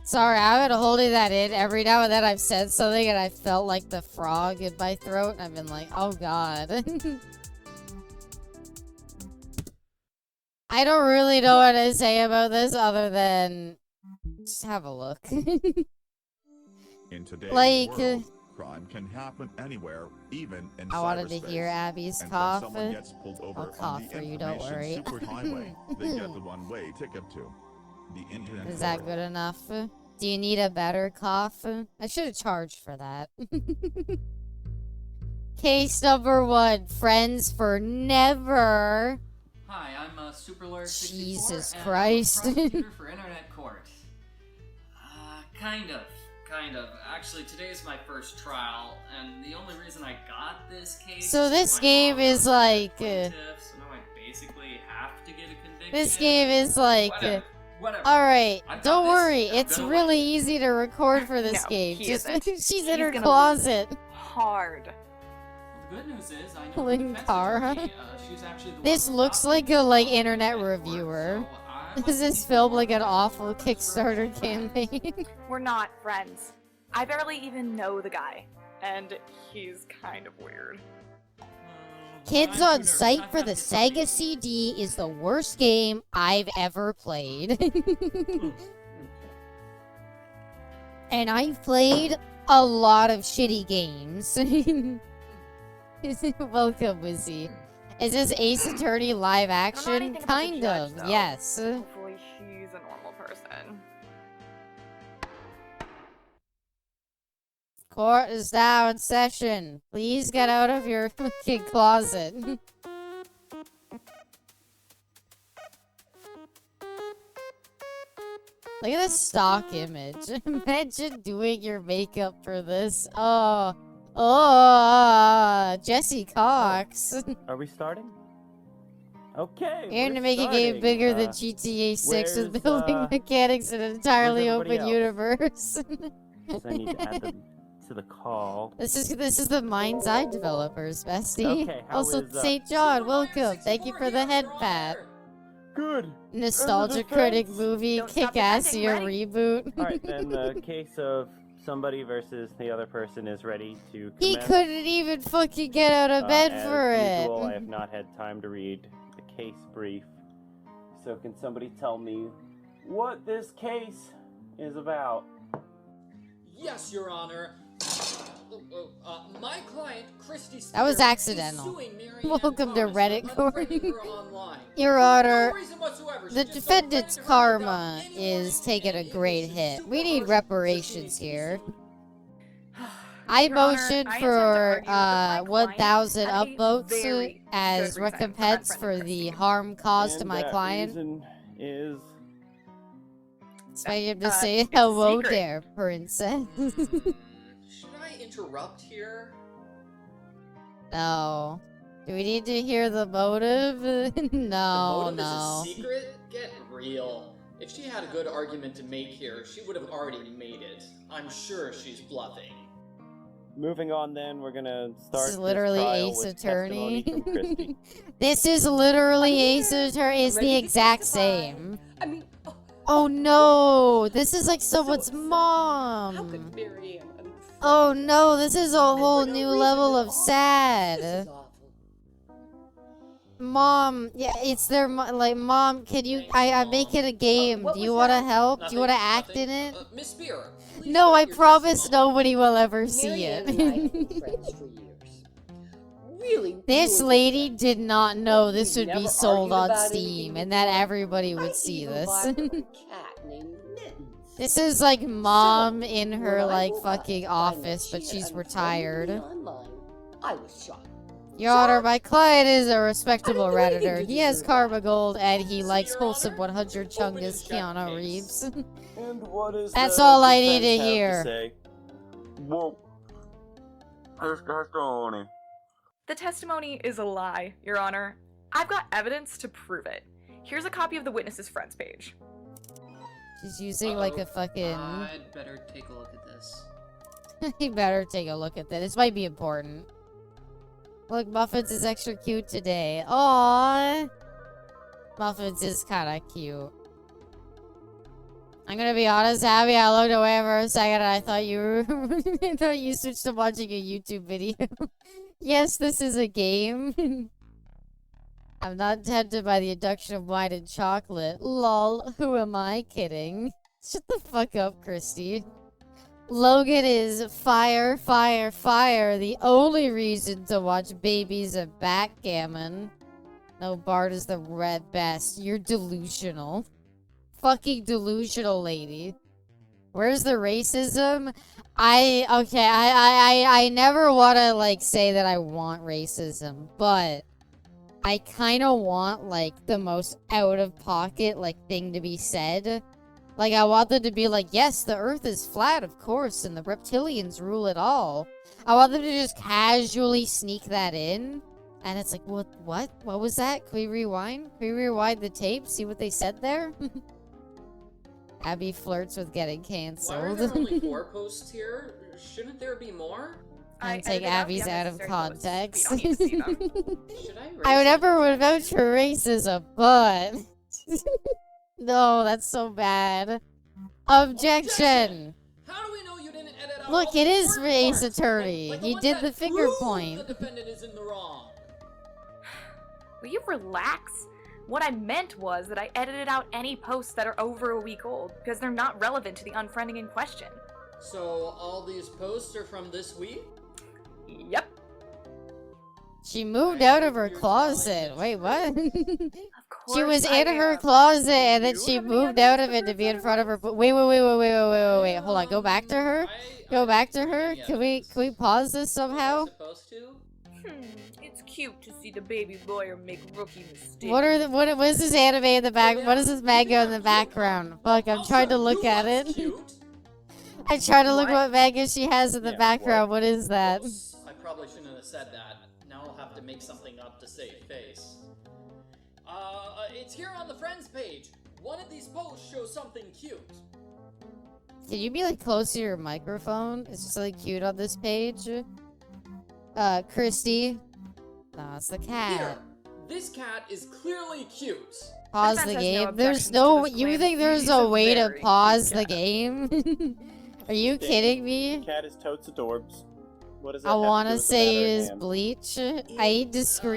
Sorry, I've been holding that in. Every now and then I've said something and I felt like the frog in my throat and I've been like, oh god. I don't really know what to say about this other than just have a look. In today's Like, world, crime can happen anywhere, even in I wanted to cyberspace. hear Abby's And cough. when someone gets pulled over I'll cough on the for you, don't information worry. superhighway, they get the one-way ticket to the internet. Is that good enough? Do you need a better cough? I should have charged for that. Case number 1, friends for never. Hi, I'm Super Lawyer 64, Jesus and Christ. I'm a prosecutor for Internet Court. Kind of. Actually, today is my first trial, and the only reason I got this case. So this my game mom is was like, so now I basically have to get a conviction. This game is like, Whatever. alright, I've got don't this, worry, I'm it's gonna really easy to record for this No, game. he Just isn't. she's in her gonna closet. Hard. The good news is I know Pulling the defense car. attorney, she's actually the This one who looks got like me a like involved in internet Internet Court, reviewer. so I'm Is this looking film like forward an to awful it. Kickstarter campaign? We're not friends. I barely even know the guy, and he's kind of weird. Kids on Site for the Sega CD is the worst game I've ever played. And I've played a lot of shitty games. Welcome, Wizzy. Is this Ace Attorney live action? anything about the Kind judge, of, though. yes. Hopefully she's a normal person. Court is now in session. Please get out of your fucking closet. Look at this stock image. Imagine doing your makeup for this. Jesse Cox. Are we starting? Okay. You're we're gonna make a game starting. bigger than GTA 6 with where's, building mechanics in an entirely where's everybody open else? universe. So I need to add them to the call. This is the Mind's Eye developers, bestie. Okay, how Also, is, St. John, welcome. Thank you for the head pat. Good. Nostalgia And the Critic defense? movie, Don't stop Kick-Ass defending, Year ready? reboot. Alright, then the case of somebody versus the other person is ready to commence. He couldn't even fucking get out of bed as for usual, I it. have not had time to read the case brief. So can somebody tell me what this case is about? Yes, Your Honor. My client, Christy That was Spear, accidental. is suing Marianne Welcome to Thomas for Reddit Court. unfriending her online. Your Honor, No reason whatsoever. She the just defendant's unfriended her karma without any is warning, taking a and great it was hit. super We need harsh, reparations so she needs to be here. sued. I Your Honor, motioned I intend to for argue that my client 1,000 had a upvotes very as good reason for recompense unfriending for the Christy. harm caused to And my that client. reason is Expect him to say it's a hello secret. there, princess. Should I interrupt here? No. Do we need to hear the motive? No, The motive no. is a secret? Get real. If she had a good argument to make here, she would have already made it. I'm sure she's bluffing. moving on. Then we're gonna start. This is literally trial Ace with Attorney. testimony from Christy. This is literally Ace Attorney. It's the exact same. I mean, Oh no! This is like someone's how could mom. Marianne? Oh no! This is a whole new level of This sad. is awful. Mom, yeah, it's their like, Mom. Can you? I make it a game. what Do you was want to that? help? Do you want to Nothing, act in it? Miss Spear, please No, I start your promise testimony. nobody will ever see Marianne and I have been it. friends for years. Really, This we were lady friends. did not know this We would be never sold argued on about Steam anything and that before. everybody would I see even this. bought her a cat named Mittens. This is like mom in her When I like woke up fucking to find office, that but she had she's unfriended retired. me online, I was shocked. Your Honor, my client is a respectable I didn't do anything redditor. to He has deserve karma gold and he likes Your wholesome Honor, 100 open chungus and shut Keanu case. Reeves. And what is That's the all I need defense to have hear. say? Well, here's testimony. The testimony is a lie, Your Honor. I've got evidence to prove it. Here's a copy of the witness's friends page. She's using like a fucking... I'd better take a look at this. You better take a look at that. This might be important. Look, Muffins is extra cute today. Aww. Muffins is kinda cute. I'm gonna be honest, Abby, I looked away for a second and I thought you were I thought you switched to watching a YouTube video. Yes, this is a game. I'm not tempted by the induction of wine and chocolate. Lol, who am I kidding? Shut the fuck up, Christy. Logan is fire, fire, fire. The only reason to watch babies and backgammon. No, Bart is the red best. You're delusional. Fucking delusional, lady. Where's the racism? I never want to, like, say that I want racism, but I kind of want, like, the most out-of-pocket, like, thing to be said. Like, I want them to be like, yes, the earth is flat, of course, and the reptilians rule it all. I want them to just casually sneak that in. And it's like, what? What was that? Can we rewind? Can we rewind the tape? See what they said there? Abby flirts with getting Why are canceled. there only 4 posts here? Shouldn't there be more? And take edited out the Abby's out of unnecessary posts. context. We don't need to see them. Should I I erase never would vouch for racism, but... No, that's so bad. Objection! How do we know you didn't edit out Look, all it the is important Ace parts? Attorney. Like He ones did that the finger prove point. The defendant is in the wrong. Will you relax? What I meant was that I edited out any posts that are over a week old because they're not relevant to the unfriending in question. So all these posts are from this week? Yep. She moved out of her closet. Wait, what? She was I in her am. closet and then You she have any moved evidence out of to it to prove be in that front of her. Wait. Hold on. Go back to her. Go back to her. any Can we pause this somehow? Supposed to? It's cute to see the baby lawyer make rookie mistakes. What is this anime in the back? What is this manga in the background? Fuck, I'm trying to look at it. I try to look what manga she has in the background. What is that? I probably shouldn't have said that. Now I'll have to make something up to save face. It's here on the friends page. One of these posts shows something cute. Can you be like close to your microphone? It's just like cute on this page. Christy. No, it's the cat. Here, this cat is clearly cute. Pause the game. There's no. You think there's a way to pause the game? Are you kidding me? Cat is totes adorbs. What does that I have to want do to with the say matter it at is hand? bleach.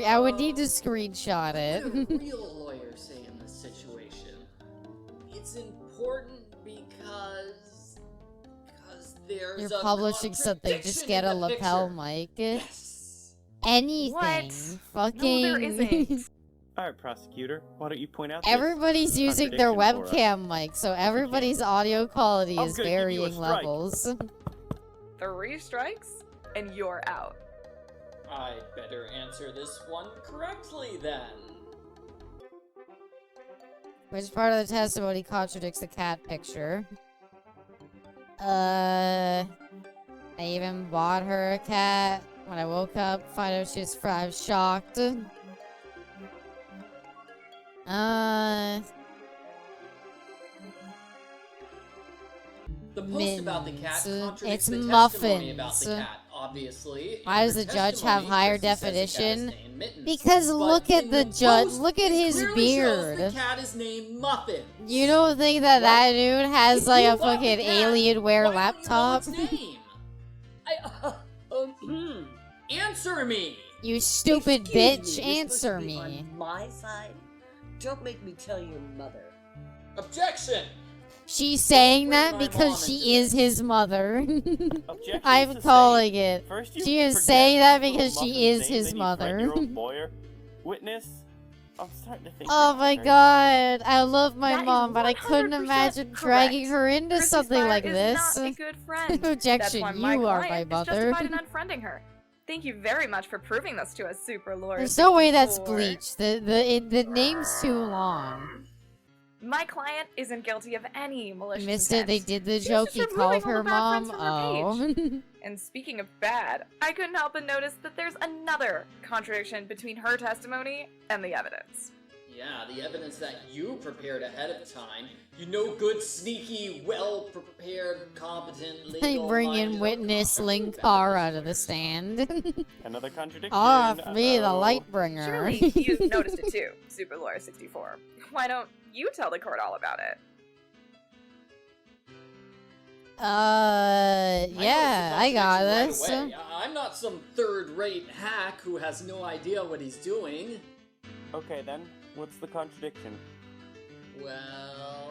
I would need to screenshot What it. do real lawyers say in this situation? It's important because there's You're a publishing something. Just contradiction get a in the lapel picture. mic. Anything. Fucking. No, there isn't. Alright, prosecutor, why don't you point out this Everybody's using their contradiction for us? webcam mic, so everybody's audio quality I'm is gonna give you a varying strike. levels. 3 strikes, and you're out. I better answer this one correctly then. Which part of the testimony contradicts the cat picture? I even bought her a cat. When I woke up, find out she was I was shocked. The post about the cat Mints. contradicts It's the testimony about muffins. the cat, obviously. Why In does her the judge have testimony, higher Chrissy says the cat is definition? named Mittens. Because But look at in the the judge. post, Look at it his clearly shows beard. the cat is named Muffin. You don't think that that dude has like a you love fucking the cat, Alienware why don't laptop? you know its name? Answer me! You stupid Excuse me, bitch, you're supposed to answer be me. On my side? Don't make me tell your mother. Objection! She's saying that my because mom she is his mother. Objection I'm sustained. calling it. First you She is forget saying that little because muffin she is thing, his then you mother. threaten your own lawyer. Witness, I'm starting to think. Oh you're my very- god, I love my That is mom, but I couldn't 100% imagine dragging correct. her into Chrissy something Spire like is this. not a good friend. Objection, That's why you are my client is mother. justified in unfriending her. Thank you very much for proving this to us, Super Lord. There's no way that's 64. bleach. The name's too long. My client isn't guilty of any malicious Missed it, intent. they did the She's joke, just he removing called all her the bad friends mom. from her page. Oh. And speaking of bad, I couldn't help but notice that there's another contradiction between her testimony and the evidence. Yeah, the evidence that you prepared ahead of time. You know, good, sneaky, well-prepared, competent, They legal. bring in witness Linkar out of the stand. Another contradiction. Off me, the Uh-oh. light bringer. Surely you noticed it too, Super Lawyer 64. Why don't you tell the court all about it? Yeah, I got Right this. away. I'm not some third-rate hack who has no idea what he's doing. Okay then, what's the contradiction? Well...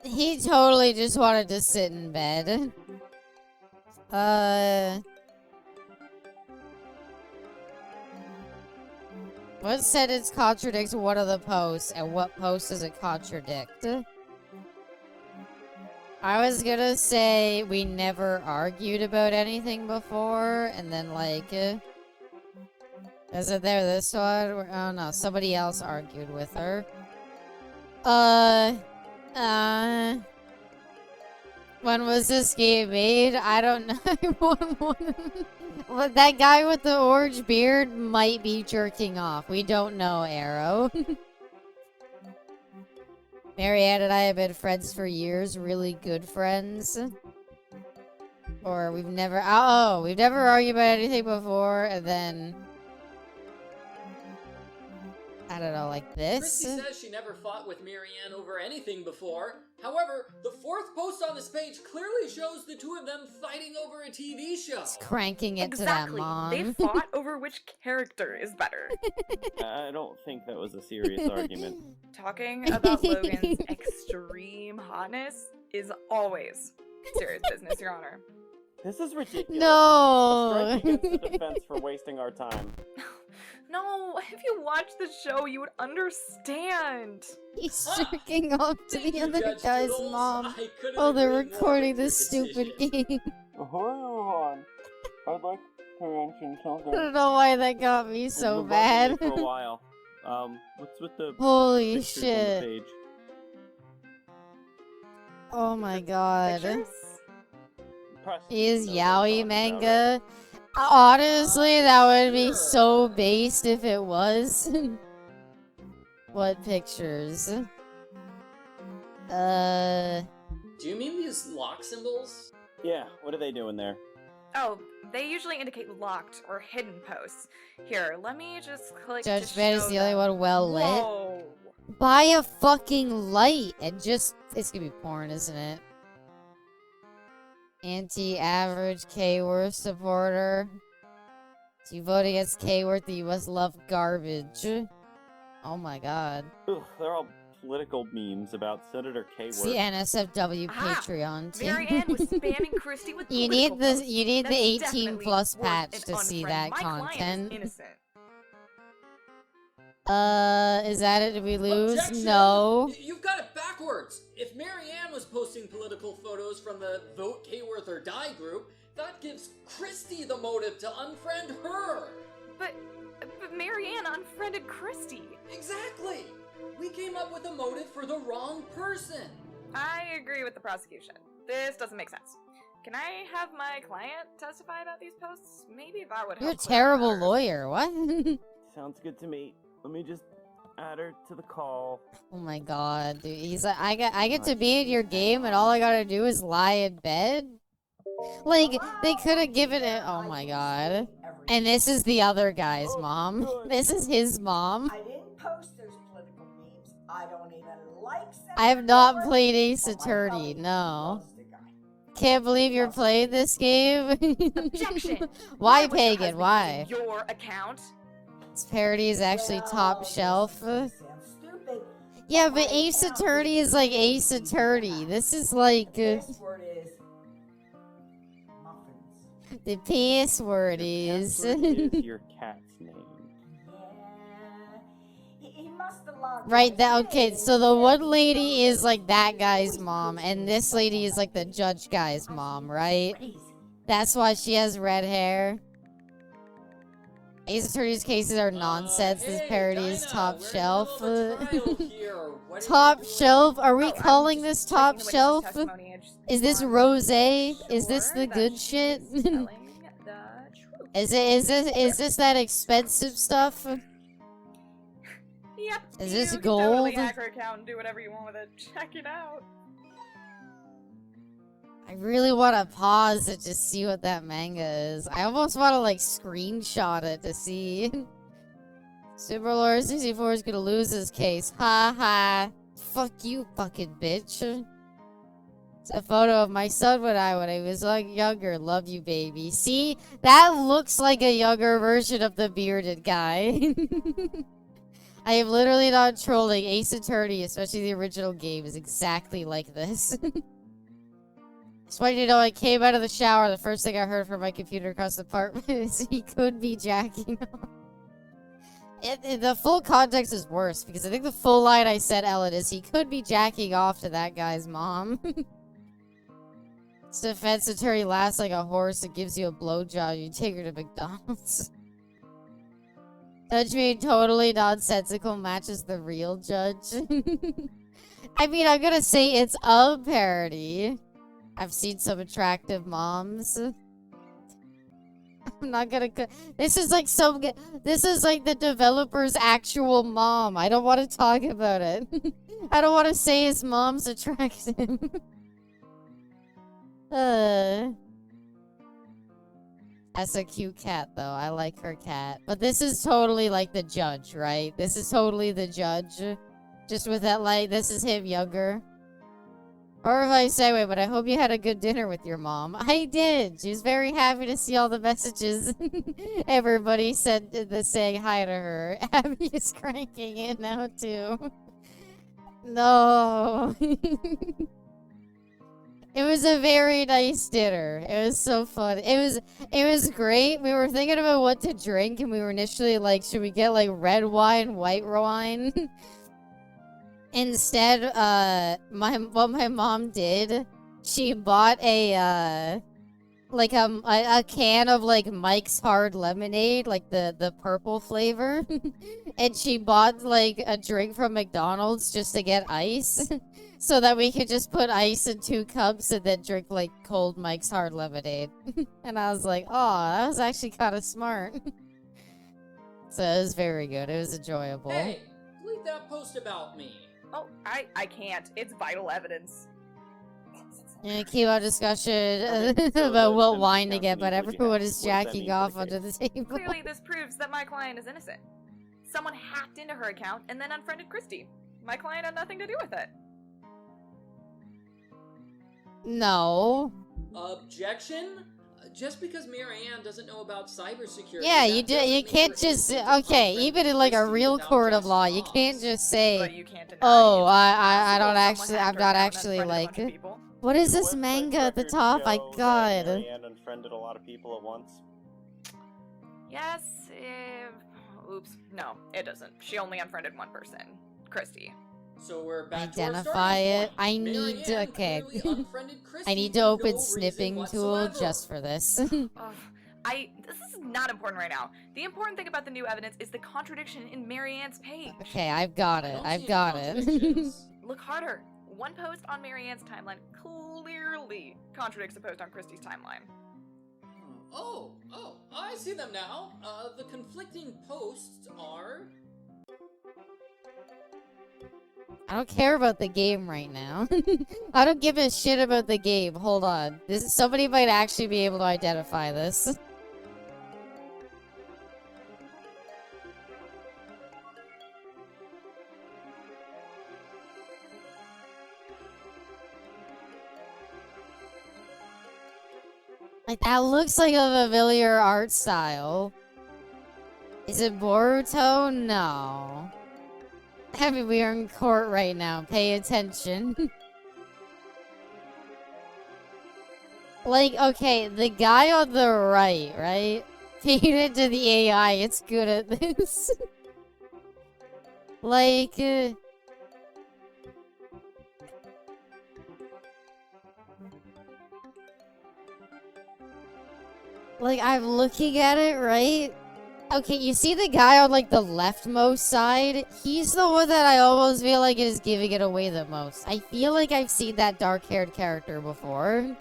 He totally just wanted to sit in bed. What sentence contradicts one of the posts, and what post does it contradict? I was gonna say we never argued about anything before, and then like... is it there, this one? Oh no, somebody else argued with her. When was this game made? I don't know. Well, that guy with the orange beard might be jerking off. We don't know, Arrow. Marianne and I have been friends for years, really good friends. Or we've never argued about anything before, and then... I don't know, like this? Chrissy says she never fought with Marianne over anything before. However, the fourth post on this page clearly shows the two of them fighting over a TV show. It's cranking it Exactly. to that mom. They fought over which character is better. I don't think that was a serious argument. Talking about Logan's extreme hotness is always serious business, Your Honor. This is ridiculous. No. A strike against the defense for wasting our time. No, if you watched the show, you would understand. He's jerking off to the other Judge guy's Doodles. mom I couldn't while they're agree more recording with your this stupid game. Hold on. I'd like to mention something. I don't know why that got me so We've been bad. bugging you for a while. What's with the Holy pictures on the shit. page? Oh my god. Pictures? Is yaoi manga? Honestly, that would be so based if it was. What pictures? Do you mean these lock symbols? Yeah, what are they doing there? Oh, they usually indicate locked or hidden posts. Here, let me just click Judge to Bed is show the only them. one well lit. Whoa. Buy a fucking light and just... It's gonna be porn, isn't it? Anti-average K-Worth supporter. If you vote against K-Worth, then you must love garbage. Oh my god. Ugh, they're all political memes about Senator It's K-Worth. the NSFW Patreon team. Mary Ann was spamming Christy with You political need the posts. you need the That's 18 definitely plus worth patch an to see unfriend. that My client content. is innocent. Is that it? Did we lose? Objection! No. You've got it backwards. If Mary Ann was posting political photos from the Vote Kworth or Die group, that gives Christy the motive to unfriend her. But Mary Ann unfriended Christy. Exactly. We came up with a motive for the wrong person. I agree with the prosecution. This doesn't make sense. Can I have my client testify about these posts? Maybe that would help. You're a terrible lawyer. What? Sounds good to me. Let me just add her to the call. Oh my god, dude. He's like, I get to be in your game and all I gotta do is lie in bed? Like, they could have given it. Oh my god. And this is the other guy's mom. This is his mom. I didn't post those political memes. I don't even like them. I have not played Ace Attorney, no. Can't believe you're playing this game. Objection. Why, Pagan? Why? Your account. This parody is actually top shelf. Yeah, but Ace Attorney is like Ace Attorney. This is like... Password is muffins. the password is... Your cat's name. He must have logged Right, that okay, so the one lady is like that guy's mom, and this lady is like the judge guy's mom, right? That's why she has red hair. Ace Attorney's cases are nonsense. This parody is top shelf. Top shelf? Are we calling this top shelf? Is this rosé? Is this the good shit? Is this that expensive stuff? Yep. Is this you gold? Can totally hack her account and do whatever you want with it. Check it out. I really want to pause it to see what that manga is. I almost want to like screenshot it to see. Super Lord 64 is gonna lose his case. Ha ha. Fuck you, fucking bitch. It's a photo of my son when I was like younger. Love you, baby. See? That looks like a younger version of the bearded guy. I am literally not trolling. Ace Attorney, especially the original game, is exactly like this. Just want you to know, I came out of the shower. The first thing I heard from my computer across the apartment is he could be jacking off. The full context is worse because I think the full line I said, Ellen, is he could be jacking off to that guy's mom. This defense attorney laughs like a horse and gives you a blowjob. You take her to McDonald's. Judge being totally nonsensical matches the real judge. I mean, I'm gonna say it's a parody. I've seen some attractive moms. I'm not gonna... This is like this is like the developer's actual mom. I don't want to talk about it. I don't want to say his mom's attractive. That's a cute cat, though. I like her cat. But this is totally like the judge, right? This is totally the judge. Just with that light. This is him younger. Or if I say, wait, but I hope you had a good dinner with your mom. I did. She was very happy to see all the messages everybody sent saying hi to her. Abby is cranking it now, too. No. It was a very nice dinner. It was so fun. It was great. We were thinking about what to drink, and we were initially like, should we get like red wine, white wine? Instead, what my mom did, she bought a can of like Mike's Hard Lemonade, like the purple flavor, and she bought like a drink from McDonald's just to get ice, so that we could just put ice in 2 cups and then drink like cold Mike's Hard Lemonade. And I was like, oh, that was actually kind of smart. So it was very good. It was enjoyable. Hey, delete that post about me. Oh, I can't. It's vital evidence. Yeah, keep our discussion about what wine to get, but everyone is jacking off under the table. Clearly, this proves that my client is innocent. Someone hacked into her account and then unfriended Christy. My client had nothing to do with it. No. Objection? Just because Marianne doesn't know about cybersecurity. Yeah, you can't just okay. Even in like a real court of law, you can't just say, "Oh, I'm not actually like." What is this manga at the top? My God. Marianne unfriended a lot of people at once. Yes. Oops. No, it doesn't. She only unfriended one person, Christy. So we're back Identify it. I need to. Okay. I need to open snipping tool just for this. This is not important right now. The important thing about the new evidence is the contradiction in Marianne's page. Okay, I've got it. I've got it. Look harder. One post on Marianne's timeline clearly contradicts a post on Christy's timeline. Oh, I see them now. The conflicting posts are... I don't care about the game right now. I don't give a shit about the game. Hold on. Somebody might actually be able to identify this. Like, that looks like a familiar art style. Is it Boruto? No. I mean, we are in court right now. Pay attention. Like, okay, the guy on the right? Feed it to the AI. It's good at this. Like, I'm looking at it, right? Okay, you see the guy on, like, the leftmost side? He's the one that I almost feel like is giving it away the most. I feel like I've seen that dark-haired character before.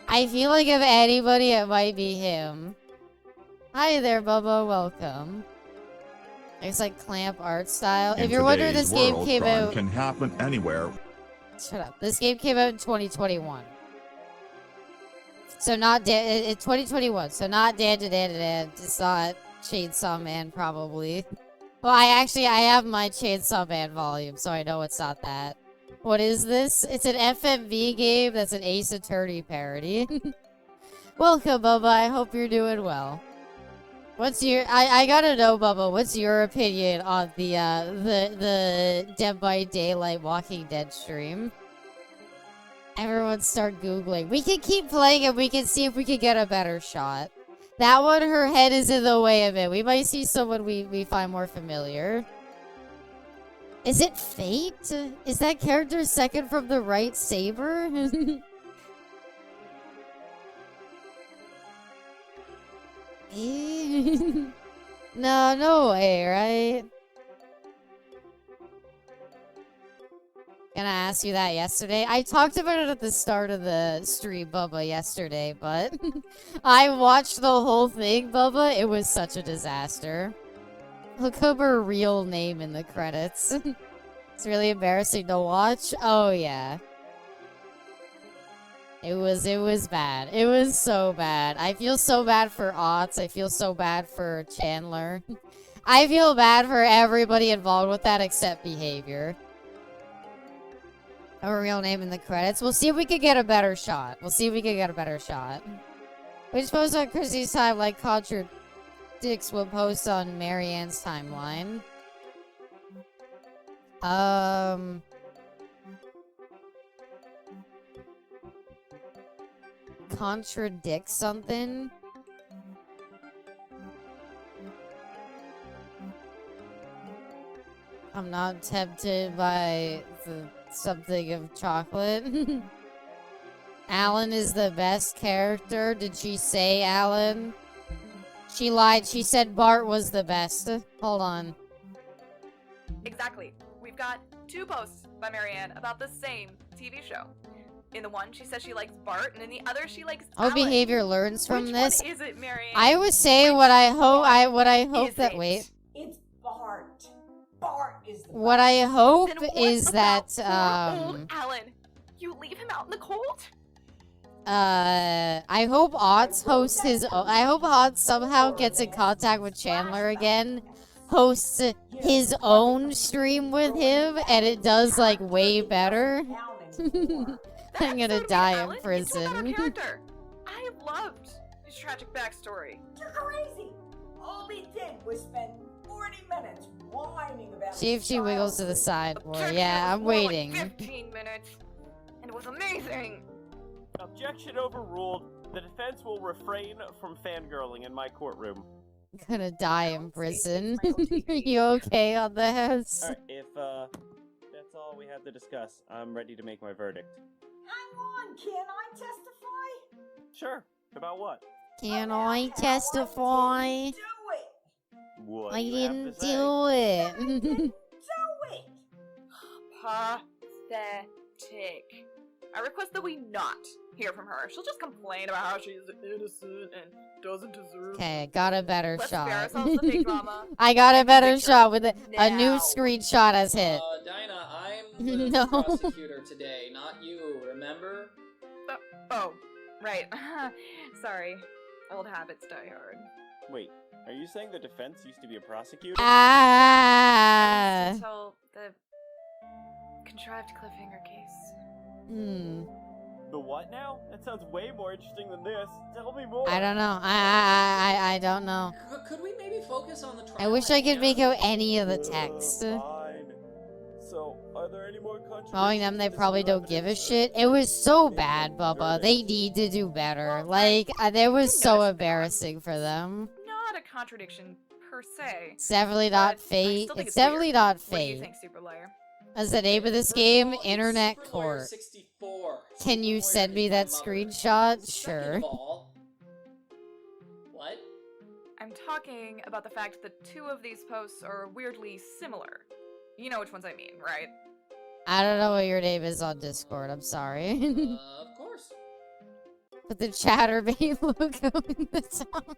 I feel like if anybody, it might be him. Hi there, Bubba. Welcome. It's like clamp art style. If you're wondering, this game came out... can happen anywhere. Shut up. This game came out in 2021. So not 2021. So not Dan. It's not Chainsaw Man, probably. Well, I have my Chainsaw Man volume, so I know it's not that. What is this? It's an FMV game that's an Ace Attorney parody. Welcome, Bubba. I hope you're doing well. What's your... I gotta know, Bubba, what's your opinion on the Dead by Daylight Walking Dead stream? Everyone start Googling. We can keep playing and we can see if we can get a better shot. That one, her head is in the way of it. We might see someone we find more familiar. Is it Fate? Is that character second from the right saber? No way, right? Gonna ask you that yesterday. I talked about it at the start of the stream, Bubba, yesterday, but I watched the whole thing, Bubba. It was such a disaster. Look up her real name in the credits. It's really embarrassing to watch. Oh, yeah. It was bad. It was so bad. I feel so bad for Otts. I feel so bad for Chandler. I feel bad for everybody involved with that except Behavior. Her real name in the credits. We'll see if we can get a better shot. Which post on Chrissy's timeline contradicts what posts on Marianne's timeline. contradict something. I'm not tempted by something of chocolate. Alan is the best character. Did she say Alan? She lied. She said Bart was the best. Hold on. Exactly. We've got 2 posts by Marianne about the same TV show. In the one, she says she likes Bart, and in the other, she likes How Alan. behavior learns from Which this. one is it, Marianne? I would say what I hope that wait. It's Bart. Bart is the What I hope Then what is about that poor old Alan? You leave him out in the cold? I hope Otz hosts his own. I hope Otz somehow gets in contact with Chandler again, hosts his own stream with him, and it does like way better. I'm gonna die in prison. Character. I loved his tragic backstory. You're crazy. All he did was spend 40 minutes whining about See if she wiggles to the side. Boy, yeah, I'm More like waiting. 15 minutes, and it was amazing. Objection overruled. The defense will refrain from fangirling in my courtroom. I'm gonna die in prison. Are you okay on this? Alright, if that's all we have to discuss, I'm ready to make my verdict. Hang on, can I testify? Sure. About what? Can I testify? What I do you have didn't to say? do it. Do it. Pathetic. I request that we not hear from her. She'll just complain about how she's innocent and doesn't deserve. Okay, I got a better Let's spare shot. ourselves the fake drama. I got a better shot with a new Now. screenshot as hit. Dinah, I'm the No. prosecutor today, not you, remember? Oh, right. Sorry. Old habits die hard. Wait, are you saying the defense used to be a prosecutor? Ah. Until the contrived cliffhanger case. The what now? That sounds way more interesting than this. Tell me more. I don't know. I don't know. Could we maybe focus on the trial? I wish I could make out any of the text. Fine. So, are there any more countries? Knowing them, they probably don't give a shit. It was so bad, Bubba. They need to do better. Like, it was so embarrassing for them. Not a contradiction per se. It's definitely not but I fate. still think It's definitely weird. not What do you fate. think, Super Liar? As the name of this game, Internet Court. 64. Can you send me that screenshot? Sure. Second of all, what? I'm talking about the fact that 2 of these posts are weirdly similar. You know which ones I mean, right? I don't know what your name is on Discord. I'm sorry. Of course. Put the Chatterbait logo in the top.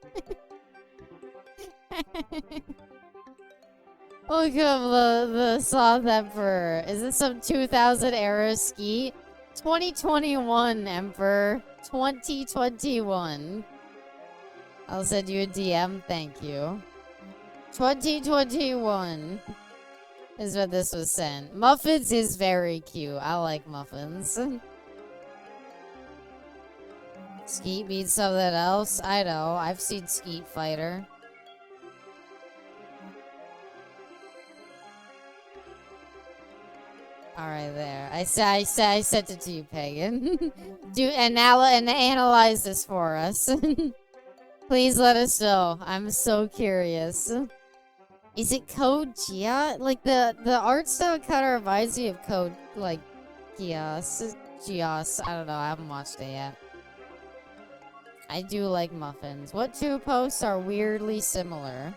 Look up the Sloth Emperor. Is this some 2000 era ski? 2021, Emperor. 2021. I'll send you a DM, thank you. 2021 is when this was sent. Muffins is very cute. I like muffins. Skeet means something else? I know. I've seen Skeet Fighter. Alright, there. I sent it to you, Pagan. Analyze this for us. Please let us know. I'm so curious. Is it Code Geass? Like, the art style kind of reminds me of Code, like, Geass. I don't know. I haven't watched it yet. I do like muffins. What 2 posts are weirdly similar?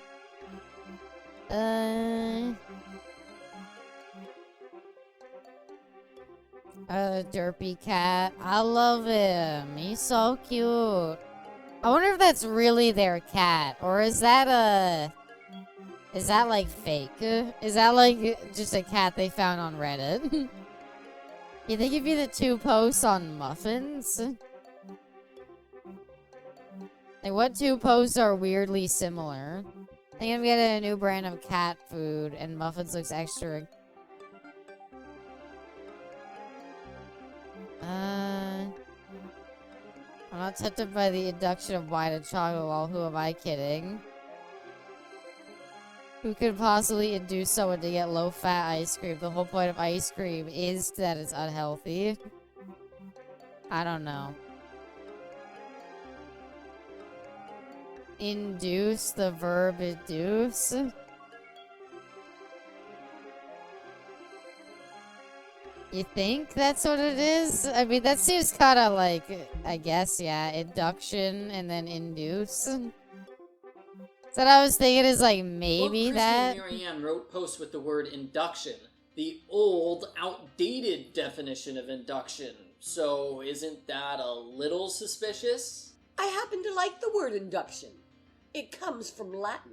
Derpy cat. I love him. He's so cute. I wonder if that's really their cat, or is that like fake? Is that like just a cat they found on Reddit? You think it'd be the 2 posts on muffins? Like, what 2 posts are weirdly similar? I think I'm getting a new brand of cat food, and muffins looks extra. I'm not tempted by the induction of wine and chocolate. Well, who am I kidding? Who could possibly induce someone to get low-fat ice cream? The whole point of ice cream is that it's unhealthy. I don't know. Induce, the verb induce. You think that's what it is? I mean, that seems kind of like, I guess, yeah, induction and then induce. So what I was thinking is like maybe Both Christy that. and Marianne wrote posts with the word induction, the old, outdated definition of induction. So isn't that a little suspicious? I happen to like the word induction. It comes from Latin,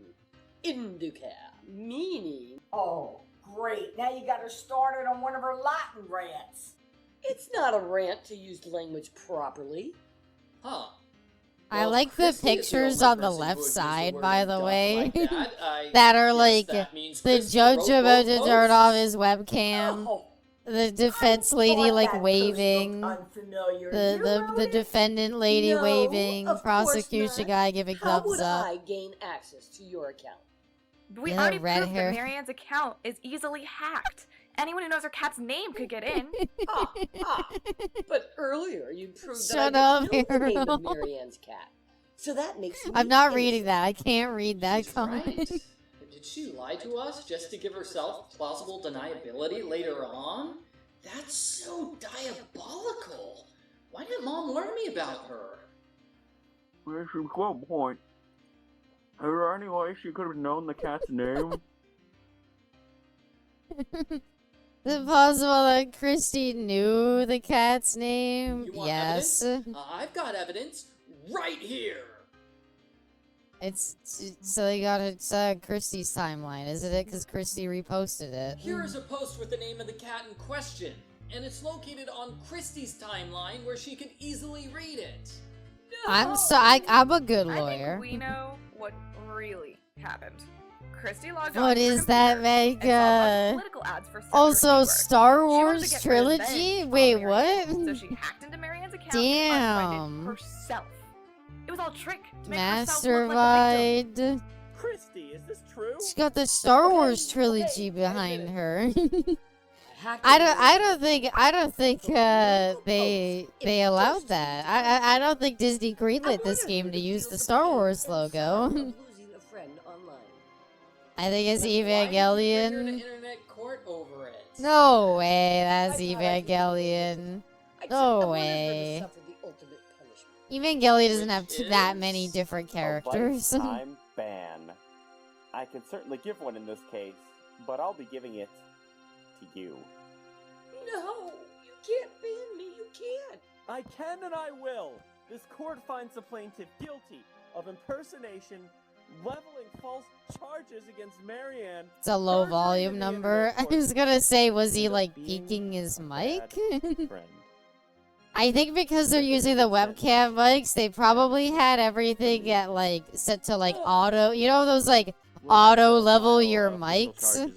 inducere, meaning... Oh, great. Now you got her started on one of her Latin rants. It's not a rant to use language properly. Huh. I Well, like the Christy is pictures only on the person who left would use side, word by the induct way, like that. I that are guess like that means the Christy judge wrote about both to turn posts. off his webcam, Oh, the defense lady thought like that waving, post looked unfamiliar. the You the wrote the it? defendant lady No, waving, of course prosecution not. guy giving How thumbs would up. I gain access to your account? We Yeah, already red proved hair. that Marianne's account is easily hacked. Anyone who knows her cat's name could get in. But earlier you proved Shut that I up, didn't know the name of Hero. Marianne's cat. So that makes me I'm not innocent. reading that. I can't read that She's comment. right. Did she lie to us just to give herself plausible deniability later on? That's so diabolical. Why didn't Mom warn me about her? That's a good point. Is there any way she could have known the cat's name? Is it possible that Christy knew the cat's name? You want Yes. evidence? I've got evidence right here. It's so they got it's Christy's timeline, isn't it? Because Christy reposted it. Here is a post with the name of the cat in question, and it's located on Christie's timeline where she can easily read it. I'm a good I lawyer. think we know what really happened. Christy logged on What to her is that, computer and saw a bunch of Mega? political ads for Senator Also, Schumer. Star She wanted to Wars get trilogy? revenge on Wait, Marianne, what? So she hacked into Marianne's account Damn. and unfriended herself. It was all a trick to make herself look like a victim. Mastermind. Christy, is this true? She's got the Star Wars trilogy behind her. I don't think they allowed that. I don't think Disney greenlit this game to use the Star Wars logo. Losing a friend online. I think it's Why did you bring her to Evangelion. internet court over it? No way, that's Evangelion. No way. Evangelion doesn't have that many different characters. A lifetime ban. I can certainly give one in this case, but I'll be giving it to you. No, you can't ban me. You can't. I can and I will. This court finds the plaintiff guilty of impersonation, leveling false charges against Marianne. It's a low perjury volume in the number. internet I was gonna say, was he and like being peeking his a mic? bad friend. I think because they're using the webcam mics, they probably had everything at like set to like auto. You know those like auto level your mics?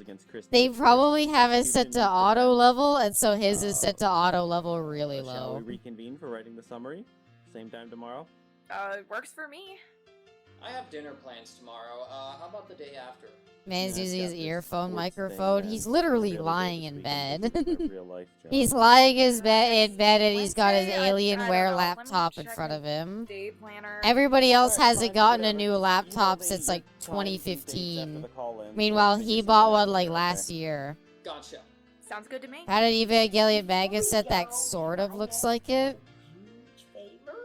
They probably have it set to auto level, and so his is set to auto level really Shall low. we reconvene for writing the summary? Same time tomorrow? It works for me. I have dinner plans tomorrow. How about the day after? Man's Yeah, using I've his got this earphone sports microphone. thing, He's man. literally Really good lying this in weekend. bed. This is my real life job. He's lying in bed with his Wednesday, Alienware I don't know. Let me laptop in check front my of him. Day planner. Everybody else Alright, hasn't fine, gotten a whatever. new You laptop know since the like time and dates after 2015. the call-in, Meanwhile, so I he think bought it's one like okay. last year. Gotcha. Sounds good to me. How did Evangelion Manga said that sort of looks like it? Huge favor?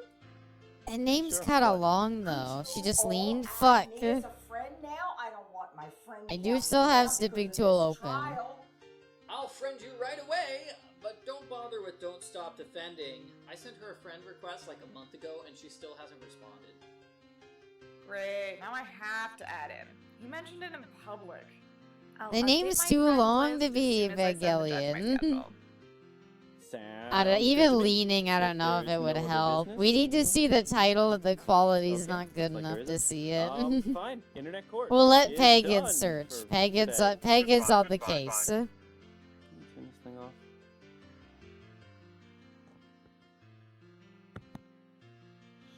That name's Sure, kind of what? long though. She just Oh, leaned. add Fuck. me as a friend now? I don't want my friend I to do have still me have up snipping because of tool this open. trial. I'll friend you right away, but don't bother with Don't Stop Defending. I sent her a friend request like a month ago, and she still hasn't responded. Great. Now I have to add in. You mentioned it in public. I'll The update name's my too friends long list to as be soon as I send the judge my Evangelion. schedule. I don't, Sounds good even to me. leaning, I If don't know if there's it would no other help. business, We need to see the title and the quality's okay, not good looks like enough there to isn't. see it. Fine. Internet court. We'll let is Peg done search. for Peg is today. on the case. Can you turn this thing off?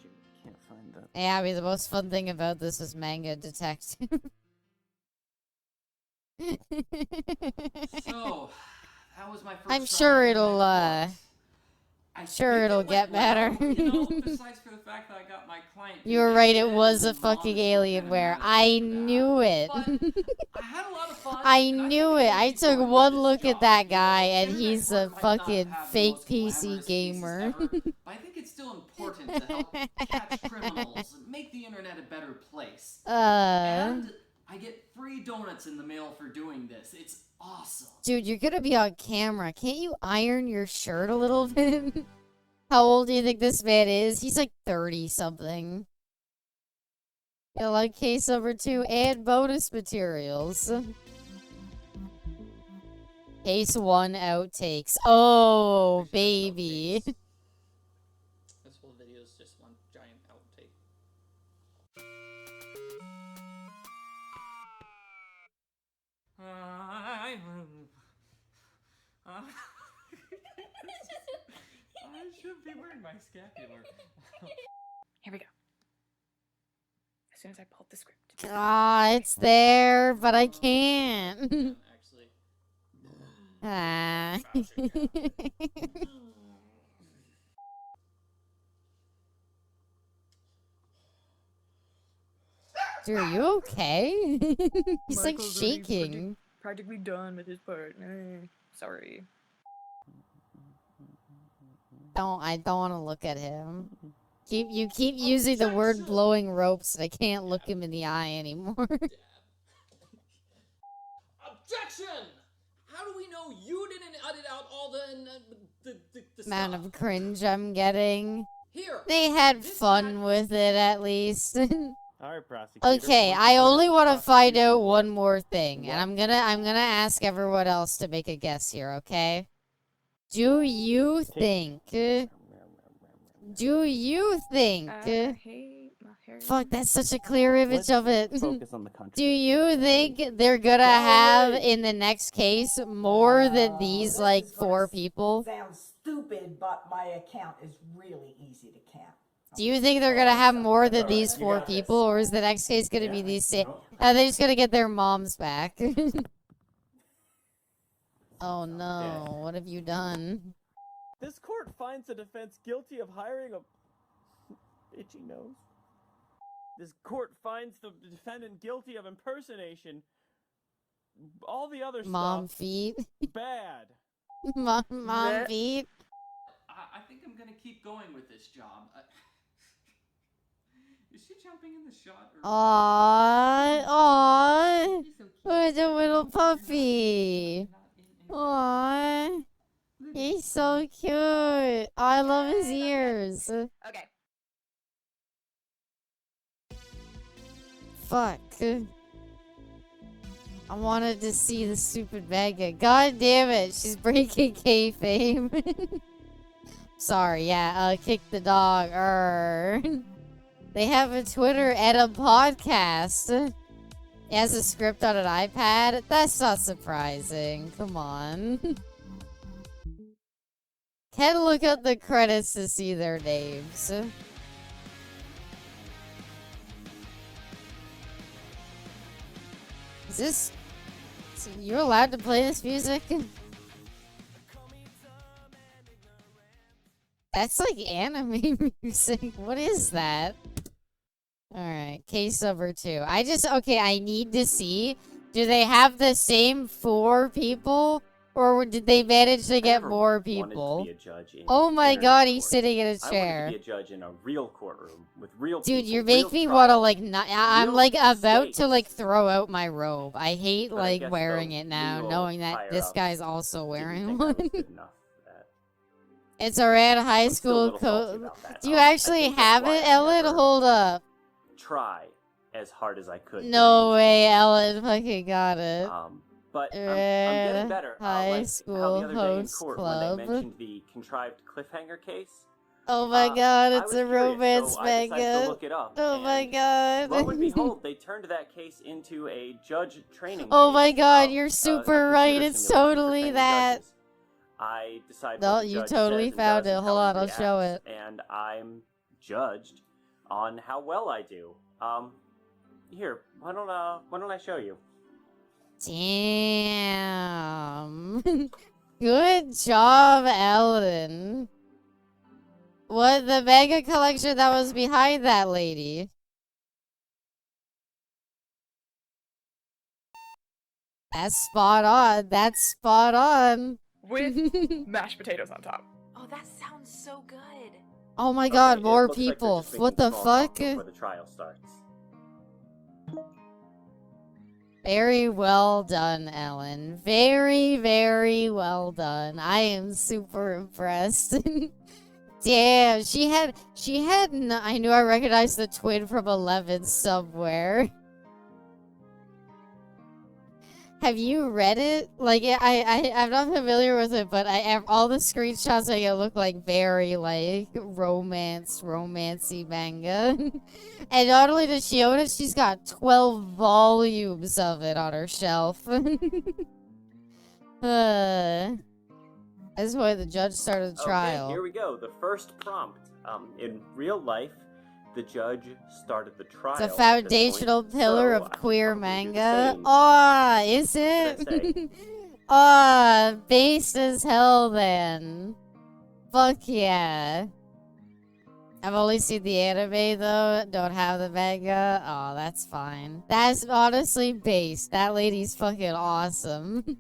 Shoot, can't find that. Yeah, I mean, the most fun thing about this was manga detective. So, that was my first I'm try sure at it'll, internet Sure, it'll get better. Besides for the fact that I got my client. You were right, it was a fucking Alienware. I knew it. I had a lot of fun. I knew it. I took one look at that guy, and he's a fucking fake PC gamer. But I think it's still important to help catch criminals and make the internet a better place. And I get free donuts in the mail for doing this. It's awesome. Dude, you're gonna be on camera. Can't you iron your shirt a little bit? How old do you think this man is? He's like 30-something. Yeah, like case number 2 and bonus materials. Case 1 outtakes. Oh, baby. This whole video is just one giant outtake. I should be wearing my scapular. Here we go. As soon as I pull up the script. Ah, it's there, but I can't. Ah. Dude, are you okay? He's like shaking. Practically done with his part. Sorry. I don't want to look at him. You keep using the word blowing ropes, and I can't look him in the eye anymore. Objection! How do we know you didn't edit out all the Amount of cringe I'm getting. Here. They had fun with it at least. Alright, prosecutor. Okay, I only want to find out one more thing, and I'm gonna ask everyone else to make a guess here, okay? Do you think? Fuck, that's such a clear image of it. Focus on the country. Do you think they're gonna have in the next case more than these like 4 people? Sounds stupid, but my account is really easy to count. Do you think they're gonna have more than these 4 people, or is the next case gonna be these same? Are they just gonna get their moms back? Oh no, what have you done? This court finds the defense guilty of hiring a itchy nose. This court finds the defendant guilty of impersonation. All the other Mom stuff feet. bad. Mom feet. I think I'm gonna keep going with this job. Is she jumping in the shot? Or... Aww. Who's a little puppy? Aww. He's so cute. I love his ears. Okay. Fuck. I wanted to see the stupid Vega. God damn it, she's breaking kayfabe. Sorry, yeah, kick the dog. They have a Twitter and a podcast. It has a script on an iPad. That's not surprising. Come on. Can't look at the credits to see their names. Is this... So you're allowed to play this music? That's like anime music. What is that? Alright, case number 2. Okay, I need to see. Do they have the same 4 people? Or did they manage to get more people? Oh my god, he's sitting in a chair. I wanted to be a judge in a real courtroom with real Dude, people, you make me want to like not. I'm like about to like throw out my robe. I hate But I like guess wearing the it now, legal knowing that higher this ups guy's also wearing didn't think I one. was good enough for that. It's a red high I'm still a school little salty code. about that. Do you I actually think that's have why it, I Ellen? never Hold up. Try as hard as I could. No way, Ellen fucking got it. But I'm Red getting better. High Like School how the other day in Host court Club. when they mentioned the contrived cliffhanger case. Oh my god, I it's was a curious, romance so I decided to manga. look it up, Oh my and god. Lo and behold, they turned that case into a judge training. Oh case my god, of, you're a super right. computer It's simulation for totally training that. judges. I decided No, what the you judge totally says and found does it. and Hold how on, he I'll show reacts, it. And I'm judged on how well I do. Here, why don't I show you? Damn. Good job, Ellen. What the manga collection that was behind that lady? That's spot on. That's spot on. With mashed potatoes on top. Oh, that sounds so good. Oh my god, more looks like they're people. just making What the small talk fuck? before the trial starts. Very well done, Ellen. Very, very well done. I am super impressed. Damn, I knew I recognized the twin from 11 somewhere. Have you read it? Like, I'm not familiar with it, but I have all the screenshots I get look like very, like, romancy manga. And not only does she own it, she's got 12 volumes of it on her shelf. That's why the judge started the trial. Okay, here we go. The first prompt. In real life, the judge started the trial. It's a foundational pillar of queer manga. Aw, is it? Aw, based as hell then. Fuck yeah. I've only seen the anime though, don't have the manga. Oh, that's fine. That's honestly based. That lady's fucking awesome.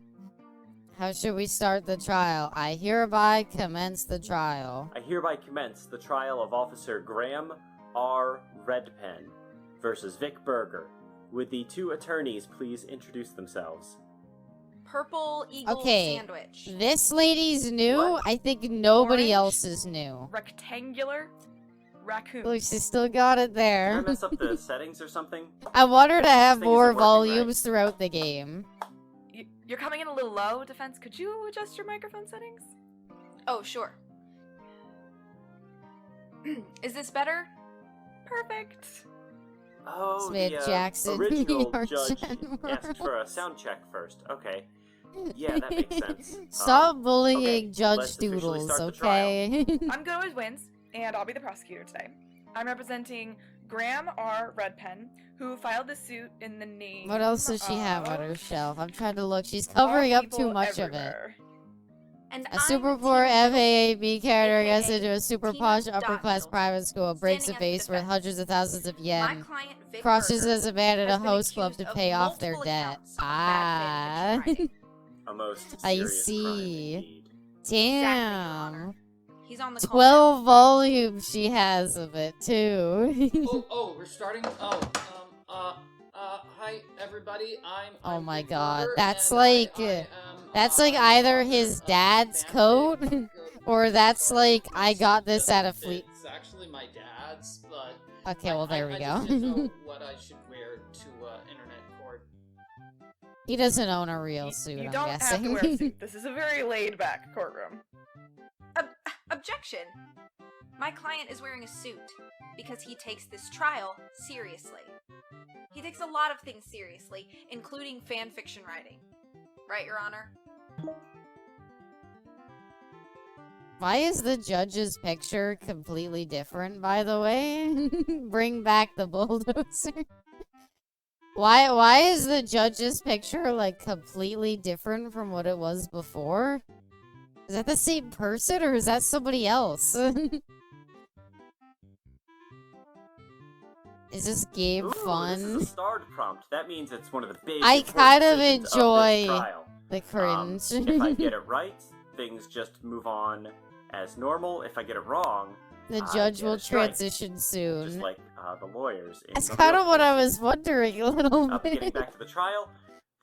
How should we start the trial? I hereby commence the trial. I hereby commence the trial of Officer Graham R. Redpen versus Vic Berger. Would the two attorneys please introduce themselves? Purple Eagle Okay, Sandwich. this lady's new. What? I think nobody Orange. else is new. Rectangular raccoon. Look, she still got it Did there. I mess up the settings or something? I want her to have This thing more isn't working volumes throughout the game. You're coming in a little low, Defense. Could you adjust your microphone settings? Oh, sure. Is this better? Perfect. Oh, Smith the Jackson, original your judge general. asked for a sound check first. Okay. Yeah, that makes sense. Stop bullying okay, Judge let's officially Doodles, start the trial. okay? I'm good with wins, and I'll be the prosecutor today. I'm representing Graham R. Redpen, who filed the suit in the name What else does she have on of her shelf? I'm trying to look. She's covering all up too people much of it. everywhere. And A super poor FAAB character gets into a super posh upper class private school, breaks a vase worth hundreds of thousands of yen, crosses as a man at a host club to pay off their debt. Ah. A most I serious see. crime indeed. Damn. He's on the call 12 volumes she has of it, too. We're starting. Hi everybody. Oh my Vic god, Berger, that's and like, I am, that's like either his dad's coat, or that's like, I got this at a flea. It's actually my dad's, but Okay, well there we I go. just didn't know what I should wear to internet court. He doesn't own a real suit, You I'm don't have to wear a guessing. suit. This is a very laid-back courtroom. Objection! My client is wearing a suit because he takes this trial seriously. He takes a lot of things seriously, including fan fiction writing. Right, Your Honor? Why is the judge's picture completely different, by the way? Bring back the bulldozer. Why is the judge's picture, like, completely different from what it was before? Is that the same person, or is that somebody else? Is this game Ooh, fun? This is a starred prompt. That means it's one of the big. I important kind of decisions enjoy this trial. the cringe. If I get it right, things just move on as normal. If I get it wrong, The I judge get will a strike, transition just soon. like the lawyers. In That's the kind real of what I cases. was wondering a little But getting bit. back to the trial,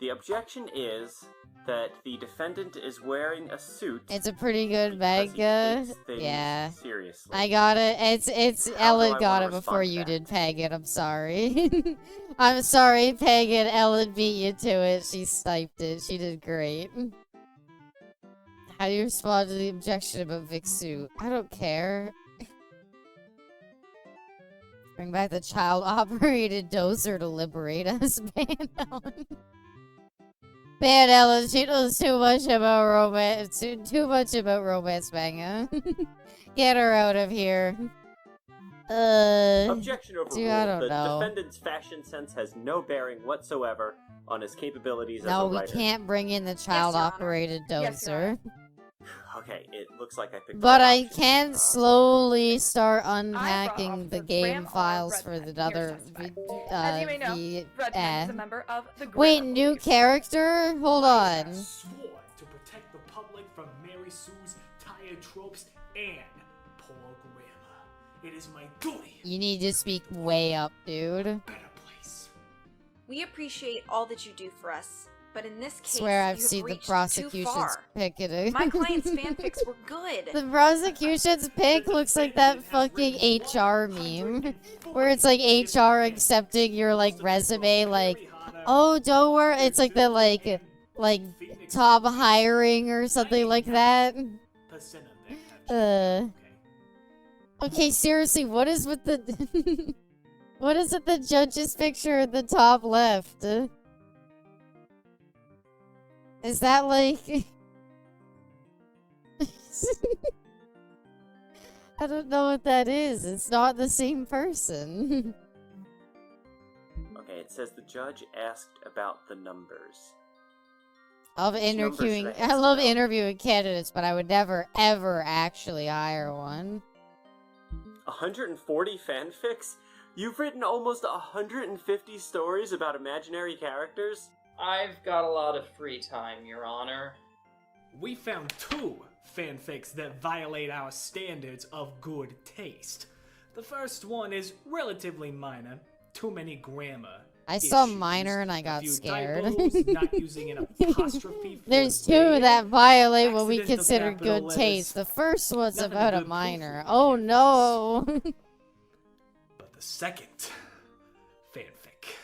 the objection is that the defendant is wearing a suit. It's a pretty good because he manga. takes things Yeah. seriously. I got it. It's How do Ellen I got wanna it before respond to you that? did, Pagan. I'm sorry. I'm sorry, Pagan. Ellen beat you to it. She sniped it. She did great. How do you respond to the objection about Vic's suit? I don't care. Bring back the child-operated dozer to liberate us, ban Ellen. Ban Ellen, she knows too much about romance. Too much about romance manga. Get her out of here. Objection overruled. Dude, I don't the know. defendant's fashion sense has no bearing whatsoever on his capabilities as No, a we writer. can't bring in the child-operated Yes, Your dozer. Okay, it looks like I picked. But the right I option. can slowly start unpacking off the the game Ram R files for Redman the other As you may know, Redman is a member of the Wait, Grammar new Police. character? Hold on. Sworn to protect the public from Mary Sue's tired tropes and Paul Grammar. It is my duty. You need to speak way up, dude. We appreciate all that you do for us, but in this case, Swear I've you have seen the reached too prosecution's far. pick it. My client's fanfics were good. The prosecution's pick looks like that fucking HR meme. Where it's like HR accepting your like resume, like, oh, don't worry. It's like the like top hiring or something like that. Okay, seriously, what is with the what is with the judge's picture at the top left? Is that like I don't know what that is. It's not the same person. Okay, it says the judge asked about the numbers. Of Which numbers should interviewing, I I ask love about? interviewing candidates, but I would never ever actually hire one. 140 fanfics? You've written almost 150 stories about imaginary characters? I've got a lot of free time, Your Honor. We found 2 fanfics that violate our standards of good taste. The first one is relatively minor, too many grammar. I saw issues, minor and I a got few scared. typos, not using an apostrophe for There's 2 they, that violate what we accidental consider capital good letters. taste. The first one's Nothing about but a good minor. Oh no! But the second fanfic.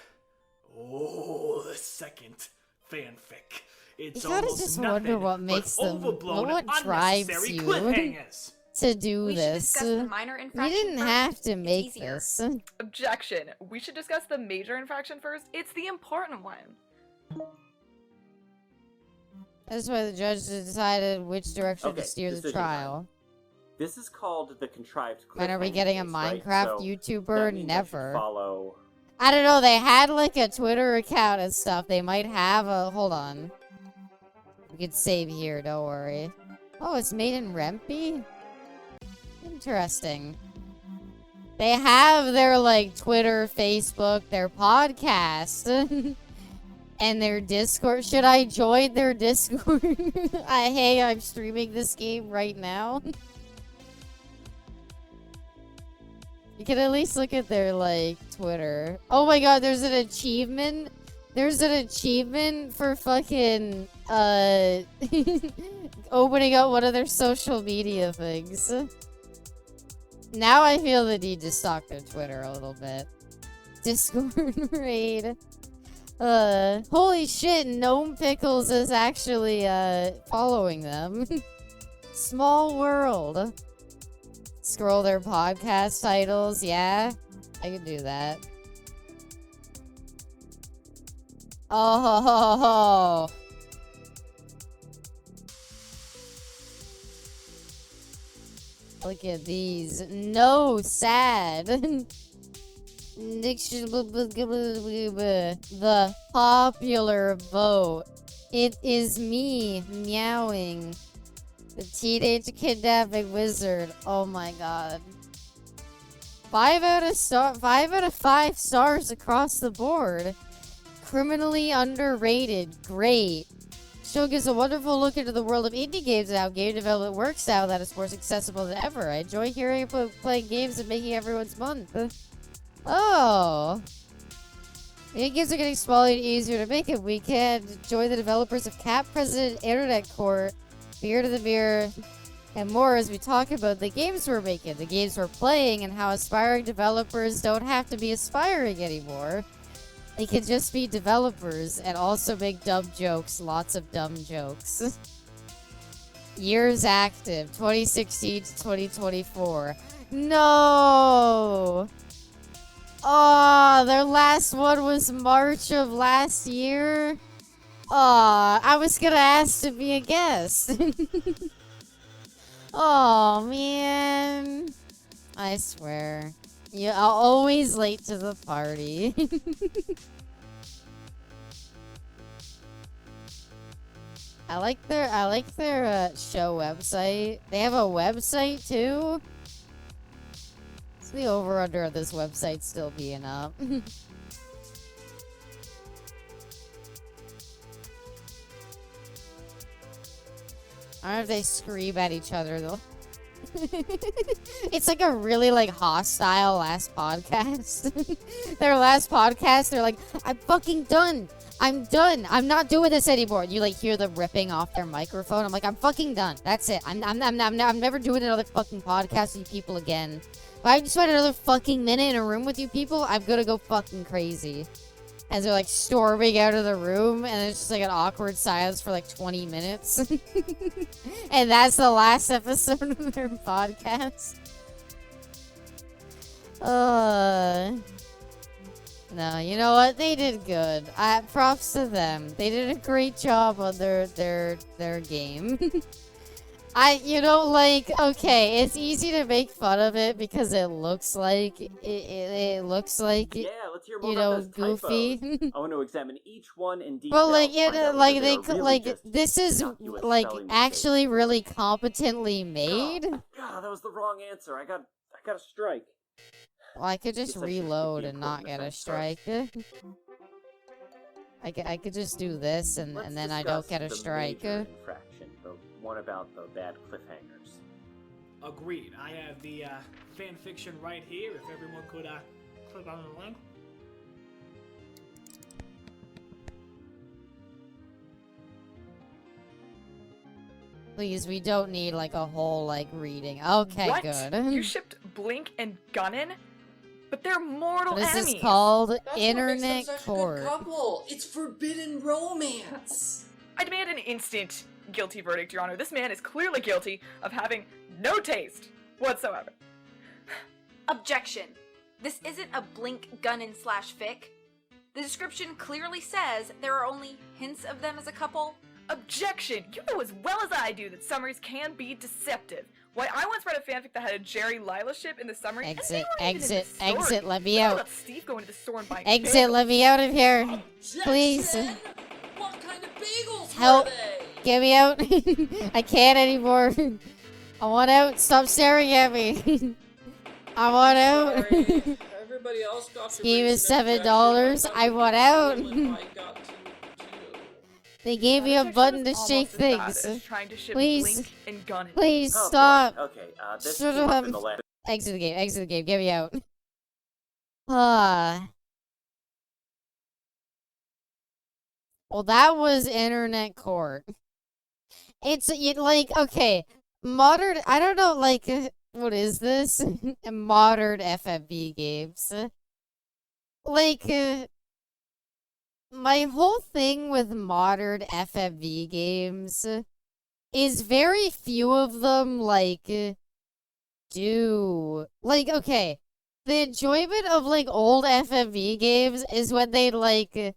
Oh, the second fanfic. It's You gotta almost just nothing wonder what but makes them, overblown, what drives unnecessary you cliffhangers. to do We should this. discuss the minor We infraction didn't first. have to It's make easier. this. Objection. We should discuss the major infraction first. It's the important one. That's why the judge decided which direction Okay, to steer the decision trial. This is called the contrived cliffhanger When are we getting a case, right? Minecraft So YouTuber? that means I should Never. follow. I don't know, they had like a Twitter account and stuff. They might have a... Hold on. We could save here, don't worry. Oh, it's made in Rempy? Interesting. They have their like Twitter, Facebook, their podcast, and their Discord. Should I join their Discord? Hey, I'm streaming this game right now. You can at least look at their, like, Twitter. Oh my god, there's an achievement. There's an achievement for fucking, opening up one of their social media things. Now I feel the need to stalk their Twitter a little bit. Discord raid. Holy shit, Gnome Pickles is actually, following them. Small world. Scroll their podcast titles, yeah? I can do that. Oh, ho, ho, ho. Look at these. No, sad. The popular vote. It is me, meowing. The teenage kidnapping wizard. Oh my god. 5 out of 5 stars across the board. Criminally underrated. Great. Show gives a wonderful look into the world of indie games and how game development works now that is more accessible than ever. I enjoy hearing about playing games and making everyone's month. Oh. Indie games are getting smaller and easier to make, and we can join the developers of Cat President Internet Court, Beer to the Mirror, and more as we talk about the games we're making, the games we're playing, and how aspiring developers don't have to be aspiring anymore. They can just be developers and also make dumb jokes. Lots of dumb jokes. Years active, 2016 to 2024. No! Oh, their last one was March of last year. Oh, I was gonna ask to be a guest. Oh, man. I swear. Yeah, I'm always late to the party. I like their show website. They have a website too. What's the over under of this website still being up? I don't know if they scream at each other though. It's like a really like hostile last podcast. Their last podcast, they're like, I'm fucking done. I'm done. I'm not doing this anymore. You like hear them ripping off their microphone. I'm like, I'm fucking done. That's it. I'm never doing another fucking podcast with you people again. If I just spend another fucking minute in a room with you people, I'm gonna go fucking crazy. As they're like storming out of the room, and it's just like an awkward silence for like 20 minutes. And that's the last episode of their podcast. No, you know what? They did good. Props to them. They did a great job on their game. Okay, it's easy to make fun of it because it looks like it looks like Yeah, let's hear more about those goofy. typos. I want to examine each one in detail. Well, like find out like whether they are could really like just this is innocuous like spelling actually really competently made. God, that was the wrong answer. I got a strike. Well, I could just Guess I should reload keep and the not get a important strike. I could just do this and then I don't get a strike. The major infraction, the one about the bad cliffhangers. Agreed. I have the fan fiction right here. If everyone could click on the link. Please, we don't need like a whole like reading. Okay, What? good. You shipped Blink and Gunnin? But they're mortal What is enemies. this called? That's Internet what makes them such a court. good couple. It's forbidden romance. I demand an instant guilty verdict, Your Honor. This man is clearly guilty of having no taste whatsoever. Objection. This isn't a Blink Gunnin / fic. The description clearly says there are only hints of them as a couple. Objection! You know as well as I do that summaries can be deceptive. Why, I once read a fanfic that had a Jerry Lila ship in the summary. Exit, and they weren't even in the story. exit, let me What out. about Steve going to the store and buying Exit, bagels? let me out of here. Please. What kind of bagels Help. were they? Get me out. I can't anymore. I want out. Stop staring at me. I want out. Sorry. Everybody else got to Scheme raise is an $7. objection. I want out. I got to too. They gave me a button to shake things. Trying to ship Please. Blink and Gunnin. Please Oh, boy. stop. Okay, this Shut came up up. in the last. Exit the game. Exit the game. Get me out. Ah. Well, that was internet court. It's like, okay, modern, I don't know, like, what is this? Modern FMV games. Like, my whole thing with modern FMV games is very few of them, like, do. Like, okay, the enjoyment of, like, old FMV games is when they, like,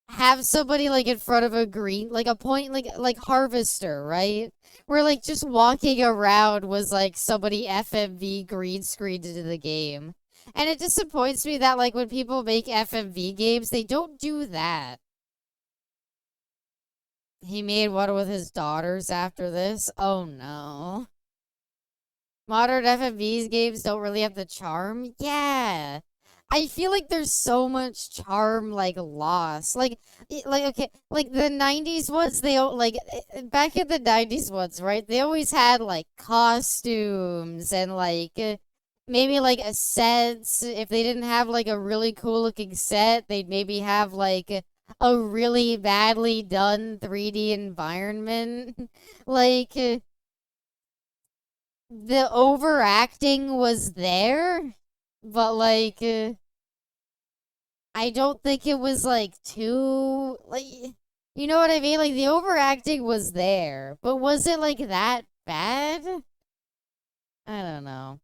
have somebody like in front of a green, like a point, like Harvester, right? Where like just walking around was like somebody FMV green screened into the game. And it disappoints me that like when people make FMV games, they don't do that. He made one with his daughters after this. Oh no. Modern FMV's games don't really have the charm. Yeah. I feel like there's so much charm, like, lost. Like, okay, like, the 90s ones, back in the 90s ones, right? They always had, like, costumes and, like, maybe, like, a sets. If they didn't have, like, a really cool-looking set, they'd maybe have, like, a really badly done 3D environment. Like, the overacting was there, but, like, I don't think it was, like, too, like, you know what I mean? Like, the overacting was there, but was it, like, that bad? I don't know.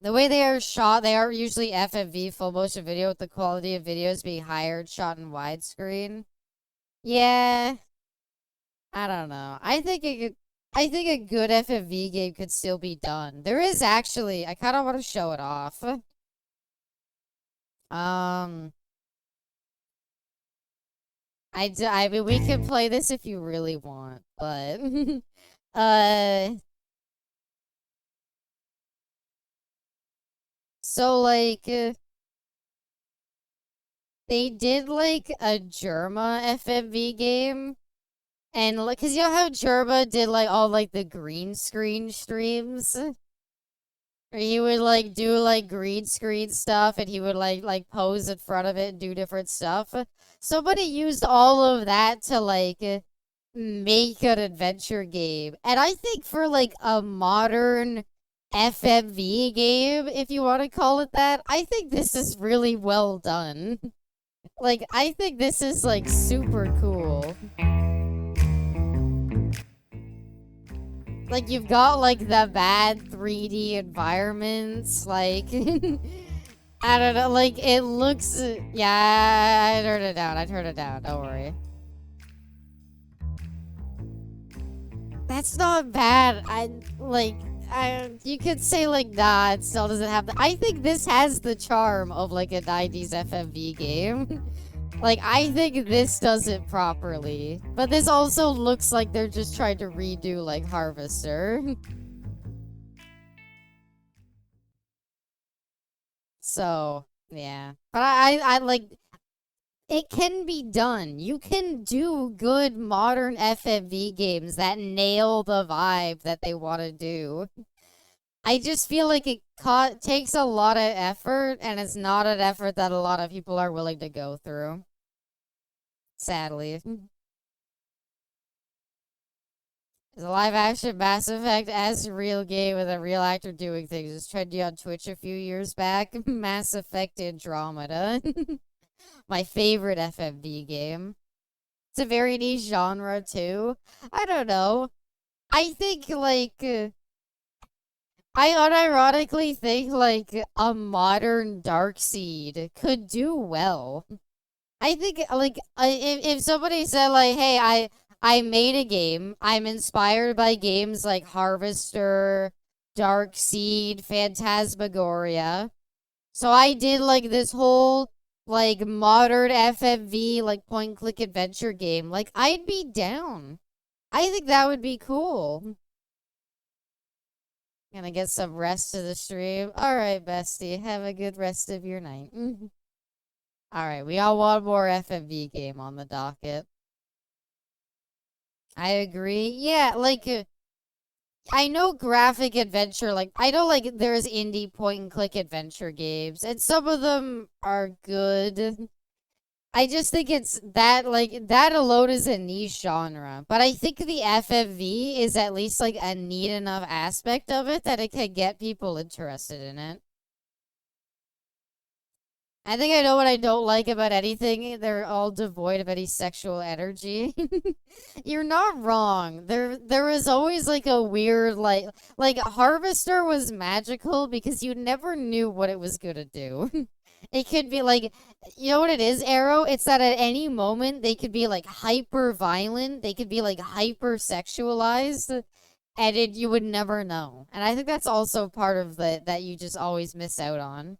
The way they are shot, they are usually FMV, full motion video, with the quality of videos being higher and shot in widescreen. Yeah. I don't know. I think a good FMV game could still be done. There is actually, I kind of want to show it off. I mean, we can play this if you really want, but uh, so like they did like a Germa FMV game, and like, cause you know how Germa did like all like the green screen streams. Or he would like do like green screen stuff and he would like pose in front of it and do different stuff. Somebody used all of that to like make an adventure game. And I think for like a modern FMV game, if you want to call it that, I think this is really well done. Like, I think this is like super cool. Like, you've got, like, the bad 3D environments, like, I don't know, like, it looks, yeah, I turned it down, don't worry. That's not bad, you could say, like, nah, it still doesn't have I think this has the charm of, like, a 90s FMV game. Like, I think this does it properly. But this also looks like they're just trying to redo, like, Harvester. So, yeah. But I like... It can be done. You can do good modern FMV games that nail the vibe that they want to do. I just feel like it takes a lot of effort, and it's not an effort that a lot of people are willing to go through. Sadly. It's a live-action Mass Effect as a real game with a real actor doing things. It was trendy on Twitch a few years back. Mass Effect Andromeda. My favorite FMV game. It's a very niche genre, too. I don't know. I think, like... I unironically think, like, a modern Darkseid could do well. I think, like, if somebody said, like, hey, I made a game, I'm inspired by games like Harvester, Darkseid, Phantasmagoria, so I did, like, this whole, like, modern FMV, like, point-and-click adventure game, like, I'd be down. I think that would be cool. Gonna get some rest to the stream. Alright, bestie, have a good rest of your night. Alright, we all want more FMV game on the docket. I agree. Yeah, like, I know graphic adventure, like, I know, like, there's indie point-and-click adventure games, and some of them are good. I just think it's that, like, that alone is a niche genre. But I think the FMV is at least, like, a neat enough aspect of it that it can get people interested in it. I think I know what I don't like about anything. They're all devoid of any sexual energy. You're not wrong. There was always like a weird like Harvester was magical because you never knew what it was gonna do. It could be like, you know what it is, Arrow? It's that at any moment they could be like hyper violent, they could be like hyper sexualized, and you would never know. And I think that's also part of that you just always miss out on.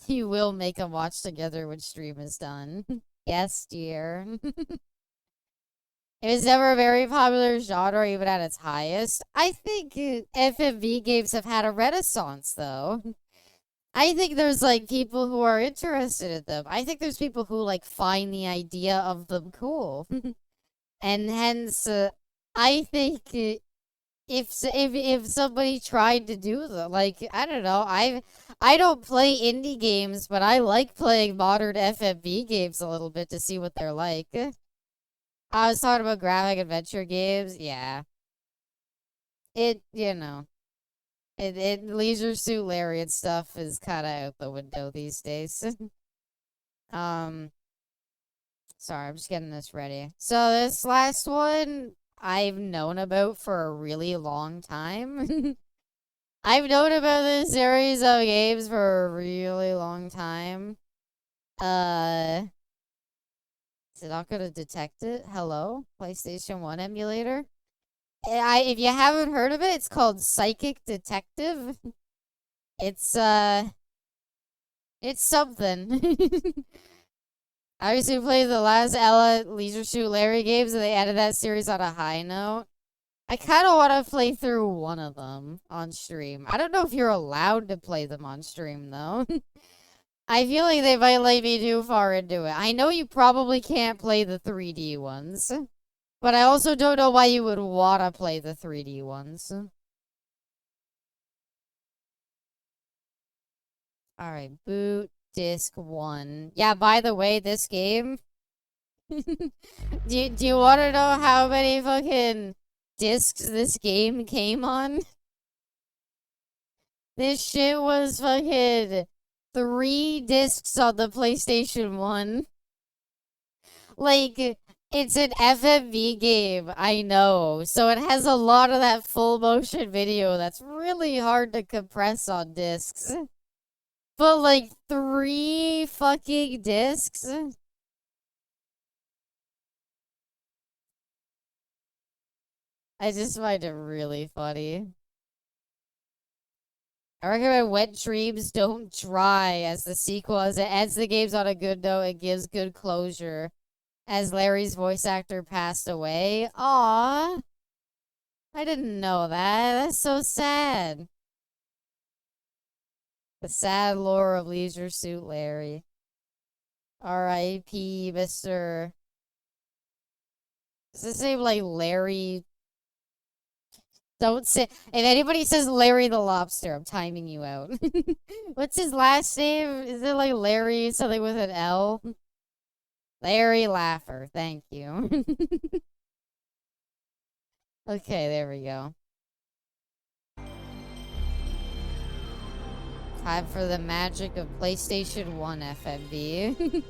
You will make them watch together when stream is done. Yes, dear. It was never a very popular genre, even at its highest. I think FMV games have had a renaissance, though. I think there's, like, people who are interested in them. I think there's people who, like, find the idea of them cool. And hence, I think if somebody tried to do them, like, I don't know, I don't play indie games, but I like playing modern FMV games a little bit to see what they're like. I was talking about graphic adventure games, yeah. You know, Leisure Suit Larry and stuff is kind of out the window these days. Sorry, I'm just getting this ready. So this last one I've known about for a really long time. I've known about this series of games for a really long time. Is it not gonna detect it? Hello? PlayStation 1 emulator? If you haven't heard of it, it's called Psychic Detective. It's something. I used to play the last Ella Leisure Suit Larry games, and they ended that series on a high note. I kind of want to play through one of them on stream. I don't know if you're allowed to play them on stream, though. I feel like they might let me too far into it. I know you probably can't play the 3D ones, but I also don't know why you would want to play the 3D ones. Alright, boot disc 1. Yeah, by the way, this game... do you want to know how many fucking discs this game came on? This shit was fucking 3 discs on the PlayStation 1. Like, it's an FMV game, I know. So it has a lot of that full motion video that's really hard to compress on discs. But like 3 fucking discs? I just find it really funny. I recommend Wet Dreams Don't Dry as the sequel, as it ends the games on a good note and gives good closure. As Larry's voice actor passed away. Aww. I didn't know that. That's so sad. The sad lore of Leisure Suit Larry. R.I.P. Mr. Does this name like Larry? Don't say. If anybody says Larry the Lobster, I'm timing you out. What's his last name? Is it like Larry something with an L? Larry Laffer. Thank you. Okay, there we go. Time for the magic of PlayStation 1 FMV.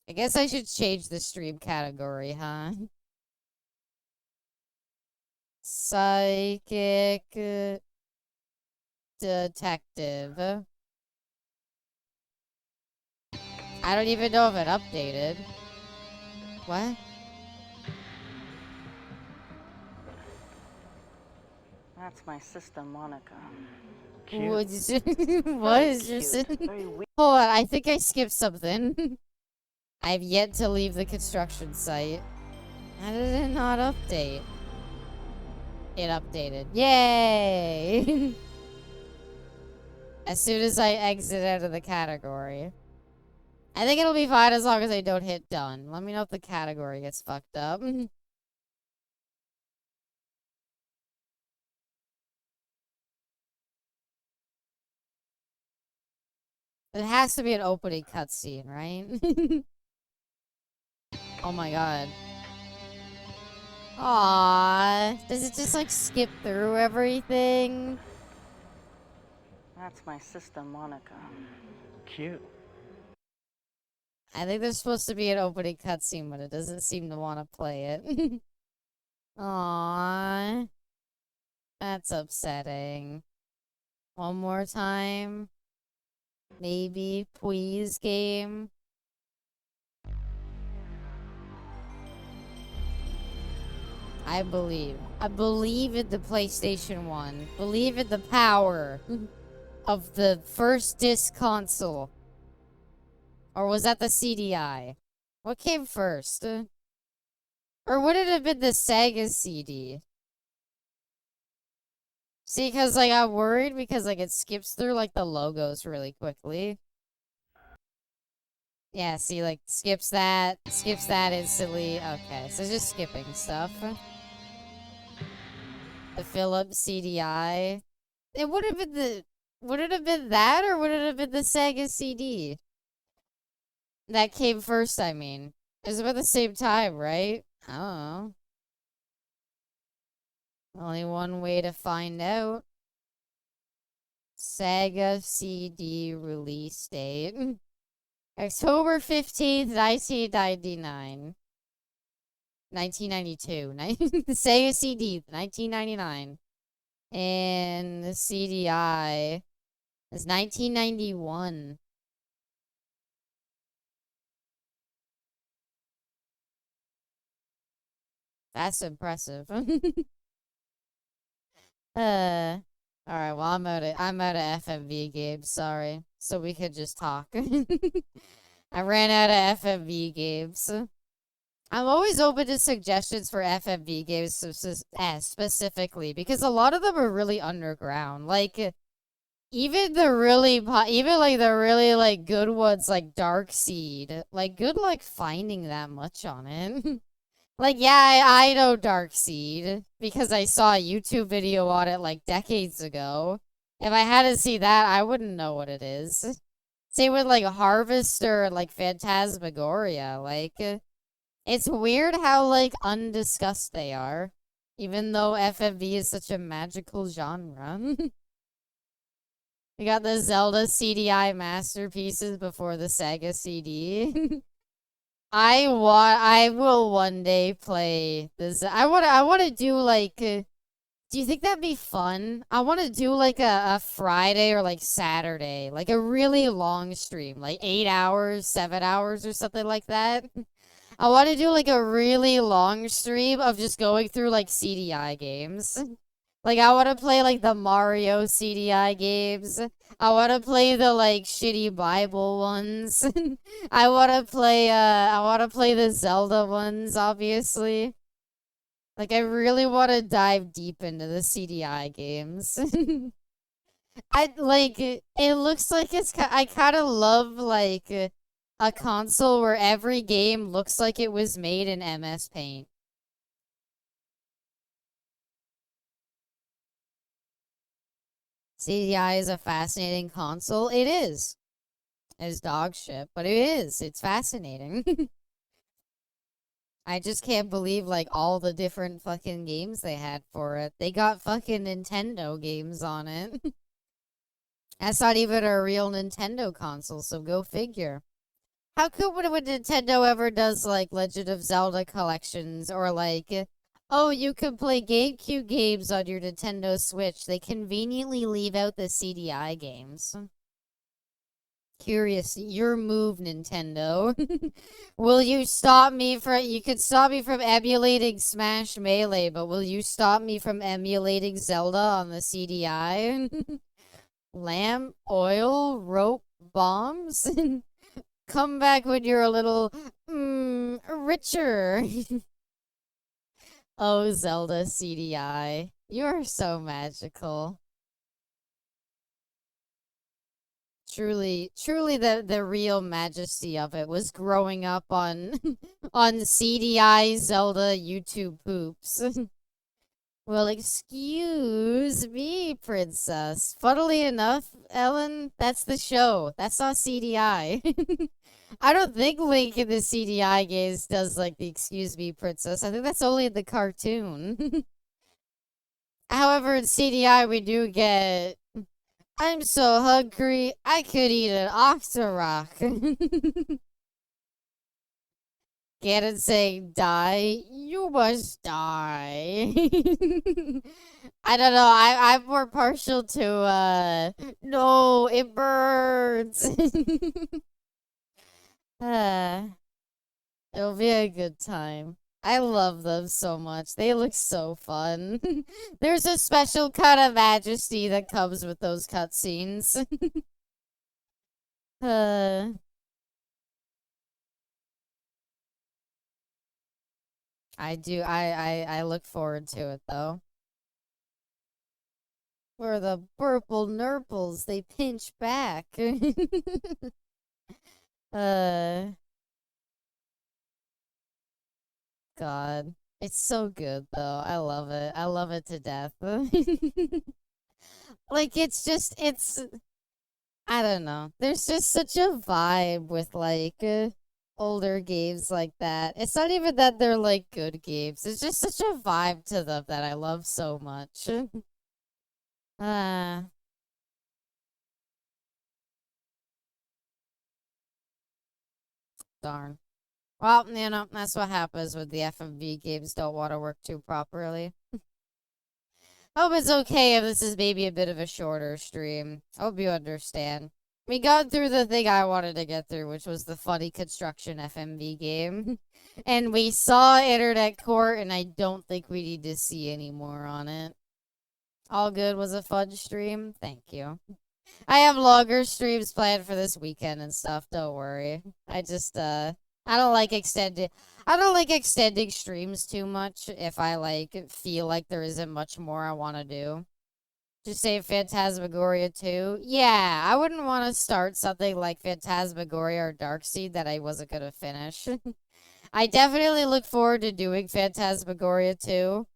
I guess I should change the stream category, huh? Psychic detective. I don't even know if it updated. What? That's my sister, Monica. What is your Hold on, I think I skipped something. I've yet to leave the construction site. How did it not update? It updated. Yay! As soon as I exit out of the category. I think it'll be fine as long as I don't hit done. Let me know if the category gets fucked up. It has to be an opening cutscene, right? Oh my god. Aww. Does it just like skip through everything? That's my sister, Monica. Cute. I think there's supposed to be an opening cutscene, but it doesn't seem to want to play it. Aww. That's upsetting. One more time. Maybe, please, game. I believe. I believe in the PlayStation 1. Believe in the power of the first disc console. Or was that the CDI? What came first? Or would it have been the Sega CD? See, because, like, I'm worried because, like, it skips through, like, the logos really quickly. Yeah, see, like, skips that instantly. Okay, so just skipping stuff. The Philips CDI. It would have been the... Would it have been that, or would it have been the Sega CD? That came first, I mean. It was about the same time, right? I don't know. Only one way to find out. Sega CD release date. October 15th, 1999. 1992. The Sega CD, 1999. And the CDI is 1991. That's impressive. Alright, well, I'm out of FMV games, sorry. So we could just talk. I ran out of FMV games. I'm always open to suggestions for FMV games specifically, because a lot of them are really underground. Like, even the really, good ones, like Dark Seed. Like, good luck finding that much on it. Like, yeah, I know Dark Seed, because I saw a YouTube video on it, like, decades ago. If I hadn't seen that, I wouldn't know what it is. Same with, like, Harvester and, like, Phantasmagoria. Like, it's weird how, like, undiscussed they are. Even though FMV is such a magical genre. We got the Zelda CDI masterpieces before the Sega CD. I will one day play this. I want to do like do you think that'd be fun? I want to do like a Friday or like Saturday, like a really long stream, like 8 hours, 7 hours or something like that. I want to do like a really long stream of just going through like CDI games. Like, I want to play, like, the Mario CDI games. I want to play the, like, shitty Bible ones. I want to play the Zelda ones, obviously. Like, I really want to dive deep into the CDI games. It looks like I kind of love, like, a console where every game looks like it was made in MS Paint. CDI is a fascinating console. It is. It's dog shit, but it is. It's fascinating. I just can't believe, like, all the different fucking games they had for it. They got fucking Nintendo games on it. That's not even a real Nintendo console, so go figure. How cool would Nintendo ever does, like, Legend of Zelda collections, or, like, oh, you can play GameCube games on your Nintendo Switch. They conveniently leave out the CDI games. Curious, your move, Nintendo. Will you stop me from... You could stop me from emulating Smash Melee, but will you stop me from emulating Zelda on the CDI? Lamp, oil, rope, bombs? Come back when you're a little... richer. Oh, Zelda CDI. You're so magical. Truly, the real majesty of it was growing up on on CDI Zelda YouTube poops. Well, excuse me, princess. Funnily enough, Ellen, that's the show. That's not CDI. I don't think Link in the CDI games does like the excuse me, princess. I think that's only the cartoon. However, in CDI we do get I'm so hungry, I could eat an Octorok. Ganon saying, die, you must die. I don't know, I'm more partial to, no, it burns. It'll be a good time. I love them so much. They look so fun. There's a special kind of majesty that comes with those cutscenes. I do. I look forward to it though. Where the purple nurples, they pinch back. God. It's so good though. I love it. I love it to death. Like it's I don't know. There's just such a vibe with like older games like that. It's not even that they're like good games. It's just such a vibe to them that I love so much. Ah. Darn. Well, you know, that's what happens when the FMV games don't want to work too properly. Hope it's okay if this is maybe a bit of a shorter stream. Hope you understand. We got through the thing I wanted to get through, which was the funny construction FMV game. And we saw Internet Court, and I don't think we need to see any more on it. All good. Was a fun stream. Thank you. I have longer streams planned for this weekend and stuff. Don't worry. I just I don't like extending streams too much if I like feel like there isn't much more I want to do. Just say Phantasmagoria 2. Yeah, I wouldn't want to start something like Phantasmagoria or Darkseid that I wasn't gonna finish. I definitely look forward to doing Phantasmagoria 2.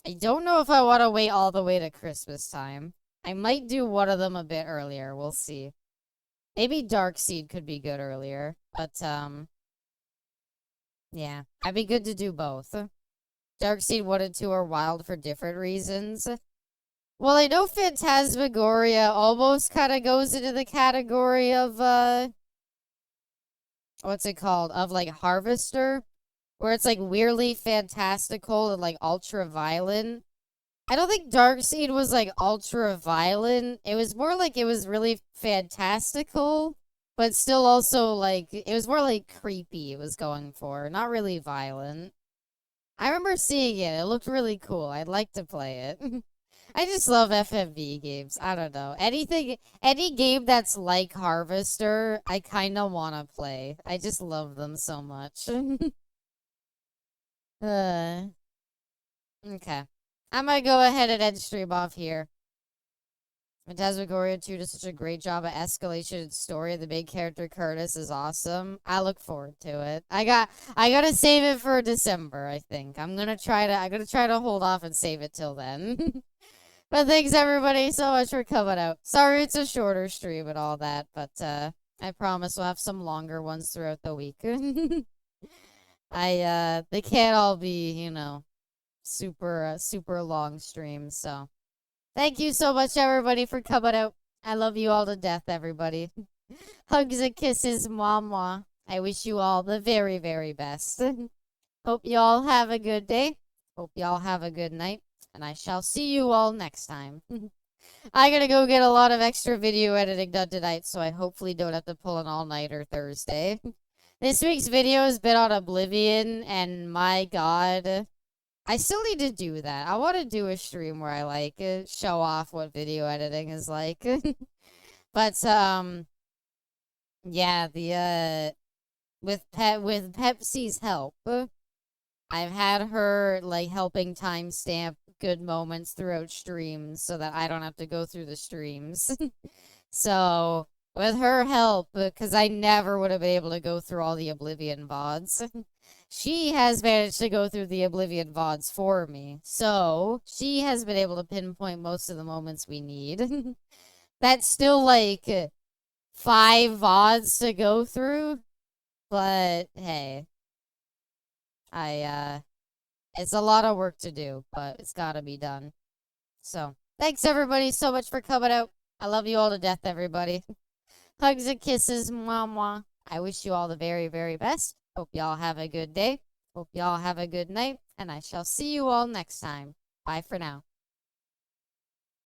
I don't know if I want to wait all the way to Christmas time. I might do one of them a bit earlier. We'll see. Maybe Darkseid could be good earlier, but yeah, I'd be good to do both. Darkseid 1 and 2 are wild for different reasons. Well, I know Phantasmagoria almost kind of goes into the category of, what's it called? Of, like, Harvester, where it's, like, weirdly fantastical and, like, ultra-violent. I don't think Darkseid was, like, ultra-violent. It was more like it was really fantastical, but still also, like, it was more, like, creepy it was going for. Not really violent. I remember seeing it. It looked really cool. I'd like to play it. I just love FMV games. I don't know. Any game that's like Harvester, I kind of want to play. I just love them so much. Okay. I'm gonna go ahead and end stream off here. Phantasmagoria 2 does such a great job at escalation and story. The main character Curtis is awesome. I look forward to it. I gotta save it for December, I think. I'm gonna try to hold off and save it till then. But thanks everybody so much for coming out. Sorry it's a shorter stream and all that, but I promise we'll have some longer ones throughout the week. They can't all be, you know, super long streams, so thank you so much, everybody, for coming out. I love you all to death, everybody. Hugs and kisses, mwah. I wish you all the very, very best. Hope you all have a good day. Hope you all have a good night. And I shall see you all next time. I gotta go get a lot of extra video editing done tonight, so I hopefully don't have to pull an all-nighter Thursday. This week's video has been on Oblivion, and my god, I still need to do that. I want to do a stream where I, like, show off what video editing is like. But, yeah, with Pepsi's help, I've had her, like, helping timestamp good moments throughout streams so that I don't have to go through the streams. So, with her help, because I never would have been able to go through all the Oblivion VODs, she has managed to go through the Oblivion VODs for me. So, she has been able to pinpoint most of the moments we need. That's still, like, 5 VODs to go through, but hey. It's a lot of work to do, but it's gotta be done. So, thanks everybody so much for coming out. I love you all to death, everybody. Hugs and kisses, mwah. I wish you all the very, very best. Hope y'all have a good day. Hope y'all have a good night. And I shall see you all next time. Bye for now.